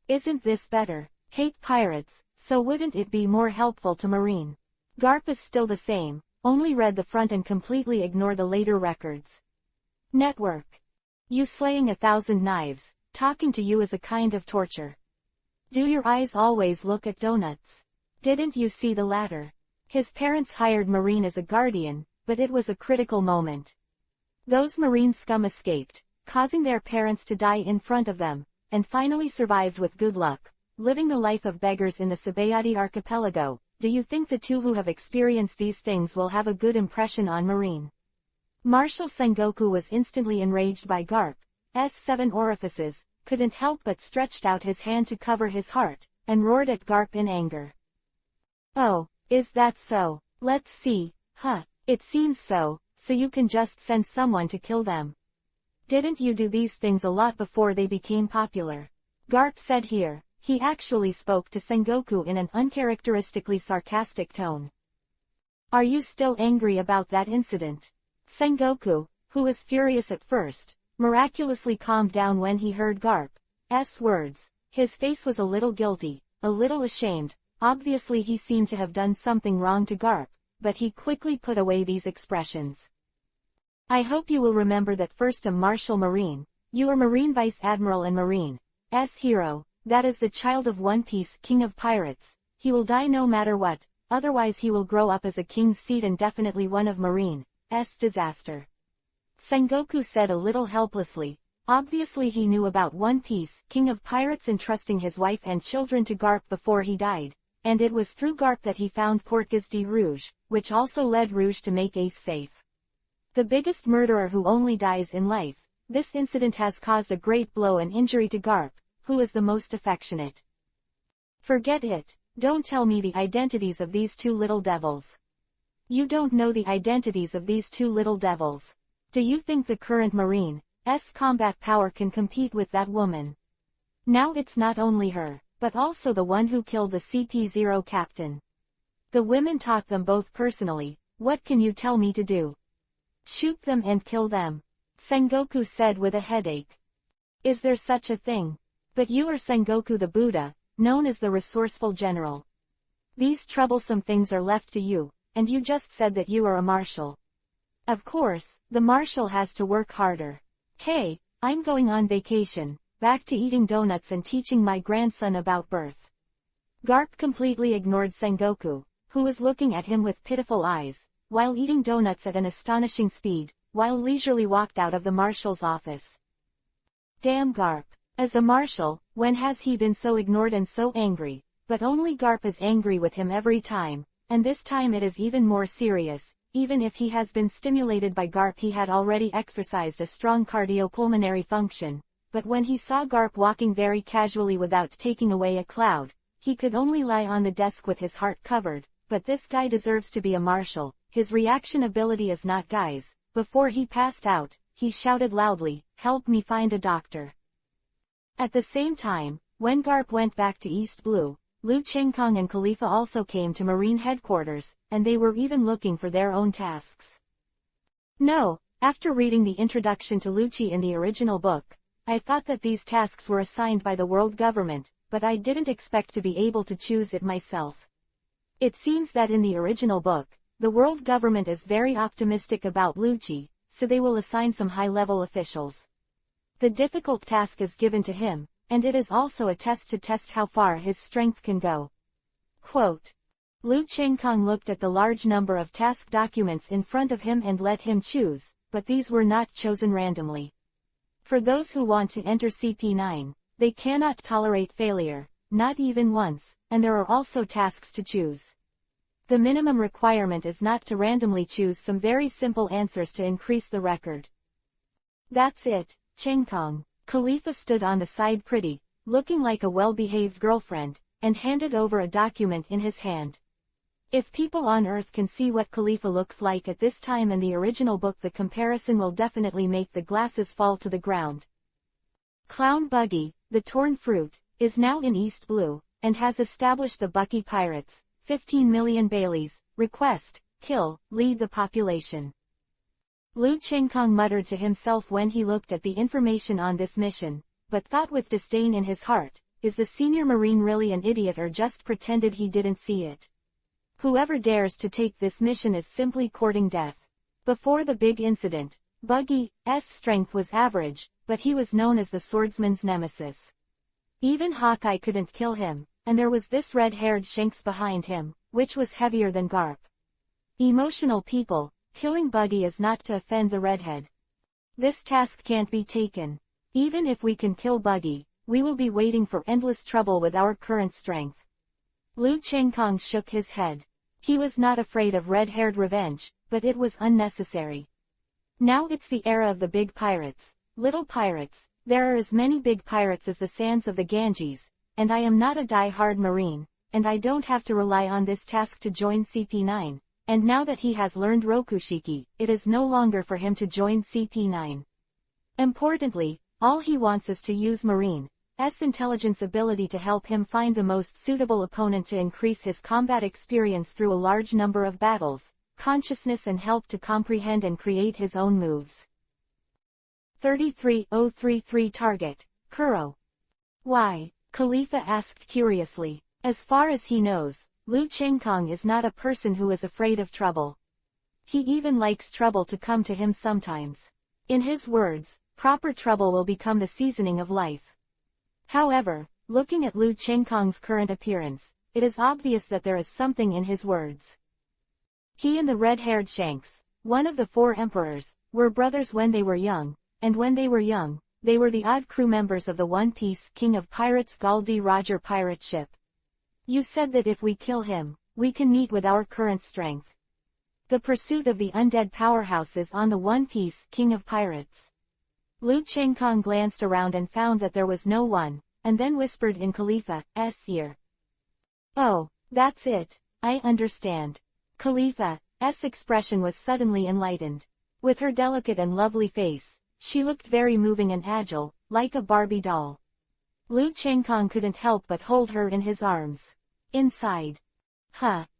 Isn't this better? Hate pirates, so wouldn't it be more helpful to Marine? Garp is still the same, only read the front and completely ignore the later records. Network. You slaying 1,000 knives, talking to you is a kind of torture. Do your eyes always look at donuts? Didn't you see the latter? His parents hired Marine as a guardian, but it was a critical moment. Those Marine scum escaped, causing their parents to die in front of them, and finally survived with good luck, living the life of beggars in the Sabayati archipelago. Do you think the two who have experienced these things will have a good impression on Marine? Marshal Sengoku was instantly enraged by Garp's 7 orifices, couldn't help but stretched out his hand to cover his heart, and roared at Garp in anger. Oh, is that so? Let's see, it seems so, so you can just send someone to kill them. Didn't you do these things a lot before they became popular? Garp said here. He actually spoke to Sengoku in an uncharacteristically sarcastic tone. Are you still angry about that incident? Sengoku, who was furious at first, miraculously calmed down when he heard Garp's words. His face was a little guilty, a little ashamed. Obviously he seemed to have done something wrong to Garp, but he quickly put away these expressions. I hope you will remember that first I'm Marshal Marine, you are Marine Vice Admiral and Marine's hero. That is the child of One Piece, King of Pirates. He will die no matter what, otherwise he will grow up as a king's seed and definitely one of Marine's disaster. Sengoku said a little helplessly. Obviously he knew about One Piece, King of Pirates entrusting his wife and children to Garp before he died, and it was through Garp that he found Portgas de Rouge, which also led Rouge to make Ace safe. The biggest murderer who only dies in life, this incident has caused a great blow and injury to Garp, who is the most affectionate. Forget it, don't tell me the identities of these two little devils. You don't know the identities of these two little devils. Do you think the current Marine's combat power can compete with that woman? Now it's not only her, but also the one who killed the CP0 captain. The women taught them both personally. What can you tell me to do? Shoot them and kill them. Sengoku said with a headache. Is there such a thing? But you are Sengoku the Buddha, known as the resourceful general. These troublesome things are left to you, and you just said that you are a marshal. Of course, the marshal has to work harder. Hey, I'm going on vacation, back to eating donuts and teaching my grandson about birth. Garp completely ignored Sengoku, who was looking at him with pitiful eyes, while eating donuts at an astonishing speed, while leisurely walked out of the marshal's office. Damn Garp. As a marshal, when has he been so ignored and so angry? But only Garp is angry with him every time, and this time it is even more serious. Even if he has been stimulated by Garp, he had already exercised a strong cardiopulmonary function, but when he saw Garp walking very casually without taking away a cloud, he could only lie on the desk with his heart covered. But this guy deserves to be a marshal. His reaction ability is not guys. Before he passed out, he shouted loudly, "Help me find a doctor." At the same time, when Garp went back to East Blue, Lu Chengkong and Khalifa also came to Marine headquarters, and they were even looking for their own tasks. No, after reading the introduction to Lucci in the original book, I thought that these tasks were assigned by the world government, but I didn't expect to be able to choose it myself. It seems that in the original book, the world government is very optimistic about Lucci, so they will assign some high-level officials. The difficult task is given to him, and it is also a test to test how far his strength can go. Quote. Lu Chengkong looked at the large number of task documents in front of him and let him choose, but these were not chosen randomly. For those who want to enter CP9, they cannot tolerate failure, not even once, and there are also tasks to choose. The minimum requirement is not to randomly choose some very simple answers to increase the record. That's it, Chengkong. Khalifa stood on the side pretty, looking like a well-behaved girlfriend, and handed over a document in his hand. If people on Earth can see what Khalifa looks like at this time in the original book, the comparison will definitely make the glasses fall to the ground. Clown Buggy, the torn fruit, is now in East Blue, and has established the Bucky Pirates, 15 million Baileys, request, kill, lead the population. Lu Chengkong muttered to himself when he looked at the information on this mission, but thought with disdain in his heart, is the senior marine really an idiot or just pretended he didn't see it? Whoever dares to take this mission is simply courting death. Before the big incident, Buggy's strength was average, but he was known as the swordsman's nemesis. Even Hawkeye couldn't kill him, and there was this red-haired Shanks behind him, which was heavier than Garp. Emotional people, killing Buggy is not to offend the redhead. This task can't be taken. Even if we can kill Buggy, we will be waiting for endless trouble with our current strength. Lu Chengkong shook his head. He was not afraid of red-haired revenge, but it was unnecessary. Now it's the era of the big pirates. Little pirates, there are as many big pirates as the sands of the Ganges, and I am not a die-hard marine, and I don't have to rely on this task to join CP9, and now that he has learned Rokushiki, it is no longer for him to join CP9. Importantly, all he wants is to use Marine's intelligence ability to help him find the most suitable opponent to increase his combat experience through a large number of battles, consciousness and help to comprehend and create his own moves. 33033 Target, Kuro. Why? Khalifa asked curiously. As far as he knows, Lu Chengkong is not a person who is afraid of trouble. He even likes trouble to come to him sometimes. In his words, proper trouble will become the seasoning of life. However, looking at Lu Chengkong's current appearance, it is obvious that there is something in his words. He and the red-haired Shanks, one of the 4 emperors, were brothers when they were young, and when they were young, they were the odd crew members of the One Piece King of Pirates Gul D. Roger pirate ship. You said that if we kill him, we can meet with our current strength. The pursuit of the undead powerhouse is on the One Piece King of Pirates. Lu Chengkong glanced around and found that there was no one, and then whispered in Khalifa's ear. Oh, that's it, I understand. Khalifa's expression was suddenly enlightened. With her delicate and lovely face, she looked very moving and agile, like a Barbie doll. Lu Chengkong couldn't help but hold her in his arms. Inside.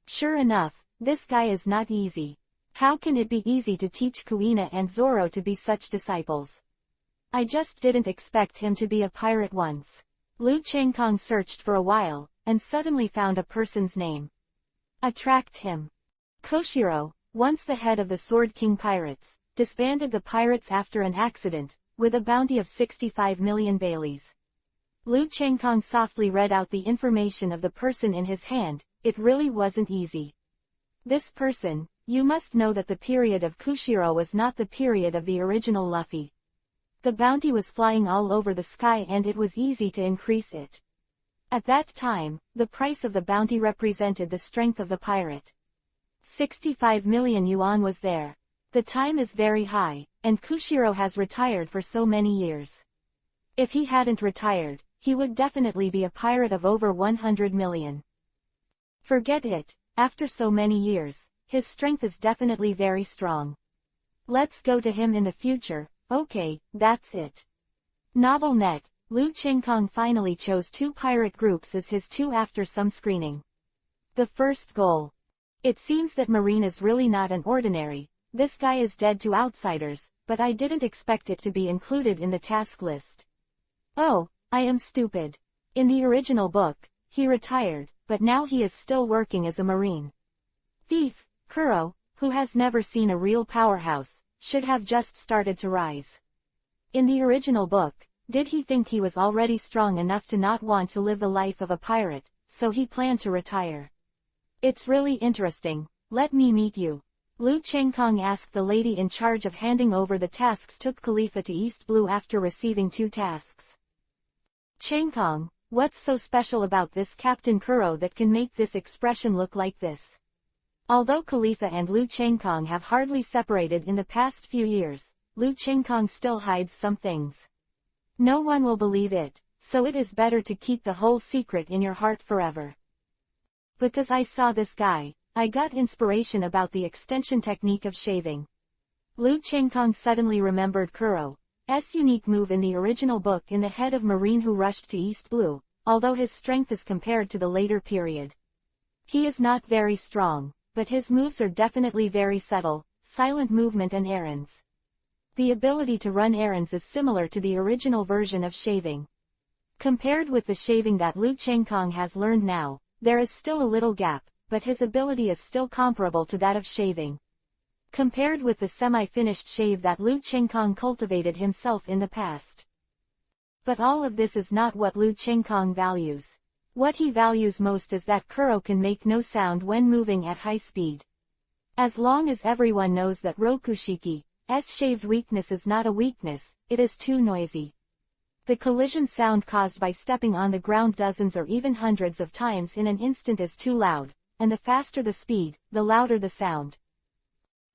Sure enough, this guy is not easy. How can it be easy to teach Kuina and Zoro to be such disciples? I just didn't expect him to be a pirate once. Lu Chengkong searched for a while, and suddenly found a person's name. Attract him. Koshiro, once the head of the Sword King Pirates, disbanded the pirates after an accident, with a bounty of 65 million Baileys. Lu Chengkong softly read out the information of the person in his hand. It really wasn't easy. This person, you must know that the period of Koshiro was not the period of the original Luffy. The bounty was flying all over the sky and it was easy to increase it. At that time, the price of the bounty represented the strength of the pirate. 65 million yuan was there. The time is very high, and Koshiro has retired for so many years. If he hadn't retired, he would definitely be a pirate of over 100 million. Forget it, after so many years, his strength is definitely very strong. Let's go to him in the future. Okay, that's it. NovelNet, Lu Chengkong finally chose 2 pirate groups as his 2 after some screening. The first goal. It seems that Marine is really not an ordinary. This guy is dead to outsiders, but I didn't expect it to be included in the task list. Oh, I am stupid. In the original book, he retired, but now he is still working as a Marine. Thief, Kuro, who has never seen a real powerhouse, should have just started to rise. In the original book, did he think he was already strong enough to not want to live the life of a pirate, so he planned to retire? It's really interesting. Let me meet you. Lu Chengkong asked the lady in charge of handing over the tasks. Took Khalifa to East Blue after receiving 2 tasks. Chengkong, what's so special about this Captain Kuro that can make this expression look like this? Although Khalifa and Lu Chengkong have hardly separated in the past few years, Lu Chengkong still hides some things. No one will believe it, so it is better to keep the whole secret in your heart forever. Because I saw this guy, I got inspiration about the extension technique of shaving. Lu Chengkong suddenly remembered Kuro's unique move in the original book in the head of Marine who rushed to East Blue, although his strength is compared to the later period. He is not very strong, but his moves are definitely very subtle, silent movement and errands. The ability to run errands is similar to the original version of shaving. Compared with the shaving that Lu Chengkong has learned now, there is still a little gap, but his ability is still comparable to that of shaving. Compared with the semi-finished shave that Lu Chengkong cultivated himself in the past. But all of this is not what Lu Chengkong values. What he values most is that Kuro can make no sound when moving at high speed. As long as everyone knows that Rokushiki's shaved weakness is not a weakness, it is too noisy. The collision sound caused by stepping on the ground dozens or even hundreds of times in an instant is too loud, and the faster the speed, the louder the sound.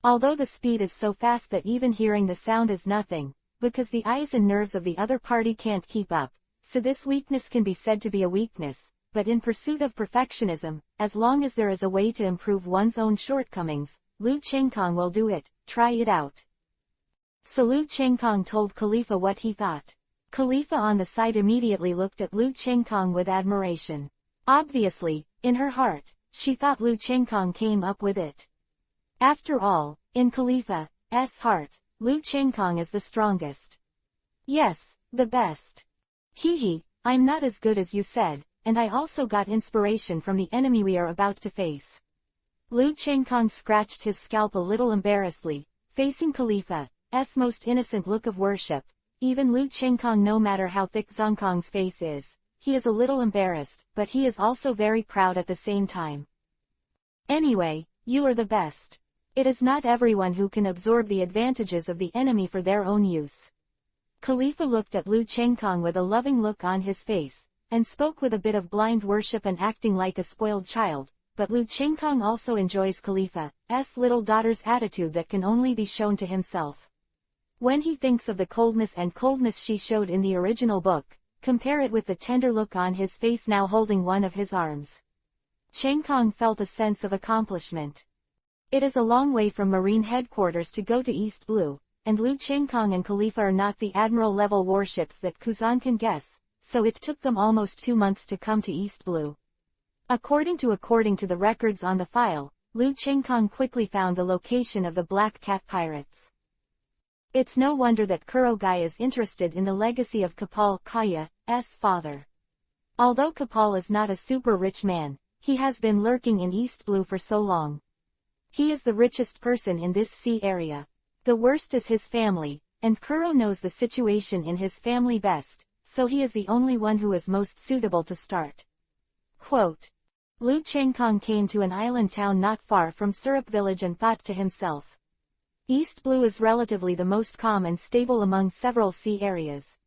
Although the speed is so fast that even hearing the sound is nothing, because the eyes and nerves of the other party can't keep up, so this weakness can be said to be a weakness, but in pursuit of perfectionism, as long as there is a way to improve one's own shortcomings, Lu Chengkong will do it. Try it out. So Lu Chengkong told Khalifa what he thought. Khalifa on the side immediately looked at Lu Chengkong with admiration. Obviously, in her heart, she thought Lu Chengkong came up with it. After all, in Khalifa's heart, Lu Chengkong is the strongest. Yes, the best. I'm not as good as you said, and I also got inspiration from the enemy we are about to face. Lu Chengkong scratched his scalp a little embarrassedly, facing Khalifa's most innocent look of worship. Even Lu Chengkong, no matter how thick Zongkong's face is, he is a little embarrassed, but he is also very proud at the same time. Anyway, you are the best. It is not everyone who can absorb the advantages of the enemy for their own use. Khalifa looked at Lu Chengkong with a loving look on his face, and spoke with a bit of blind worship and acting like a spoiled child, but Lu Chengkong also enjoys Khalifa's little daughter's attitude that can only be shown to himself. When he thinks of the coldness she showed in the original book, compare it with the tender look on his face now holding one of his arms. Chengkong felt a sense of accomplishment. It is a long way from Marine headquarters to go to East Blue, and Lu Chengkong and Khalifa are not the admiral-level warships that Kuzan can guess, so it took them almost 2 months to come to East Blue. According to the records on the file, Lu Chengkong quickly found the location of the Black Cat pirates. It's no wonder that Kuro Guy is interested in the legacy of Kapal Kaya's father. Although Kapal is not a super rich man, he has been lurking in East Blue for so long. He is the richest person in this sea area. The worst is his family, and Kuro knows the situation in his family best, so he is the only one who is most suitable to start. Quote, Lu Chengkong came to an island town not far from Syrup Village and thought to himself, East Blue is relatively the most calm and stable among several sea areas.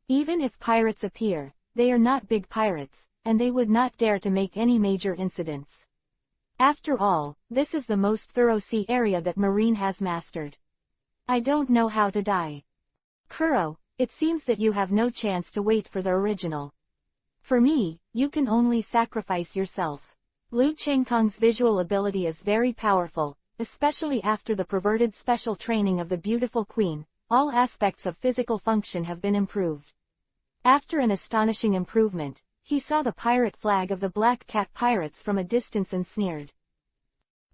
Even if pirates appear, they are not big pirates, and they would not dare to make any major incidents. After all, this is the most thorough sea area that Marine has mastered. I don't know how to die. Kuro, it seems that you have no chance to wait for the original. For me, you can only sacrifice yourself. Lu Chengkong's visual ability is very powerful. Especially after the perverted special training of the beautiful queen, all aspects of physical function have been improved. After an astonishing improvement, he saw the pirate flag of the Black Cat pirates from a distance and sneered.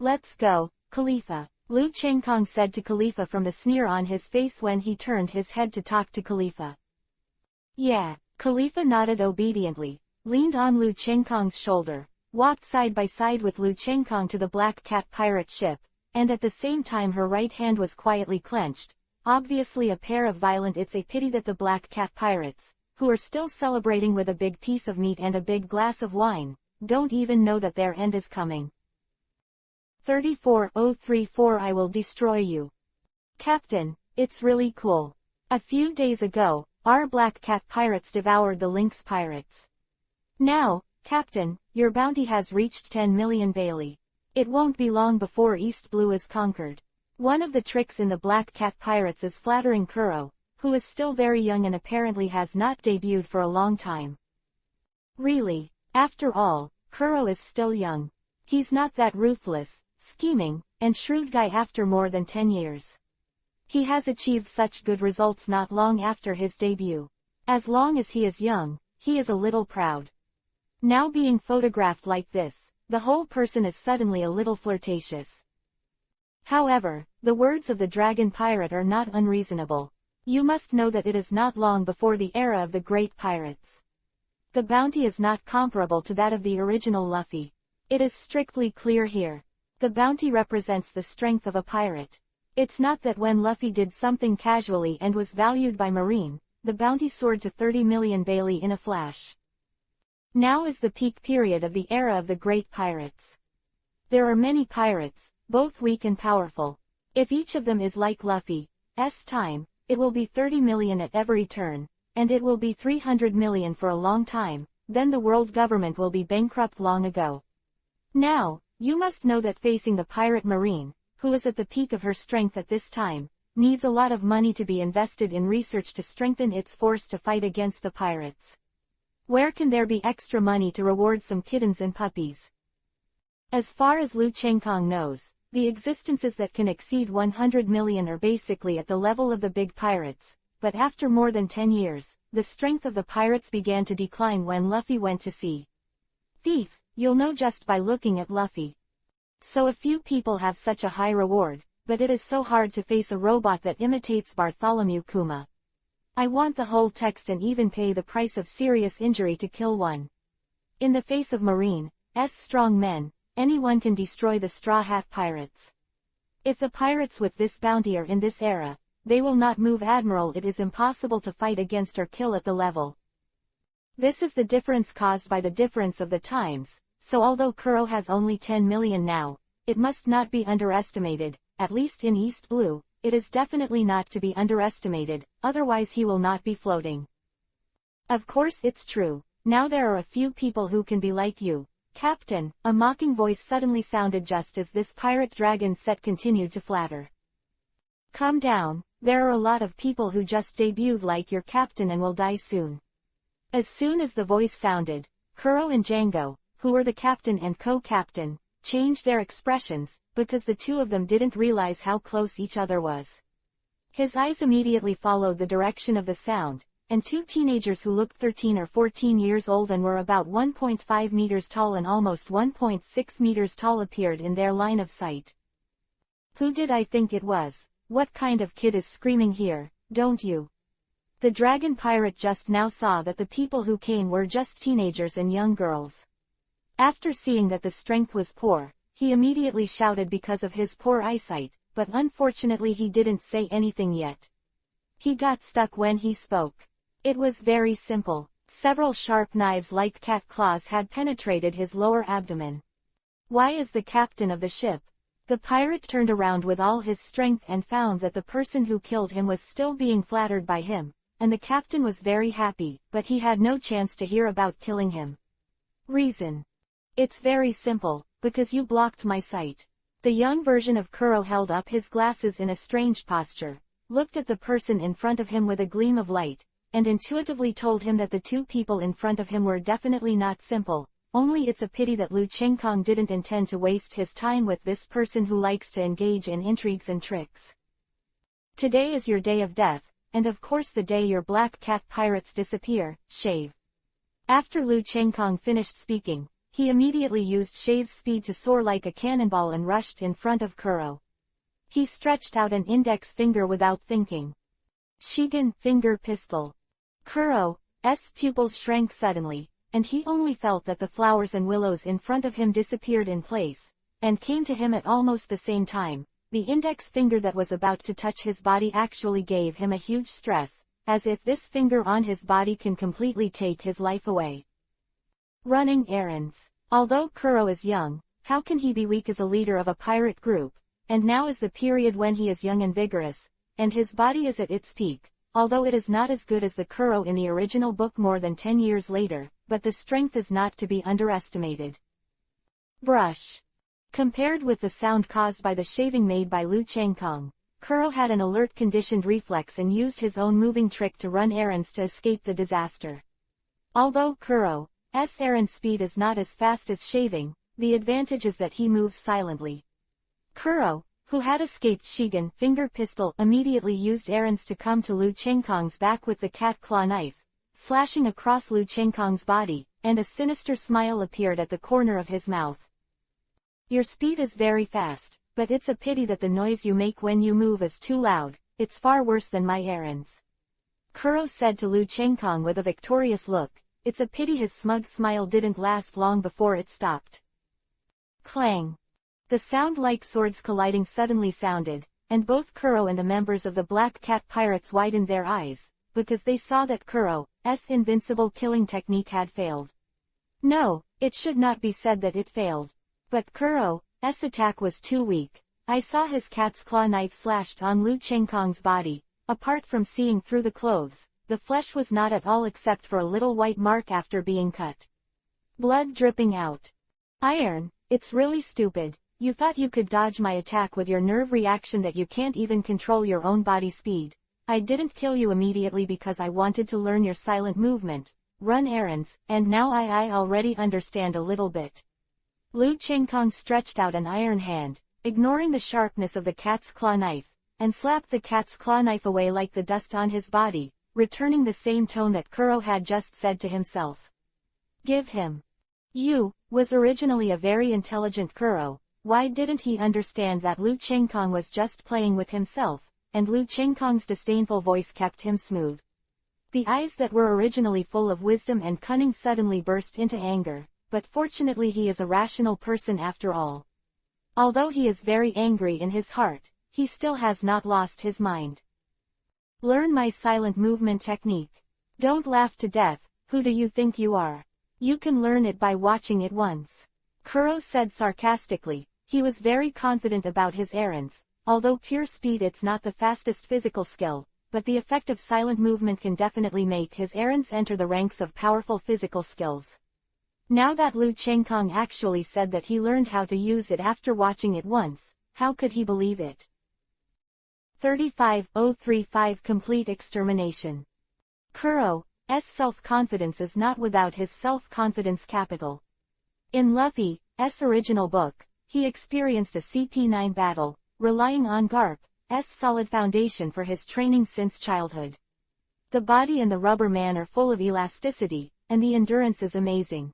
Let's go, Khalifa, Lu Chengkong said to Khalifa from the sneer on his face when he turned his head to talk to Khalifa. Yeah, Khalifa nodded obediently, leaned on Lu Chengkong's shoulder, walked side by side with Lu Chengkong to the Black Cat pirate ship, and at the same time her right hand was quietly clenched, obviously a pair of violent. It's a pity that the Black Cat Pirates, who are still celebrating with a big piece of meat and a big glass of wine, don't even know that their end is coming. 34034 I will destroy you. Captain, it's really cool. A few days ago, our Black Cat Pirates devoured the Lynx Pirates. Now, Captain, your bounty has reached 10 million Bailey. It won't be long before East Blue is conquered. One of the tricks in the Black Cat Pirates is flattering Kuro, who is still very young and apparently has not debuted for a long time. Really, after all, Kuro is still young. He's not that ruthless, scheming, and shrewd guy after more than 10 years. He has achieved such good results not long after his debut. As long as he is young, he is a little proud. Now being photographed like this, the whole person is suddenly a little flirtatious. However, the words of the dragon pirate are not unreasonable. You must know that it is not long before the era of the great pirates. The bounty is not comparable to that of the original Luffy. It is strictly clear here. The bounty represents the strength of a pirate. It's not that when Luffy did something casually and was valued by Marine, the bounty soared to 30 million Bailey in a flash. Now is the peak period of the era of the great pirates. There are many pirates, both weak and powerful. If each of them is like Luffy's time, it will be 30 million at every turn, and it will be 300 million for a long time, then the world government will be bankrupt long ago. Now, you must know that facing the pirate Marine, who is at the peak of her strength at this time, needs a lot of money to be invested in research to strengthen its force to fight against the pirates. Where can there be extra money to reward some kittens and puppies? As far as Liu Chengkong knows, the existences that can exceed 100 million are basically at the level of the big pirates, but after more than 10 years, the strength of the pirates began to decline when Luffy went to sea. Thief, you'll know just by looking at Luffy. So a few people have such a high reward, but it is so hard to face a robot that imitates Bartholomew Kuma. I want the whole text and even pay the price of serious injury to kill one. In the face of Marine's strong men, anyone can destroy the Straw Hat Pirates. If the pirates with this bounty are in this era, they will not move. Admiral, it is impossible to fight against or kill at the level. This is the difference caused by the difference of the times, so although Kuro has only 10 million now, it must not be underestimated, at least in East Blue, it is definitely not to be underestimated, otherwise he will not be floating. Of course it's true, now there are a few people who can be like you, Captain. A mocking voice suddenly sounded just as this pirate dragon set continued to flatter. Calm down, there are a lot of people who just debuted like your captain and will die soon. As soon as the voice sounded, Kuro and Django, who were the captain and co-captain, changed their expressions, because the two of them didn't realize how close each other was. His eyes immediately followed the direction of the sound, and two teenagers who looked 13 or 14 years old and were about 1.5 meters tall and almost 1.6 meters tall appeared in their line of sight. Who did I think it was? What kind of kid is screaming here, don't you? The dragon pirate just now saw that the people who came were just teenagers and young girls. After seeing that the strength was poor, he immediately shouted because of his poor eyesight, but unfortunately he didn't say anything yet. He got stuck when he spoke. It was very simple. Several sharp knives like cat claws had penetrated his lower abdomen. Why is the captain of the ship? The pirate turned around with all his strength and found that the person who killed him was still being flattered by him, and the captain was very happy, but he had no chance to hear about killing him. Reason. It's very simple, because you blocked my sight. The young version of Kuro held up his glasses in a strange posture, looked at the person in front of him with a gleam of light, and intuitively told him that the two people in front of him were definitely not simple, only it's a pity that Liu Chengkong didn't intend to waste his time with this person who likes to engage in intrigues and tricks. Today is your day of death, and of course the day your Black Cat Pirates disappear, Shave. After Liu Chengkong finished speaking, he immediately used Shave's speed to soar like a cannonball and rushed in front of Kuro. He stretched out an index finger without thinking. Shigen, finger pistol. Kuro's pupils shrank suddenly, and he only felt that the flowers and willows in front of him disappeared in place, and came to him at almost the same time, the index finger that was about to touch his body actually gave him a huge stress, as if this finger on his body can completely take his life away. Running errands. Although Kuro is young, how can he be weak as a leader of a pirate group? And now is the period when he is young and vigorous, and his body is at its peak, although it is not as good as the Kuro in the original book more than 10 years later, but the strength is not to be underestimated. Brush. Compared with the sound caused by the shaving made by Lu Chengkong, Kuro had an alert conditioned reflex and used his own moving trick to run errands to escape the disaster. Although Kuro's errand speed is not as fast as shaving, the advantage is that he moves silently. Kuro, who had escaped Shigen finger pistol, immediately used errands to come to Lu Chengkong's back with the cat claw knife, slashing across Lu Chengkong's body, and a sinister smile appeared at the corner of his mouth. Your speed is very fast, but it's a pity that the noise you make when you move is too loud. It's far worse than my errands. Kuro said to Lu Chengkong with a victorious look. It's a pity his smug smile didn't last long before it stopped. Clang. The sound like swords colliding suddenly sounded, and both Kuro and the members of the Black Cat Pirates widened their eyes, because they saw that Kuro's invincible killing technique had failed. No, it should not be said that it failed. But Kuro's attack was too weak. I saw his cat's claw knife slashed on Lu Chengkong's body. Apart from seeing through the clothes, the flesh was not at all except for a little white mark after being cut. Blood dripping out. Iron, it's really stupid. You thought you could dodge my attack with your nerve reaction that you can't even control your own body speed. I didn't kill you immediately because I wanted to learn your silent movement, run errands, and now I already understand a little bit. Lu Chengkong stretched out an iron hand, ignoring the sharpness of the cat's claw knife, and slapped the cat's claw knife away like the dust on his body, returning the same tone that Kuro had just said to himself. Give him. You was originally a very intelligent Kuro. Why didn't he understand that Lu Chengkong was just playing with himself, and Lu Chengkong's disdainful voice kept him smooth. The eyes that were originally full of wisdom and cunning suddenly burst into anger. But fortunately he is a rational person after all. Although he is very angry in his heart, he still has not lost his mind. Learn my silent movement technique. Don't laugh to death. Who do you think you are? You can learn it by watching it once. Kuro said sarcastically. He was very confident about his errands. Although pure speed it's not the fastest physical skill, but the effect of silent movement can definitely make his errands enter the ranks of powerful physical skills. Now that Lu Chengkong actually said that he learned how to use it after watching it once, how could he believe it? 35035 Complete Extermination. Kuro's self-confidence is not without his self-confidence capital. In Luffy's original book, he experienced a CP9 battle, relying on Garp's solid foundation for his training since childhood. The body and the rubber man are full of elasticity, and the endurance is amazing.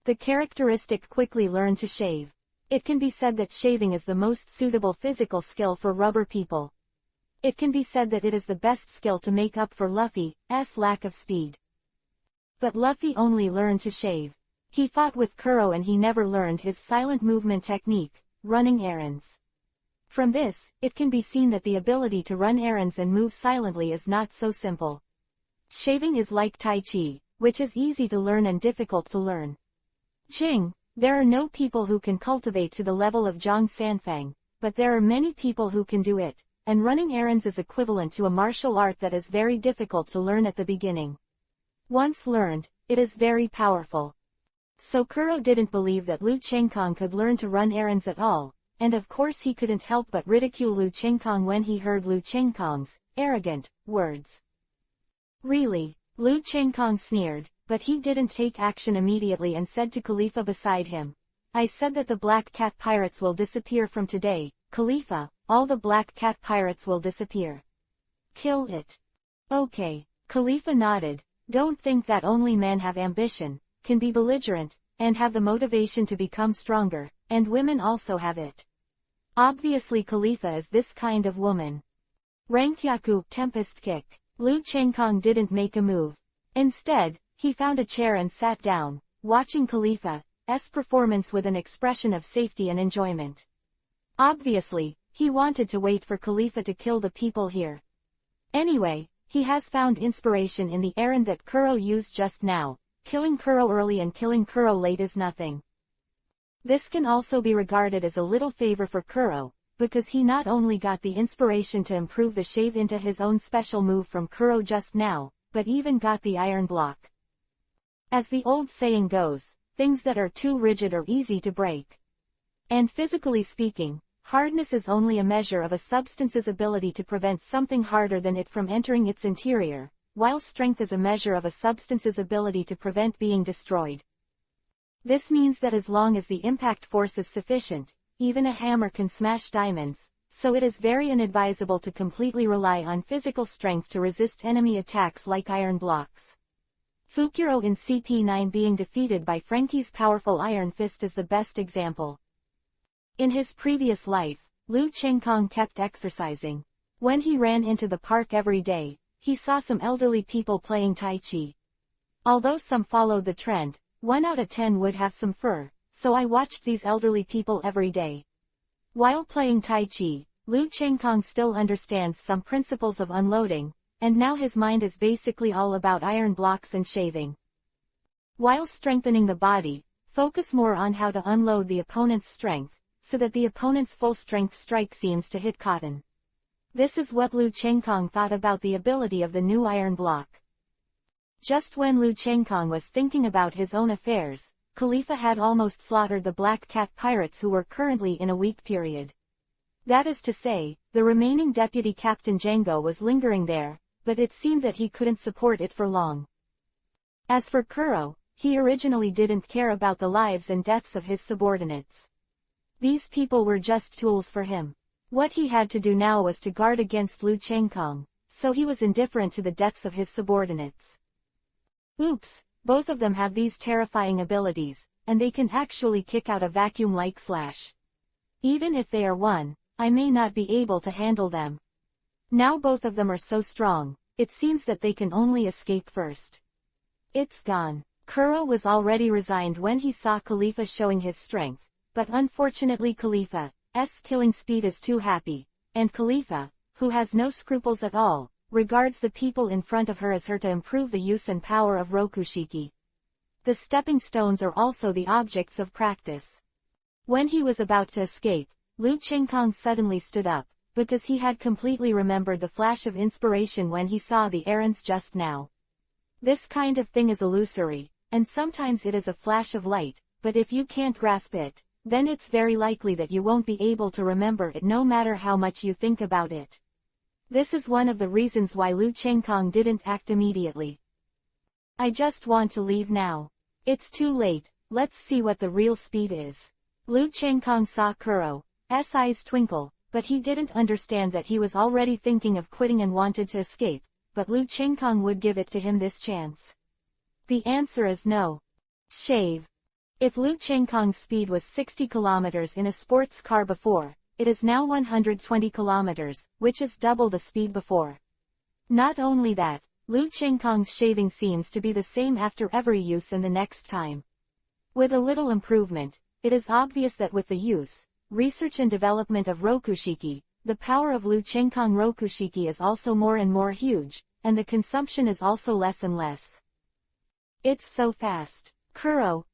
The characteristic quickly learned to shave. It can be said that shaving is the most suitable physical skill for rubber people. It can be said that it is the best skill to make up for Luffy's lack of speed. But Luffy only learned to shave. He fought with Kuro and he never learned his silent movement technique, running errands. From this, it can be seen that the ability to run errands and move silently is not so simple. Shaving is like Tai Chi, which is easy to learn and difficult to learn. Jing, there are no people who can cultivate to the level of Zhang Sanfang, but there are many people who can do it, and running errands is equivalent to a martial art that is very difficult to learn at the beginning. Once learned, it is very powerful. So Kuro didn't believe that Lu Chengkong could learn to run errands at all, and of course he couldn't help but ridicule Lu Chengkong when he heard Lu Chengkong's arrogant words. Really? Lu Chengkong sneered, but he didn't take action immediately and said to Khalifa beside him. I said that the Black Cat Pirates will disappear from today, Khalifa, all the Black Cat Pirates will disappear. Kill it. Okay. Khalifa nodded. Don't think that only men have ambition, can be belligerent, and have the motivation to become stronger, and women also have it. Obviously Khalifa is this kind of woman. Rankyaku, Tempest Kick. Lu Chengkong didn't make a move. Instead, he found a chair and sat down, watching Khalifa's performance with an expression of safety and enjoyment. Obviously, He wanted to wait for Khalifa to kill the people here. Anyway, he has found inspiration in the errand that Kuro used just now. Killing Kuro early and killing Kuro late is nothing. This can also be regarded as a little favor for Kuro, because he not only got the inspiration to improve the shave into his own special move from Kuro just now, but even got the iron block. As the old saying goes, things that are too rigid are easy to break. And physically speaking, hardness is only a measure of a substance's ability to prevent something harder than it from entering its interior, while strength is a measure of a substance's ability to prevent being destroyed. This means that as long as the impact force is sufficient, even a hammer can smash diamonds, so it is very inadvisable to completely rely on physical strength to resist enemy attacks like iron blocks. Fukuro in CP9 being defeated by Frankie's powerful iron fist is the best example. In his previous life, Liu Chengkong kept exercising. When he ran into the park every day, he saw some elderly people playing Tai Chi. Although some followed the trend, 1 out of 10 would have some fur, so I watched these elderly people every day. While playing Tai Chi, Liu Chengkong still understands some principles of unloading, and now his mind is basically all about iron blocks and shaving. While strengthening the body, focus more on how to unload the opponent's strength, so that the opponent's full strength strike seems to hit cotton. This is what Liu Chengkong thought about the ability of the new iron block. Just when Liu Chengkong was thinking about his own affairs, Khalifa had almost slaughtered the Black Cat pirates who were currently in a weak period. That is to say, the remaining Deputy Captain Django was lingering there, but it seemed that he couldn't support it for long. As for Kuro, he originally didn't care about the lives and deaths of his subordinates. These people were just tools for him. What he had to do now was to guard against Liu Chengkong, so he was indifferent to the deaths of his subordinates. Oops, both of them have these terrifying abilities, and they can actually kick out a vacuum like slash. Even if they are one, I may not be able to handle them. Now both of them are so strong, it seems that they can only escape first. It's gone. Kuro was already resigned when he saw Khalifa showing his strength, but unfortunately Khalifa's killing speed is too happy, and Khalifa, who has no scruples at all, regards the people in front of her as her to improve the use and power of Rokushiki. The stepping stones are also the objects of practice. When he was about to escape, Liu Chengkong suddenly stood up, because he had completely remembered the flash of inspiration when he saw the errands just now. This kind of thing is illusory, and sometimes it is a flash of light, but if you can't grasp it, then it's very likely that you won't be able to remember it no matter how much you think about it. This is one of the reasons why Liu Chengkong didn't act immediately. I just want to leave now. It's too late, let's see what the real speed is. Liu Chengkong saw Kuro's eyes twinkle, but he didn't understand that he was already thinking of quitting and wanted to escape, but Liu Chengkong would give it to him this chance. The answer is no. Shave. If Liu Chengkong's speed was 60 kilometers in a sports car before, it is now 120 kilometers, which is double the speed before. Not only that, Liu Chengkong's shaving seems to be the same after every use and the next time. With a little improvement, it is obvious that with the use, research and development of Rokushiki, the power of Liu Chengkong Rokushiki is also more and more huge, and the consumption is also less and less. It's so fast. Kuro's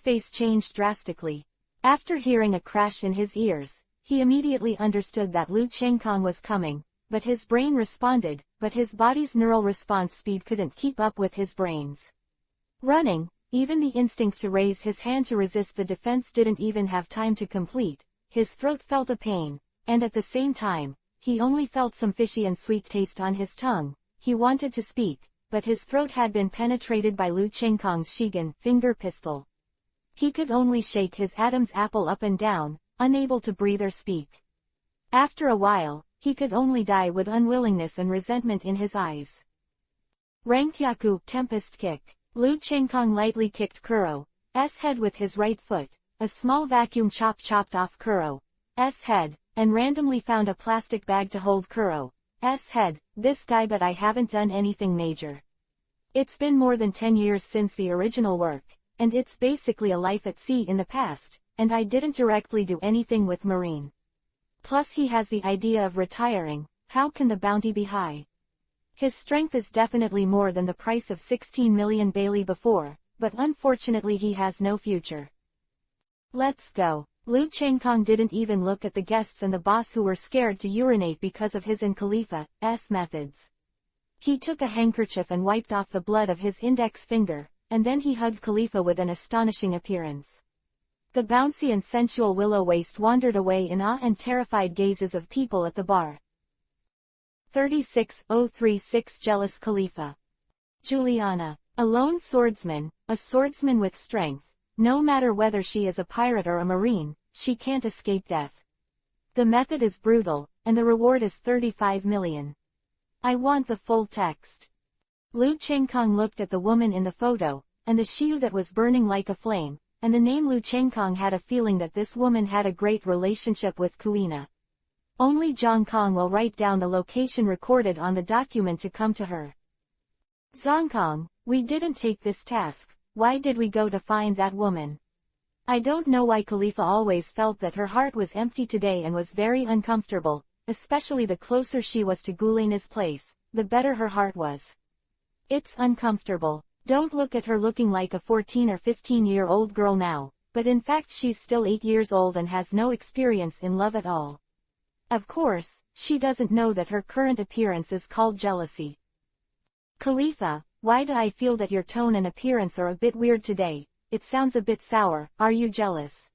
face changed drastically. After hearing a crash in his ears, he immediately understood that Liu Chengkong was coming, but his brain responded, but his body's neural response speed couldn't keep up with his brain's. Running, even the instinct to raise his hand to resist the defense didn't even have time to complete. His throat felt a pain, and at the same time, he only felt some fishy and sweet taste on his tongue. He wanted to speak, but his throat had been penetrated by Liu Chengkong's Shigan finger pistol. He could only shake his Adam's apple up and down, unable to breathe or speak. After a while, he could only die with unwillingness and resentment in his eyes. Rankyaku Tempest Kick. Liu Chengkong lightly kicked Kuro's head with his right foot. A small vacuum chopped off Kuro's head, and randomly found a plastic bag to hold Kuro's head. This guy, but I haven't done anything major. It's been more than 10 years since the original work, and it's basically a life at sea in the past, and I didn't directly do anything with marine Plus he has the idea of retiring. How can the bounty be high? His strength is definitely more than the price of 16 million Bailey before, but unfortunately he has no future. Let's go. Liu Chengkong didn't even look at the guests and the boss who were scared to urinate because of his and Khalifa's methods. He took a handkerchief and wiped off the blood of his index finger, and then he hugged Khalifa with an astonishing appearance. The bouncy and sensual willow waist wandered away in awe and terrified gazes of people at the bar. 36036 Jealous Khalifa. Juliana. A lone swordsman, a swordsman with strength. No matter whether she is a pirate or a marine, she can't escape death. The method is brutal, and the reward is 35 million. I want the full text. Liu Chengkong looked at the woman in the photo, and the shiyu that was burning like a flame, and the name Liu Chengkong had a feeling that this woman had a great relationship with Kuina. Only Zhang Kong will write down the location recorded on the document to come to her. Zhang Kong, we didn't take this task. Why did we go to find that woman? I don't know why Khalifa always felt that her heart was empty today and was very uncomfortable, especially the closer she was to Gulina's place, the better her heart was. It's uncomfortable. Don't look at her looking like a 14 or 15-year-old girl now, but in fact she's still 8 years old and has no experience in love at all. Of course, she doesn't know that her current appearance is called jealousy. Khalifa, why do I feel that your tone and appearance are a bit weird today? It sounds a bit sour. Are you jealous?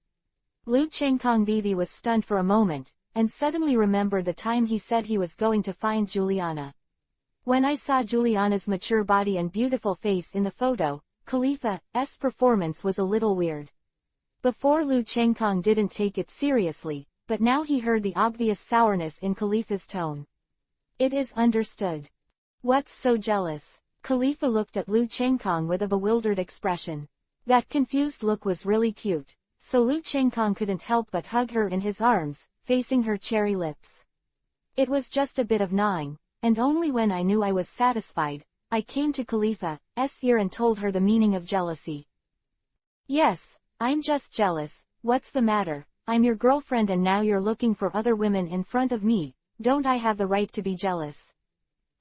Liu Chengkong Vivi was stunned for a moment, and suddenly remembered the time he said he was going to find Juliana. When I saw Juliana's mature body and beautiful face in the photo, Khalifa's performance was a little weird. Before Liu Chengkong didn't take it seriously, but now he heard the obvious sourness in Khalifa's tone. It is understood. What's so jealous? Khalifa looked at Liu Chengkong with a bewildered expression. That confused look was really cute, so Liu Chengkong couldn't help but hug her in his arms, facing her cherry lips. It was just a bit of gnawing, and only when I knew I was satisfied, I came to Khalifa's ear and told her the meaning of jealousy. Yes, I'm just jealous. What's the matter? I'm your girlfriend and now you're looking for other women in front of me. Don't I have the right to be jealous?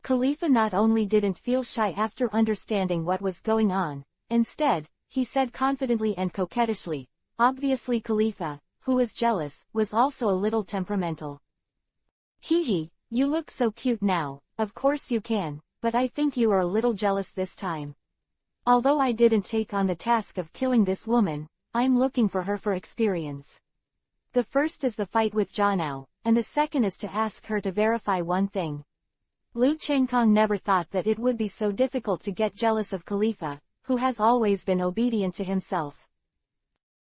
Khalifa not only didn't feel shy after understanding what was going on, instead, he said confidently and coquettishly, obviously Khalifa, who was jealous, was also a little temperamental. Hee, you look so cute now. Of course you can, but I think you are a little jealous this time. Although I didn't take on the task of killing this woman, I'm looking for her for experience. The first is the fight with Zhanao, and the second is to ask her to verify one thing. Liu Chengkong never thought that it would be so difficult to get jealous of Khalifa, who has always been obedient to himself.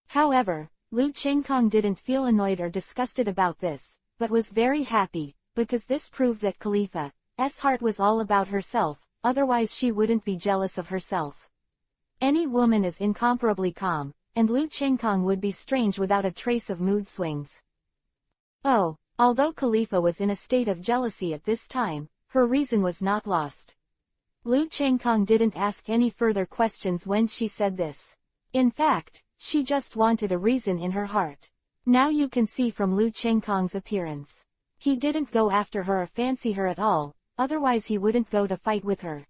However, Liu Chengkong didn't feel annoyed or disgusted about this, but was very happy, because this proved that Khalifa's heart was all about herself, otherwise she wouldn't be jealous of herself. Any woman is incomparably calm, and Liu Chengkong would be strange without a trace of mood swings. Oh, although Khalifa was in a state of jealousy at this time, her reason was not lost. Liu Chengkong didn't ask any further questions when she said this. In fact, she just wanted a reason in her heart. Now you can see from Liu Chengkong's appearance. He didn't go after her or fancy her at all, otherwise he wouldn't go to fight with her.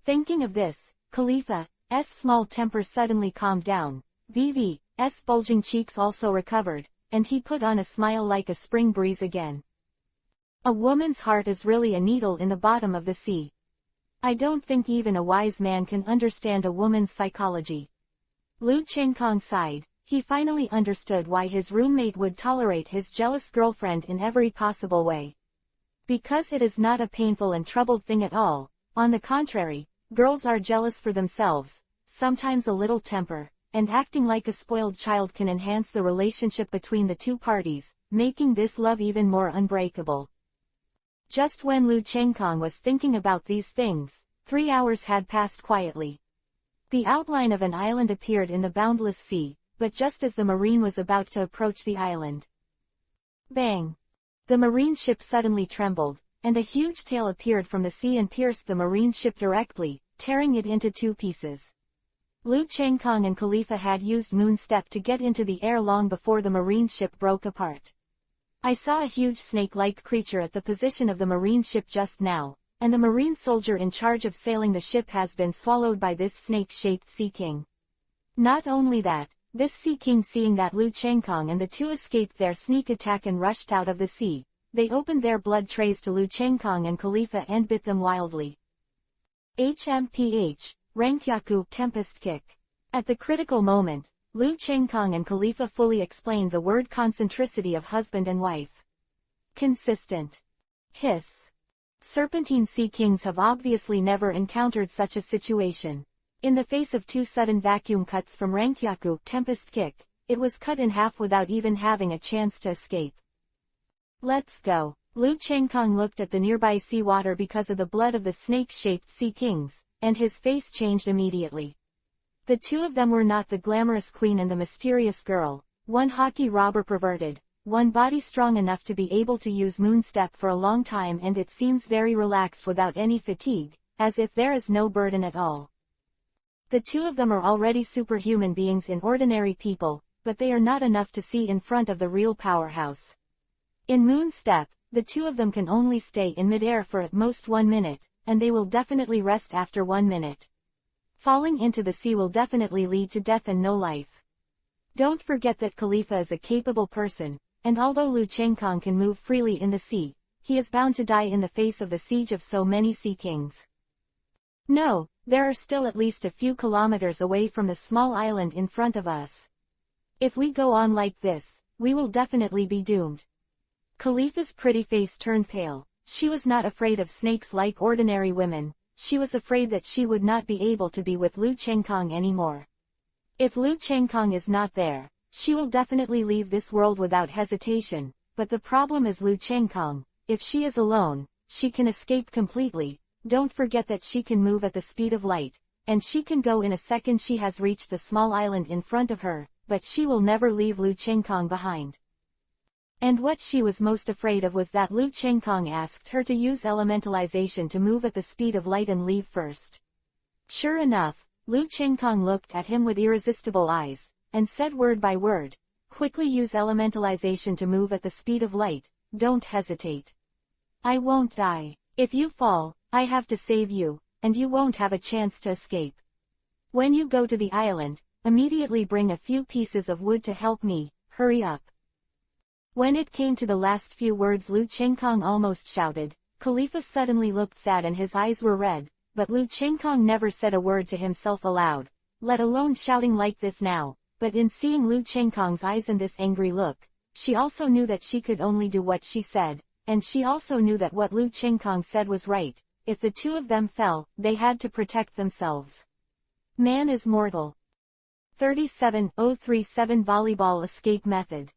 Thinking of this, Khalifa's small temper suddenly calmed down. Vivi's bulging cheeks also recovered, and he put on a smile like a spring breeze again. A woman's heart is really a needle in the bottom of the sea. I don't think even a wise man can understand a woman's psychology. Liu Chengkong sighed. He finally understood why his roommate would tolerate his jealous girlfriend in every possible way. Because it is not a painful and troubled thing at all. On the contrary, girls are jealous for themselves, sometimes a little temper, and acting like a spoiled child can enhance the relationship between the two parties, making this love even more unbreakable. Just when Liu Chengkong was thinking about these things, 3 hours had passed quietly. The outline of an island appeared in the boundless sea, but just as the marine was about to approach the island. Bang! The marine ship suddenly trembled, and a huge tail appeared from the sea and pierced the marine ship directly, tearing it into 2 pieces. Liu Chengkong and Khalifa had used Moon Step to get into the air long before the marine ship broke apart. I saw a huge snake-like creature at the position of the marine ship just now, and the marine soldier in charge of sailing the ship has been swallowed by this snake-shaped sea king. Not only that, this sea king, seeing that Lu Chengkong and the two escaped their sneak attack and rushed out of the sea, they opened their blood trays to Lu Chengkong and Khalifa and bit them wildly. HMPH, Rankyaku Tempest Kick. At the critical moment, Lu Chengkong and Khalifa fully explained the word concentricity of husband and wife. Consistent. Hiss. Serpentine sea kings have obviously never encountered such a situation. In the face of two sudden vacuum cuts from Rankyaku Tempest Kick, it was cut in half without even having a chance to escape. Let's go. Lu Chengkong looked at the nearby seawater because of the blood of the snake-shaped sea kings, and his face changed immediately. The two of them were not the glamorous queen and the mysterious girl, one hockey robber perverted, one body strong enough to be able to use moonstep for a long time, and it seems very relaxed without any fatigue, as if there is no burden at all. The two of them are already superhuman beings in ordinary people, but they are not enough to see in front of the real powerhouse. In moonstep, the two of them can only stay in midair for at most 1 minute, and they will definitely rest after 1 minute. Falling into the sea will definitely lead to death and no life. Don't forget that Khalifa is a capable person, and although Lu Chengkong can move freely in the sea, he is bound to die in the face of the siege of so many sea kings. No, there are still at least a few kilometers away from the small island in front of us. If we go on like this, we will definitely be doomed. Khalifa's pretty face turned pale. She was not afraid of snakes like ordinary women, she was afraid that she would not be able to be with Lu Chengkong anymore. If Lu Chengkong is not there, she will definitely leave this world without hesitation, but the problem is Lu Chengkong. If she is alone, she can escape completely. Don't forget that she can move at the speed of light, and she can go in a second she has reached the small island in front of her, but she will never leave Lu Chengkong behind. And what she was most afraid of was that Lu Chengkong asked her to use elementalization to move at the speed of light and leave first. Sure enough, Lu Chengkong looked at him with irresistible eyes, and said word by word, "Quickly use elementalization to move at the speed of light, don't hesitate. I won't die. If you fall, I have to save you, and you won't have a chance to escape. When you go to the island, immediately bring a few pieces of wood to help me, hurry up." When it came to the last few words, Lu Chengkong almost shouted. Khalifa suddenly looked sad and his eyes were red, but Lu Chengkong never said a word to himself aloud, let alone shouting like this now, but in seeing Lu Chengkong's eyes and this angry look, she also knew that she could only do what she said, and she also knew that what Lu Chengkong said was right. If the two of them fell, they had to protect themselves. Man is mortal. 37.037 Volleyball Escape Method.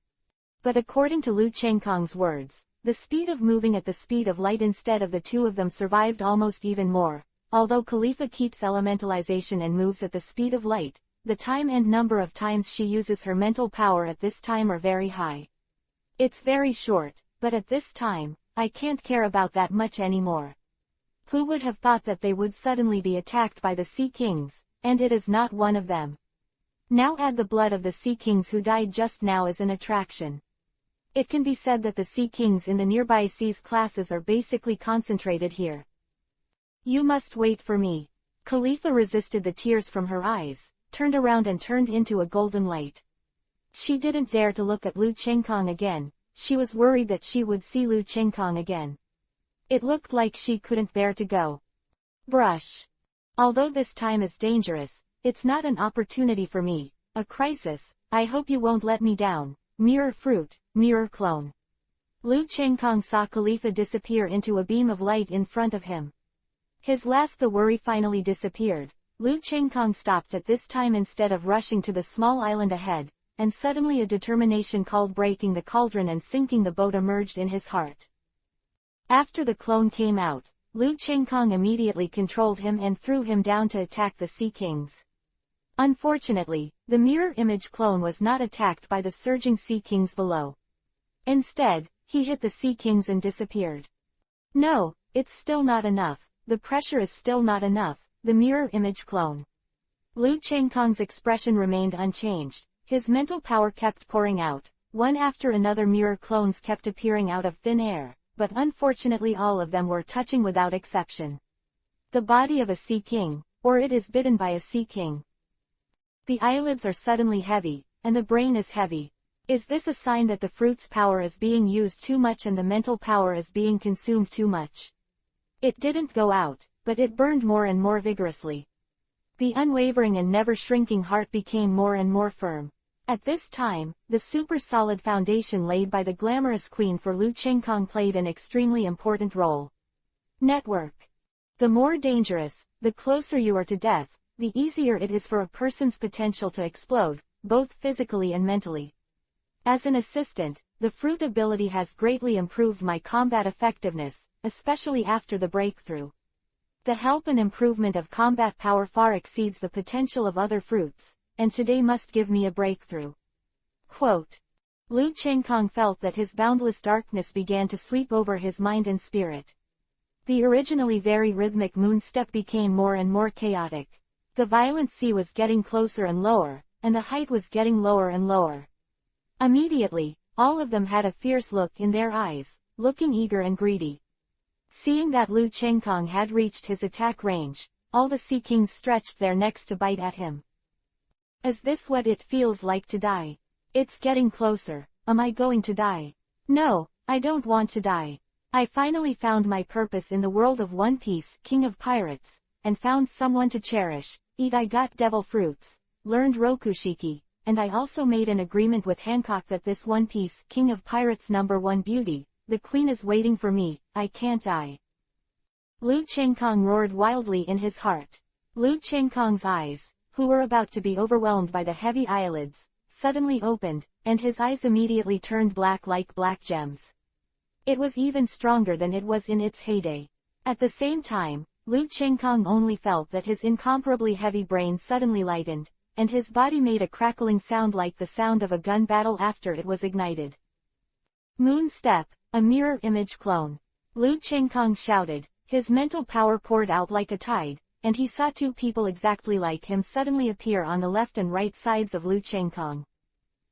But according to Lu Chengkong's words, the speed of moving at the speed of light instead of the two of them survived almost even more. Although Khalifa keeps elementalization and moves at the speed of light, the time and number of times she uses her mental power at this time are very high. It's very short, but at this time, I can't care about that much anymore. Who would have thought that they would suddenly be attacked by the Sea Kings, and it is not one of them. Now add the blood of the Sea Kings who died just now as an attraction. It can be said that the Sea Kings in the nearby seas classes are basically concentrated here. You must wait for me. Khalifa resisted the tears from her eyes, turned around and turned into a golden light. She didn't dare to look at Lu Chengkong again, she was worried that she would see Lu Chengkong again. It looked like she couldn't bear to go. Brush. Although this time is dangerous, it's not an opportunity for me, a crisis. I hope you won't let me down. Mirror fruit, mirror clone. Lu Chengkong saw Khalifa disappear into a beam of light in front of him. The worry finally disappeared. Lu Chengkong stopped at this time instead of rushing to the small island ahead, and suddenly a determination called breaking the cauldron and sinking the boat emerged in his heart. After the clone came out, Lu Chengkong immediately controlled him and threw him down to attack the Sea Kings. Unfortunately, the mirror image clone was not attacked by the surging Sea Kings below. Instead, he hit the Sea Kings and disappeared. No, it's still not enough. The pressure is still not enough. The mirror image clone. Lu Chengkong's expression remained unchanged. His mental power kept pouring out. one after another mirror clones kept appearing out of thin air, but unfortunately all of them were touching without exception. The body of a sea king, or it is bitten by a sea king. The eyelids are suddenly heavy, and the brain is heavy. Is this a sign that the fruit's power is being used too much and the mental power is being consumed too much? It didn't go out, but it burned more and more vigorously. The unwavering and never-shrinking heart became more and more firm. At this time, the super-solid foundation laid by the glamorous queen for Lu Chengkong played an extremely important role. Network. The more dangerous, the closer you are to death, the easier it is for a person's potential to explode, both physically and mentally. As an assistant, the fruit ability has greatly improved my combat effectiveness, especially after the breakthrough. The help and improvement of combat power far exceeds the potential of other fruits, and today must give me a breakthrough. Quote. Lu Chengkong felt that his boundless darkness began to sweep over his mind and spirit. The originally very rhythmic moon step became more and more chaotic. The violent sea was getting closer and lower, and the height was getting lower and lower. Immediately, all of them had a fierce look in their eyes, looking eager and greedy. Seeing that Lu Chengkong had reached his attack range, all the sea kings stretched their necks to bite at him. Is this what it feels like to die? It's getting closer. Am I going to die? No, I don't want to die. I finally found my purpose in the world of One Piece, King of Pirates, and found someone to cherish. I got devil fruits, learned Rokushiki, and I also made an agreement with Hancock that this One Piece, King of Pirates #1 beauty, the queen is waiting for me, I can't die. Lu Chengkong roared wildly in his heart. Lu Chengkong's eyes, who were about to be overwhelmed by the heavy eyelids, suddenly opened, and his eyes immediately turned black like black gems. It was even stronger than it was in its heyday. At the same time, Lu Chengkong only felt that his incomparably heavy brain suddenly lightened, and his body made a crackling sound like the sound of a gun battle after it was ignited. Moon Step, a mirror image clone. Lu Chengkong shouted, his mental power poured out like a tide, and he saw two people exactly like him suddenly appear on the left and right sides of Lu Chengkong.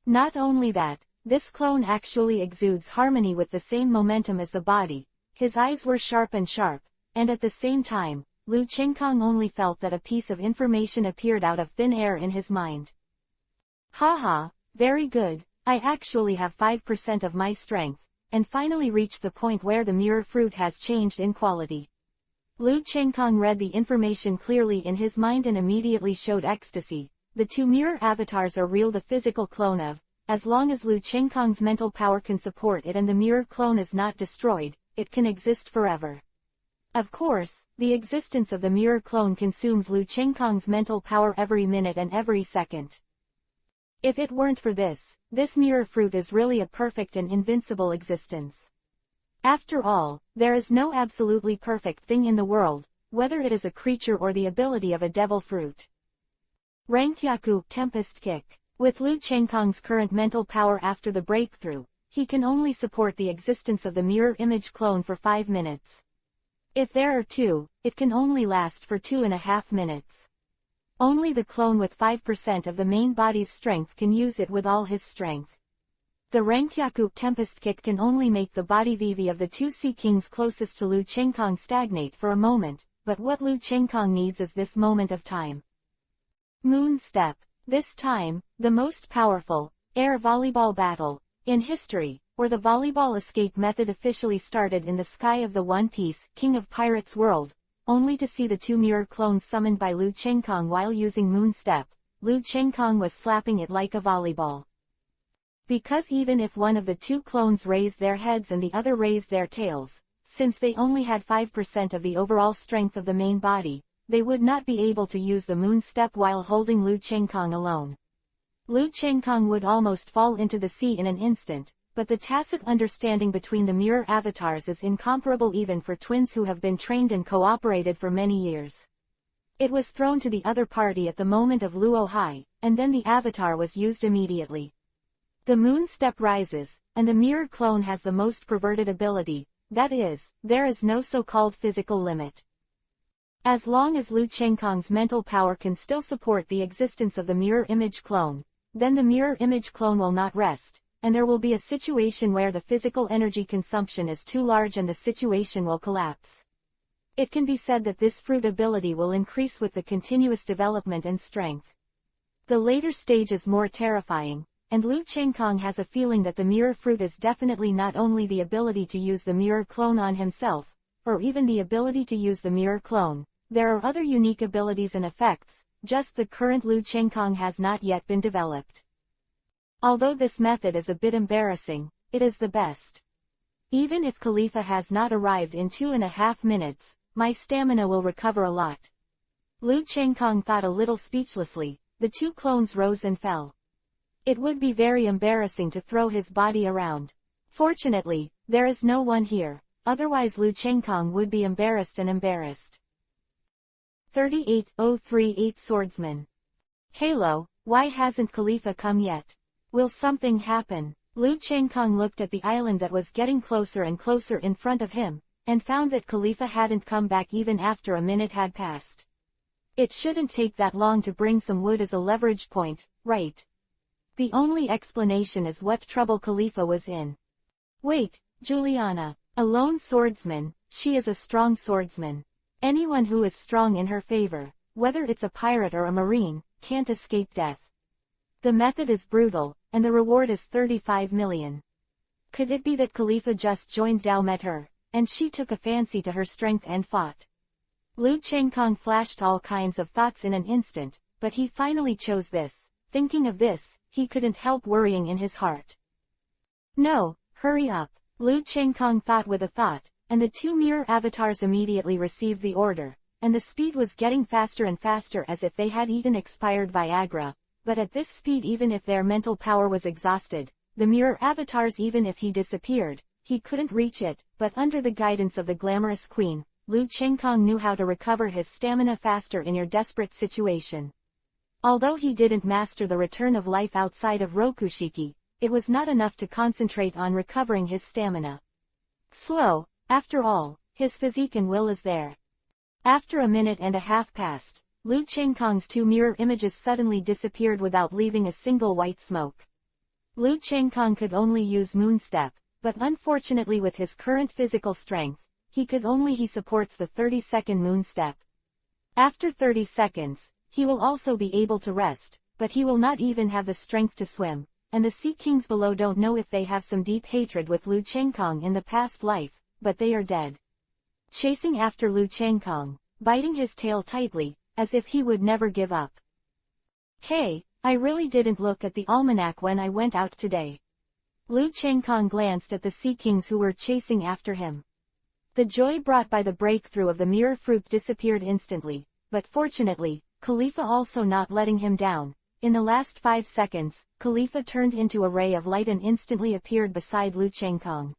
Not only that, this clone actually exudes harmony with the same momentum as the body. His eyes were sharp, and at the same time, Lu Chengkong only felt that a piece of information appeared out of thin air in his mind. Haha, very good, I actually have 5% of my strength, and finally reached the point where the mirror fruit has changed in quality. Lu Chengkong read the information clearly in his mind and immediately showed ecstasy. The two mirror avatars are real, the physical clone of. As long as Lu Chengkong's mental power can support it and the mirror clone is not destroyed, it can exist forever. Of course, the existence of the mirror clone consumes Lu Chengkong's mental power every minute and every second. If it weren't for this mirror fruit is really a perfect and invincible existence. After all, there is no absolutely perfect thing in the world, whether it is a creature or the ability of a devil fruit. Rankyaku, Tempest Kick. With Lu Chengkong's current mental power after the breakthrough, he can only support the existence of the mirror image clone for 5 minutes. If there are two, it can only last for 2.5 minutes. Only the clone with 5% of the main body's strength can use it with all his strength. The Rankyaku Tempest Kick can only make the body VV of the two Sea Kings closest to Lu Chengkong stagnate for a moment, but what Lu Chengkong needs is this moment of time. Moon Step. This time, the most powerful, air volleyball battle, in history, or the volleyball escape method officially started in the sky of the One Piece, King of Pirates world, only to see the two mirror clones summoned by Lu Chengkong while using Moon Step. Lu Chengkong was slapping it like a volleyball. Because even if one of the two clones raised their heads and the other raised their tails, since they only had 5% of the overall strength of the main body, they would not be able to use the Moon Step while holding Lu Chengkong alone. Lu Chengkong would almost fall into the sea in an instant, but the tacit understanding between the mirror avatars is incomparable even for twins who have been trained and cooperated for many years. It was thrown to the other party at the moment of Luo Hai, and then the avatar was used immediately. The Moon Step rises, and the mirror clone has the most perverted ability, that is, there is no so-called physical limit. As long as Lu Chengkong's mental power can still support the existence of the mirror image clone, then the mirror image clone will not rest, and there will be a situation where the physical energy consumption is too large and the situation will collapse. It can be said that this fruit ability will increase with the continuous development and strength. The later stage is more terrifying, and Lu Chengkong has a feeling that the mirror fruit is definitely not only the ability to use the mirror clone on himself, or even the ability to use the mirror clone. There are other unique abilities and effects, just the current Lu Chengkong has not yet been developed. Although this method is a bit embarrassing, it is the best. Even if Khalifa has not arrived in 2.5 minutes, my stamina will recover a lot. Lu Chengkong thought a little speechlessly. The two clones rose and fell. It would be very embarrassing to throw his body around. Fortunately, there is no one here, otherwise Lu Chengkong would be embarrassed and embarrassed. 38038 Swordsman. Halo, why hasn't Khalifa come yet? Will something happen? Lu Chengkong looked at the island that was getting closer and closer in front of him, and found that Khalifa hadn't come back even after a minute had passed. It shouldn't take that long to bring some wood as a leverage point, right? The only explanation is what trouble Khalifa was in. Wait, Juliana, a lone swordsman, she is a strong swordsman. Anyone who is strong in her favor, whether it's a pirate or a marine, can't escape death. The method is brutal, and the reward is 35 million. Could it be that Khalifa just joined Dao met her, and she took a fancy to her strength and fought? Lu Chengkong flashed all kinds of thoughts in an instant, but he finally chose this. Thinking of this, he couldn't help worrying in his heart. No, hurry up, Lu Chengkong thought with a thought, and the two mirror avatars immediately received the order, and the speed was getting faster and faster as if they had eaten expired Viagra, but at this speed even if their mental power was exhausted, the mirror avatars even if he disappeared, he couldn't reach it, but under the guidance of the glamorous queen, Lu Chengkong knew how to recover his stamina faster in your desperate situation. Although he didn't master the return of life outside of Rokushiki, it was not enough to concentrate on recovering his stamina. Slow, after all, his physique and will is there. After a minute and a half passed, Lu Chengkong's two mirror images suddenly disappeared without leaving a single white smoke. Lu Chengkong could only use Moonstep, but unfortunately with his current physical strength, he supports the 30-second Moonstep. After 30 seconds, he will also be able to rest, but he will not even have the strength to swim, and the Sea Kings below don't know if they have some deep hatred with Lu Chengkong in the past life, but they are dead. Chasing after Lu Chengkong, biting his tail tightly, as if he would never give up. Hey, I really didn't look at the almanac when I went out today. Lu Chengkong glanced at the Sea Kings who were chasing after him. The joy brought by the breakthrough of the mirror fruit disappeared instantly, but fortunately, Khalifa also not letting him down. In the last 5 seconds, Khalifa turned into a ray of light and instantly appeared beside Lu Chengkong.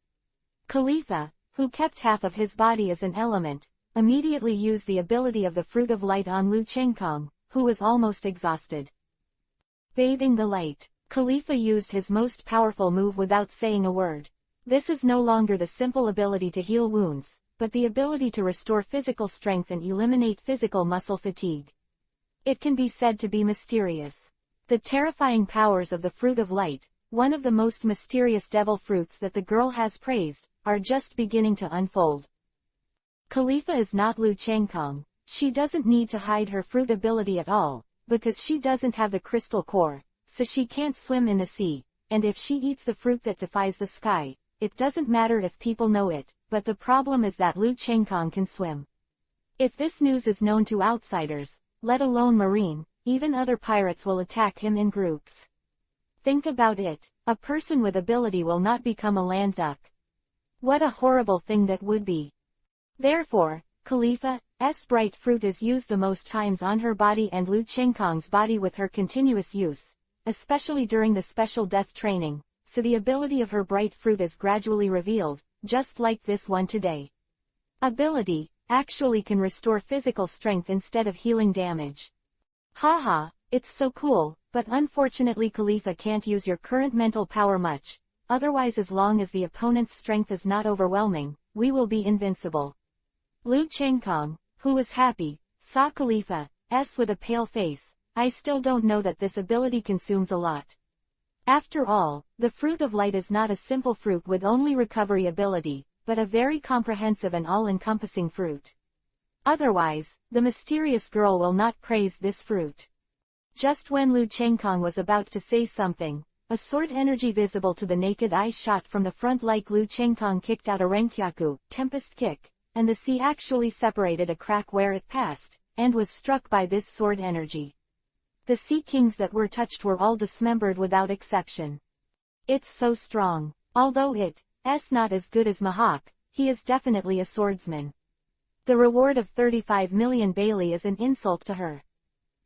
Khalifa, who kept half of his body as an element, immediately used the ability of the Fruit of Light on Lu Chengkong, who was almost exhausted. Bathing the light, Khalifa used his most powerful move without saying a word. This is no longer the simple ability to heal wounds, but the ability to restore physical strength and eliminate physical muscle fatigue. It can be said to be mysterious. The terrifying powers of the Fruit of Light, one of the most mysterious devil fruits that the girl has praised, are just beginning to unfold. Khalifa is not Lu Chengkong. She doesn't need to hide her fruit ability at all, because she doesn't have the crystal core, so she can't swim in the sea, and if she eats the fruit that defies the sky, it doesn't matter if people know it, but the problem is that Lu Chengkong can swim. If this news is known to outsiders, let alone marine, even other pirates will attack him in groups. Think about it, a person with ability will not become a land duck. What a horrible thing that would be. Therefore, Khalifa's bright fruit is used the most times on her body and Lu Chengkong's body with her continuous use, especially during the special death training, so the ability of her bright fruit is gradually revealed, just like this one today. Ability actually can restore physical strength instead of healing damage. Haha, it's so cool, but unfortunately Khalifa can't use your current mental power much, otherwise as long as the opponent's strength is not overwhelming, we will be invincible. Lu Chengkong, who was happy, saw Khalifa's with a pale face. I still don't know that this ability consumes a lot. After all, the fruit of light is not a simple fruit with only recovery ability, but a very comprehensive and all-encompassing fruit. Otherwise, the mysterious girl will not praise this fruit. Just when Lu Chengkong was about to say something, a sword energy visible to the naked eye shot from the front like Lu Chengkong kicked out a Renkyaku, tempest kick, and the sea actually separated a crack where it passed, and was struck by this sword energy. The sea kings that were touched were all dismembered without exception. It's so strong. Although it's not as good as Mahawk, he is definitely a swordsman. The reward of 35 million Bailey is an insult to her.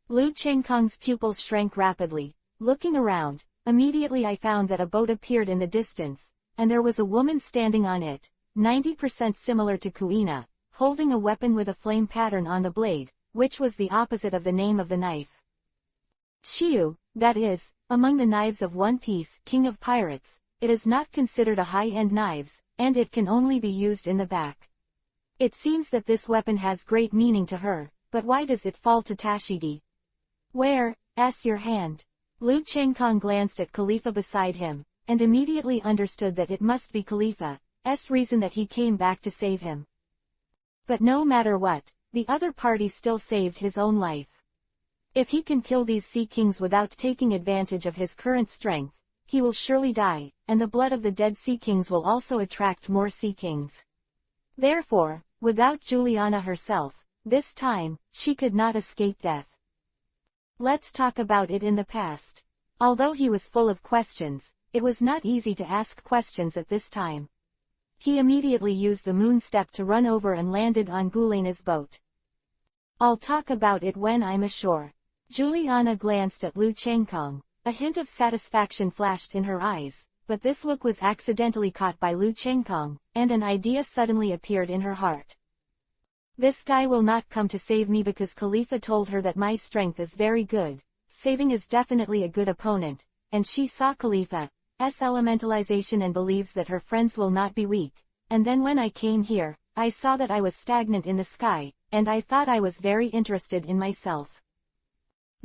Lu Chengkong's pupils shrank rapidly. Looking around, immediately I found that a boat appeared in the distance, and there was a woman standing on it, 90% similar to Kuina, holding a weapon with a flame pattern on the blade, which was the opposite of the name of the knife. Shiu, that is, among the knives of One Piece, King of Pirates, it is not considered a high-end knives, and it can only be used in the back. It seems that this weapon has great meaning to her, but why does it fall to Tashigi? Where's your hand? Lu Chengkong glanced at Khalifa beside him, and immediately understood that it must be Khalifa's reason that he came back to save him. But no matter what, the other party still saved his own life. If he can kill these sea kings without taking advantage of his current strength, he will surely die, and the blood of the dead sea kings will also attract more sea kings. Therefore, without Juliana herself, this time, she could not escape death. Let's talk about it in the past. Although he was full of questions, it was not easy to ask questions at this time. He immediately used the moon step to run over and landed on Gulena's boat. I'll talk about it when I'm ashore. Juliana glanced at Lu Chengkong. A hint of satisfaction flashed in her eyes, but this look was accidentally caught by Lu Chengkong, and an idea suddenly appeared in her heart. This guy will not come to save me because Khalifa told her that my strength is very good. Saving is definitely a good opponent, and she saw Khalifa's elementalization and believes that her friends will not be weak. And then when I came here, I saw that I was stagnant in the sky, and I thought I was very interested in myself.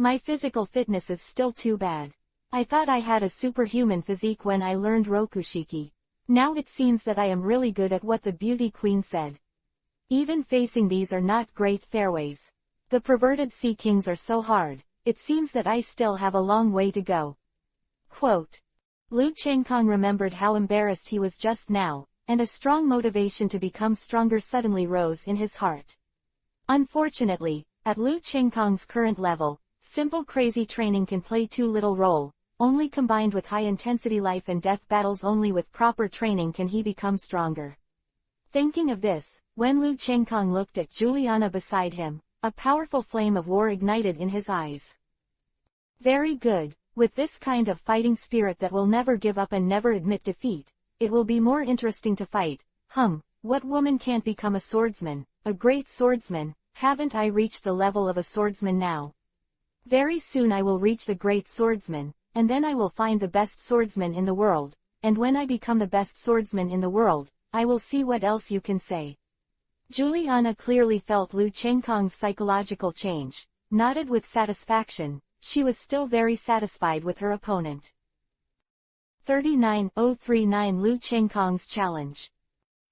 My physical fitness is still too bad. I thought I had a superhuman physique when I learned Rokushiki. Now it seems that I am really good at what the beauty queen said. Even facing these are not great fairways. The perverted sea kings are so hard, it seems that I still have a long way to go. Quote. Lu Chengkong remembered how embarrassed he was just now, and a strong motivation to become stronger suddenly rose in his heart. Unfortunately, at Lu Chengkong's current level, simple crazy training can play too little role. Only combined with high-intensity life and death battles only with proper training can he become stronger. Thinking of this, when Lu Chengkong looked at Juliana beside him, a powerful flame of war ignited in his eyes. Very good. With this kind of fighting spirit that will never give up and never admit defeat, it will be more interesting to fight. What woman can't become a swordsman, a great swordsman? Haven't I reached the level of a swordsman now? Very soon I will reach the great swordsman, and then I will find the best swordsman in the world, and when I become the best swordsman in the world, I will see what else you can say. Juliana clearly felt Lu Chengkong's psychological change, nodded with satisfaction. She was still very satisfied with her opponent. 39:039 Lu Chengkong's challenge.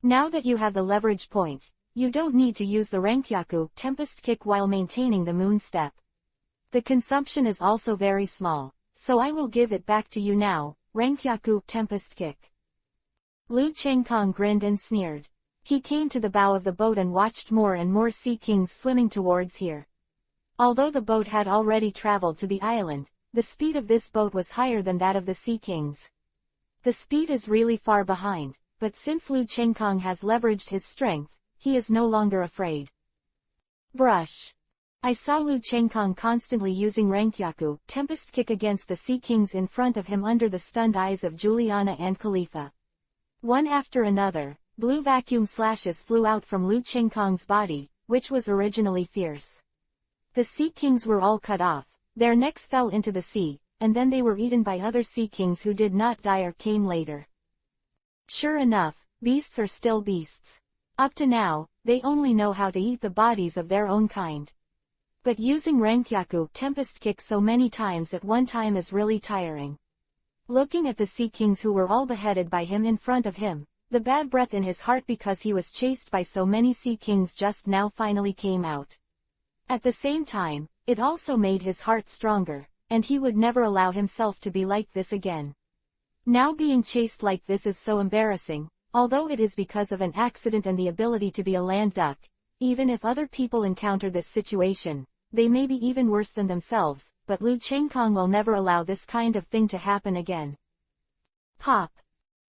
Now that you have the leverage point, you don't need to use the Renkyaku tempest kick while maintaining the moon step. The consumption is also very small, so I will give it back to you now, Renkyaku tempest kick. Lu Chengkong grinned and sneered. He came to the bow of the boat and watched more and more sea kings swimming towards here. Although the boat had already traveled to the island, the speed of this boat was higher than that of the sea kings. The speed is really far behind, but since Lu Chengkong has leveraged his strength, he is no longer afraid. Brush. I saw Lu Chengkong constantly using Renkyaku tempest kick against the sea kings in front of him under the stunned eyes of Juliana and Khalifa. One after another, blue vacuum slashes flew out from Lu Chengkong's body, which was originally fierce. The sea kings were all cut off, their necks fell into the sea, and then they were eaten by other sea kings who did not die or came later. Sure enough, beasts are still beasts. Up to now, they only know how to eat the bodies of their own kind. But using Renkyaku tempest kick so many times at one time is really tiring. Looking at the sea kings who were all beheaded by him in front of him, the bad breath in his heart because he was chased by so many sea kings just now finally came out. At the same time, it also made his heart stronger, and he would never allow himself to be like this again. Now being chased like this is so embarrassing, although it is because of an accident and the ability to be a land duck. Even if other people encounter this situation, they may be even worse than themselves, but Lu Chengkong will never allow this kind of thing to happen again. Pop.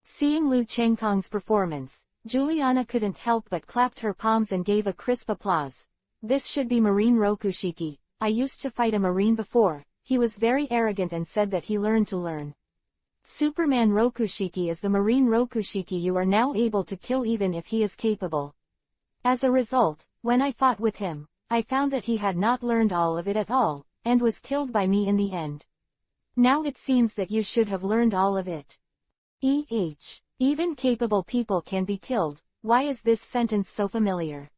Seeing Lu Chengkong's performance, Juliana couldn't help but clapped her palms and gave a crisp applause. This should be Marine Rokushiki. I used to fight a Marine before. He was very arrogant and said that he learned to learn. Superman Rokushiki is the Marine Rokushiki you are now able to kill even if he is capable. As a result, when I fought with him, I found that he had not learned all of it at all, and was killed by me in the end. Now it seems that you should have learned all of it. Even capable people can be killed. Why is this sentence so familiar?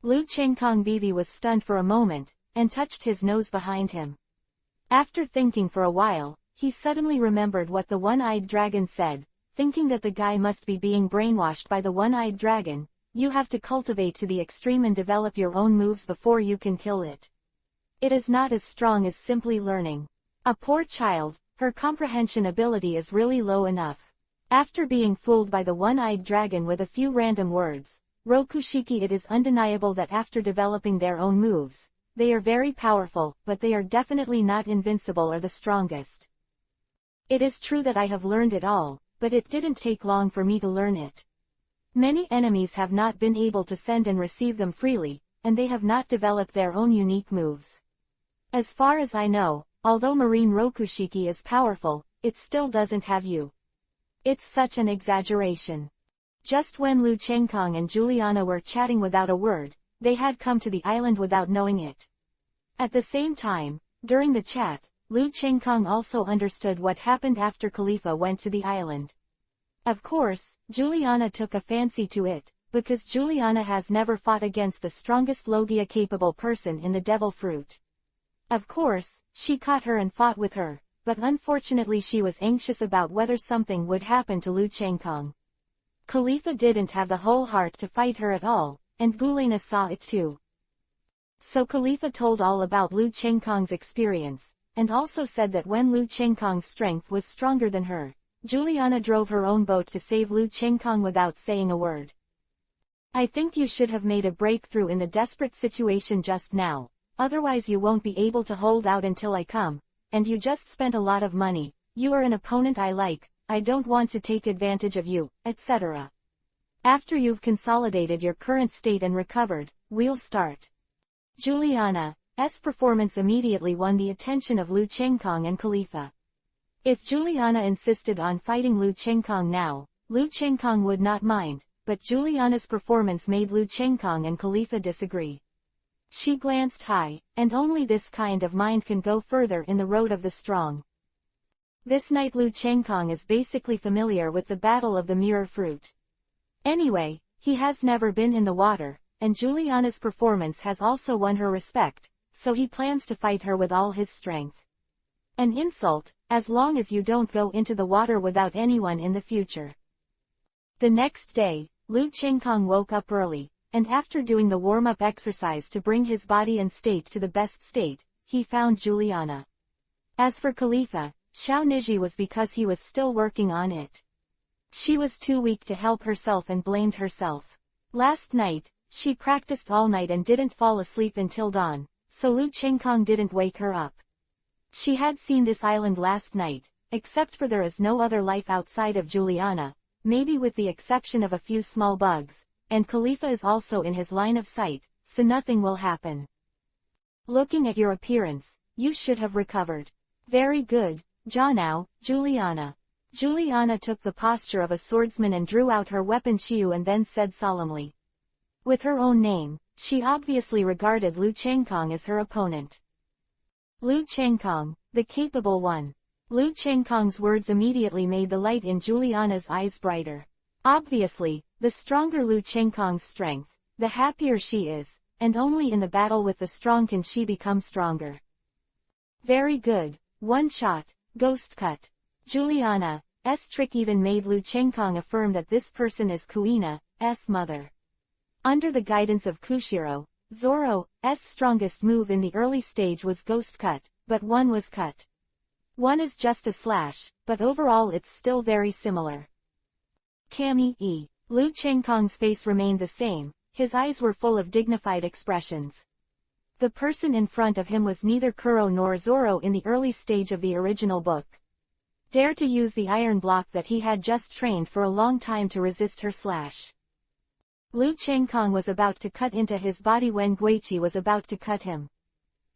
Lu Chengkong Bibi was stunned for a moment, and touched his nose behind him. After thinking for a while, he suddenly remembered what the one-eyed dragon said, thinking that the guy must be being brainwashed by the one-eyed dragon. You have to cultivate to the extreme and develop your own moves before you can kill it. It is not as strong as simply learning. A poor child, her comprehension ability is really low enough. After being fooled by the one-eyed dragon with a few random words, Rokushiki, it is undeniable that after developing their own moves, they are very powerful, but they are definitely not invincible or the strongest. It is true that I have learned it all, but it didn't take long for me to learn it. Many enemies have not been able to send and receive them freely, and they have not developed their own unique moves. As far as I know, although Marine Rokushiki is powerful, it still doesn't have you. It's such an exaggeration. Just when Lu Chengkong and Juliana were chatting without a word, they had come to the island without knowing it. At the same time, during the chat, Lu Chengkong also understood what happened after Khalifa went to the island. Of course, Juliana took a fancy to it, because Juliana has never fought against the strongest Logia-capable person in the Devil Fruit. Of course, she caught her and fought with her, but unfortunately she was anxious about whether something would happen to Lu Chengkong. Khalifa didn't have the whole heart to fight her at all, and Gulena saw it too. So Khalifa told all about Lu Chengkong's experience, and also said that when Lu Chengkong's strength was stronger than her, Juliana drove her own boat to save Lu Chengkong without saying a word. I think you should have made a breakthrough in the desperate situation just now, otherwise you won't be able to hold out until I come, and you just spent a lot of money. You are an opponent I like, I don't want to take advantage of you, etc. After you've consolidated your current state and recovered, we'll start. Juliana's performance immediately won the attention of Lu Chengkong and Khalifa. If Juliana insisted on fighting Lu Chengkong now, Lu Chengkong would not mind, but Juliana's performance made Lu Chengkong and Khalifa disagree. She glanced high, and only this kind of mind can go further in the road of the strong. This night Lu Chengkong is basically familiar with the Battle of the Mirror Fruit. Anyway, he has never been in the water, and Juliana's performance has also won her respect, so he plans to fight her with all his strength. An insult, as long as you don't go into the water without anyone in the future. The next day, Lu Chengkong woke up early, and after doing the warm-up exercise to bring his body and state to the best state, he found Juliana. As for Khalifa, Xiao Niji was because he was still working on it. She was too weak to help herself and blamed herself. Last night, she practiced all night and didn't fall asleep until dawn, so Lu Chengkong didn't wake her up. She had seen this island last night, except for there is no other life outside of Juliana, maybe with the exception of a few small bugs, and Khalifa is also in his line of sight, so nothing will happen. Looking at your appearance, you should have recovered. Very good, Janao, Juliana. Juliana took the posture of a swordsman and drew out her weapon Xiu and then said solemnly. With her own name, she obviously regarded Lu Chengkong as her opponent. Lu Chengkong, the capable one. Lu Chengkong's words immediately made the light in Juliana's eyes brighter. Obviously, the stronger Lu Chengkong's strength, the happier she is, and only in the battle with the strong can she become stronger. Very good, one shot, ghost cut. Juliana's trick even made Lu Chengkong affirm that this person is Kuina's mother. Under the guidance of Kushiro, Zoro's strongest move in the early stage was Ghost Cut, but one was cut. One is just a slash, but overall it's still very similar. Kami-e. Lu Chengkong's face remained the same, his eyes were full of dignified expressions. The person in front of him was neither Kuro nor Zoro in the early stage of the original book. Dare to use the iron block that he had just trained for a long time to resist her slash. Lu Chengkong was about to cut into his body when Guichi was about to cut him.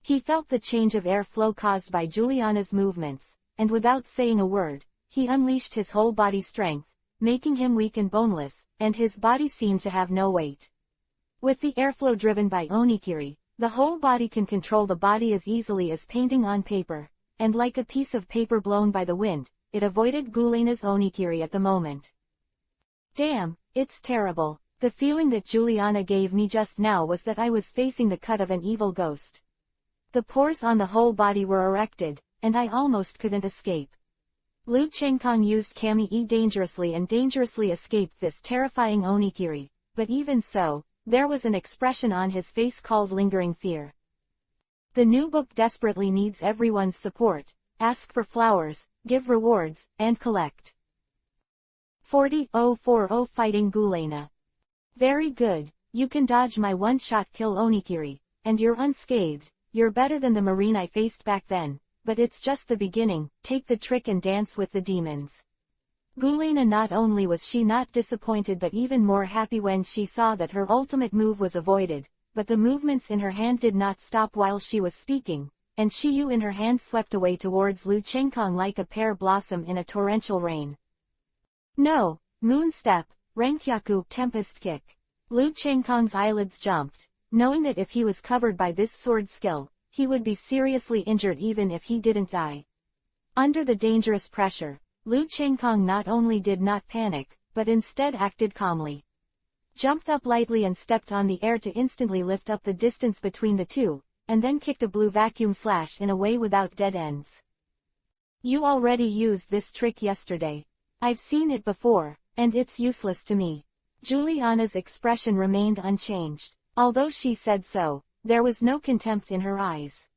He felt the change of air flow caused by Juliana's movements, and without saying a word, he unleashed his whole body strength, making him weak and boneless, and his body seemed to have no weight. With the airflow driven by Onikiri, the whole body can control the body as easily as painting on paper, and like a piece of paper blown by the wind, it avoided Gulana's Onikiri at the moment. Damn, it's terrible. The feeling that Juliana gave me just now was that I was facing the cut of an evil ghost. The pores on the whole body were erected, and I almost couldn't escape. Lu Chengkong used Kami-e dangerously and dangerously escaped this terrifying Onikiri, but even so, there was an expression on his face called lingering fear. The new book desperately needs everyone's support. Ask for flowers, give rewards, and collect. 40:40 Fighting Gulana. Very good, you can dodge my one-shot kill Onikiri, and you're unscathed. You're better than the marine I faced back then, but it's just the beginning. Take the trick and dance with the demons. Gulana not only was she not disappointed but even more happy when she saw that her ultimate move was avoided, but the movements in her hand did not stop while she was speaking, and Shiyu in her hand swept away towards Lu Chengkong like a pear blossom in a torrential rain. No, moon step, Renkyaku tempest kick. Lu Chengkong's eyelids jumped, knowing that if he was covered by this sword skill, he would be seriously injured even if he didn't die. Under the dangerous pressure, Lu Chengkong not only did not panic, but instead acted calmly. Jumped up lightly and stepped on the air to instantly lift up the distance between the two, and then kicked a blue vacuum slash in a way without dead ends. You already used this trick yesterday. I've seen it before, and it's useless to me. Juliana's expression remained unchanged. Although she said so, there was no contempt in her eyes.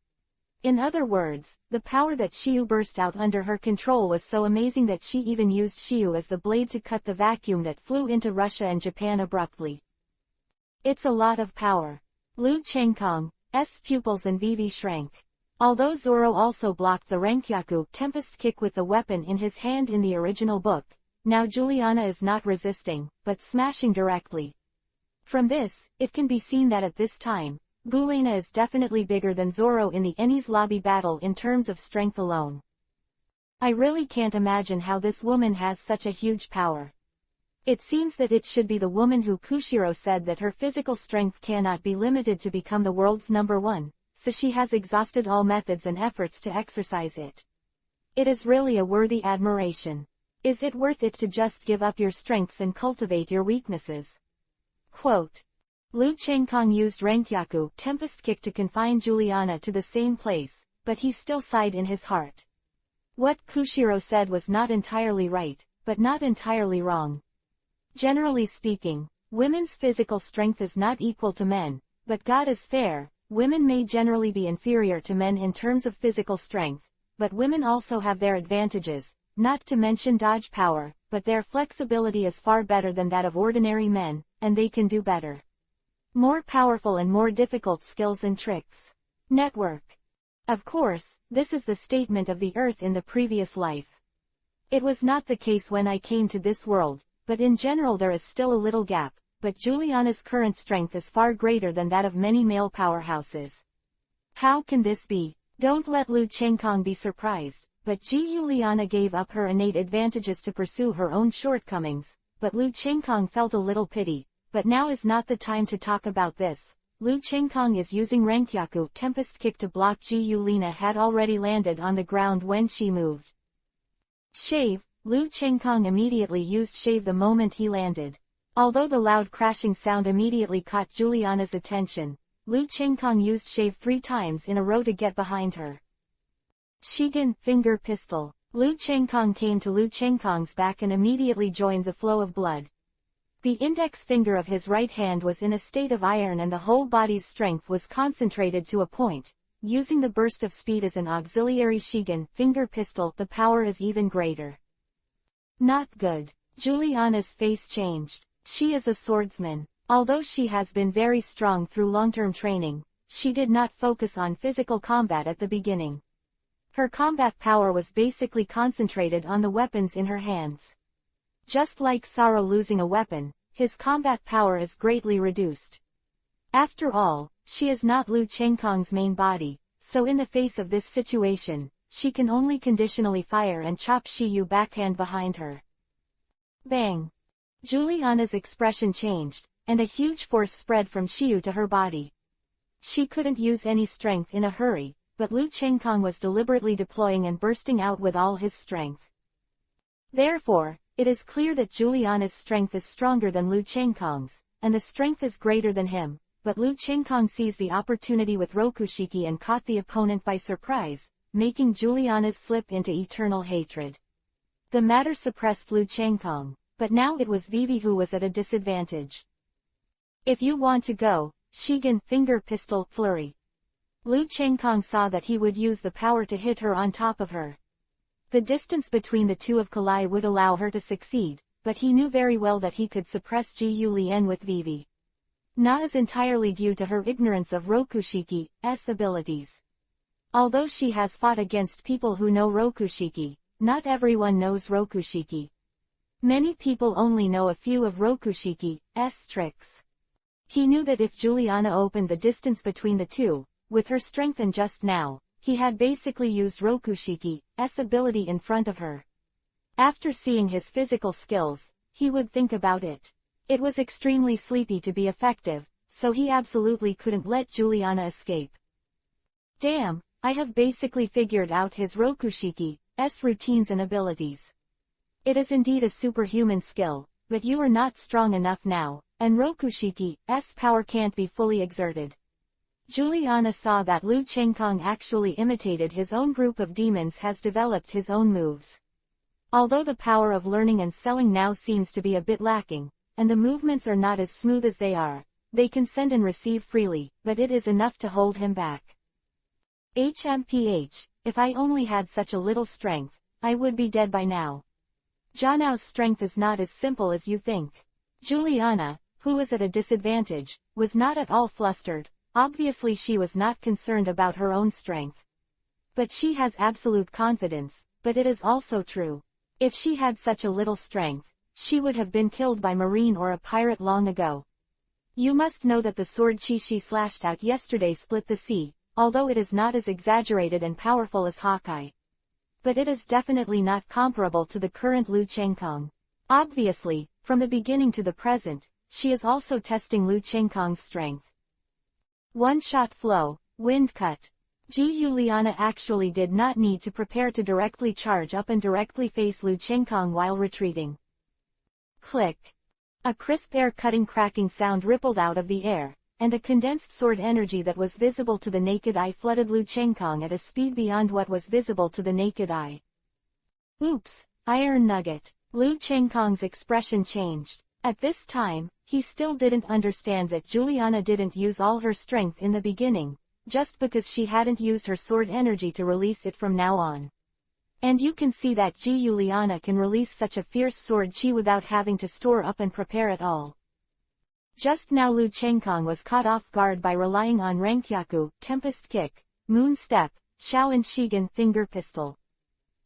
In other words, the power that Shiyu burst out under her control was so amazing that she even used Shiyu as the blade to cut the vacuum that flew into Russia and Japan abruptly. It's a lot of power. Lu Chengkong's pupils and Vivi shrank. Although Zoro also blocked the Renkyaku tempest kick with the weapon in his hand in the original book, now Juliana is not resisting, but smashing directly. From this, it can be seen that at this time, Gulana is definitely bigger than Zoro in the Enies lobby battle in terms of strength alone. I really can't imagine how this woman has such a huge power. It seems that it should be the woman who Kushiro said that her physical strength cannot be limited to become the world's #1, so she has exhausted all methods and efforts to exercise it. It is really a worthy admiration. Is it worth it to just give up your strengths and cultivate your weaknesses? Quote. Lu Chengkong used Renkyaku tempest kick to confine Juliana to the same place, but he still sighed in his heart. What Kushiro said was not entirely right, but not entirely wrong. Generally speaking, women's physical strength is not equal to men, but God is fair. Women may generally be inferior to men in terms of physical strength, but women also have their advantages, not to mention dodge power, but their flexibility is far better than that of ordinary men, and they can do better. More powerful and more difficult skills and tricks. Network. Of course, this is the statement of the Earth in the previous life. It was not the case when I came to this world, but in general there is still a little gap, but Juliana's current strength is far greater than that of many male powerhouses. How can this be? Don't let Lu Chengkong be surprised, but Juliana gave up her innate advantages to pursue her own shortcomings, but Lu Chengkong felt a little pity. But now is not the time to talk about this. Lu Chengkong is using Renkyaku tempest kick to block Juliana had already landed on the ground when she moved. Shave. Lu Chengkong immediately used shave the moment he landed. Although the loud crashing sound immediately caught Juliana's attention, Lu Chengkong used shave 3 times in a row to get behind her. Shigen finger pistol. Lu Chengkong came to Lu Chengkong's back and immediately joined the flow of blood. The index finger of his right hand was in a state of iron and the whole body's strength was concentrated to a point. Using the burst of speed as an auxiliary Shigan finger pistol, the power is even greater. Not good. Juliana's face changed. She is a swordsman. Although she has been very strong through long-term training, she did not focus on physical combat at the beginning. Her combat power was basically concentrated on the weapons in her hands. Just like Saro losing a weapon, his combat power is greatly reduced. After all, she is not Lu Chengkong's main body, so in the face of this situation, she can only conditionally fire and chop Shiyu backhand behind her. Bang! Juliana's expression changed, and a huge force spread from Shiyu to her body. She couldn't use any strength in a hurry, but Lu Chengkong was deliberately deploying and bursting out with all his strength. Therefore, it is clear that Juliana's strength is stronger than Lu Chengkong's, and the strength is greater than him, but Lu Chengkong seized the opportunity with Rokushiki and caught the opponent by surprise, making Juliana's slip into eternal hatred. The matter suppressed Lu Chengkong, but now it was Vivi who was at a disadvantage. If you want to go, Shigan finger pistol flurry. Lu Chengkong saw that he would use the power to hit her on top of her. The distance between the two of Kalai would allow her to succeed, but he knew very well that he could suppress Ji Yulien with Vivi. Na is entirely due to her ignorance of Rokushiki's abilities. Although she has fought against people who know Rokushiki, not everyone knows Rokushiki. Many people only know a few of Rokushiki's tricks. He knew that if Juliana opened the distance between the two, with her strength and just now, he had basically used Rokushiki's ability in front of her. After seeing his physical skills, he would think about it. It was extremely sleepy to be effective, so he absolutely couldn't let Juliana escape. Damn, I have basically figured out his Rokushiki's routines and abilities. It is indeed a superhuman skill, but you are not strong enough now, and Rokushiki's power can't be fully exerted. Juliana saw that Lu Chengkong actually imitated his own group of demons, has developed his own moves. Although the power of learning and selling now seems to be a bit lacking, and the movements are not as smooth as they can send and receive freely, but it is enough to hold him back. HMPH, if I only had such a little strength, I would be dead by now. Zhanao's strength is not as simple as you think. Juliana, who was at a disadvantage, was not at all flustered. Obviously she was not concerned about her own strength. But she has absolute confidence, but it is also true. If she had such a little strength, she would have been killed by Marine or a pirate long ago. You must know that the sword she slashed out yesterday split the sea, although it is not as exaggerated and powerful as Hawkeye. But it is definitely not comparable to the current Lu Chengkong. Obviously, from the beginning to the present, she is also testing Lu Chengkong's strength. One-shot flow, wind cut. Ji Yuliana actually did not need to prepare to directly charge up and directly face Lu Chengkong while retreating. Click. A crisp air-cutting cracking sound rippled out of the air, and a condensed sword energy that was visible to the naked eye flooded Lu Chengkong at a speed beyond what was visible to the naked eye. Oops, iron nugget. Lu Chengkong's expression changed. At this time, he still didn't understand that Juliana didn't use all her strength in the beginning, just because she hadn't used her sword energy to release it from now on. And you can see that Ji Juliana can release such a fierce sword chi without having to store up and prepare at all. Just now Lu Chengkong was caught off guard by relying on Renkyaku, Tempest Kick, Moon Step, Shaolin Shigan finger pistol.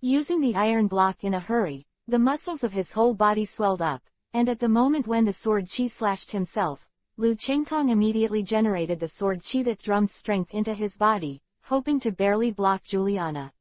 Using the iron block in a hurry, the muscles of his whole body swelled up, and at the moment when the sword chi slashed himself, Lu Chengkong immediately generated the sword chi that drummed strength into his body, hoping to barely block Juliana.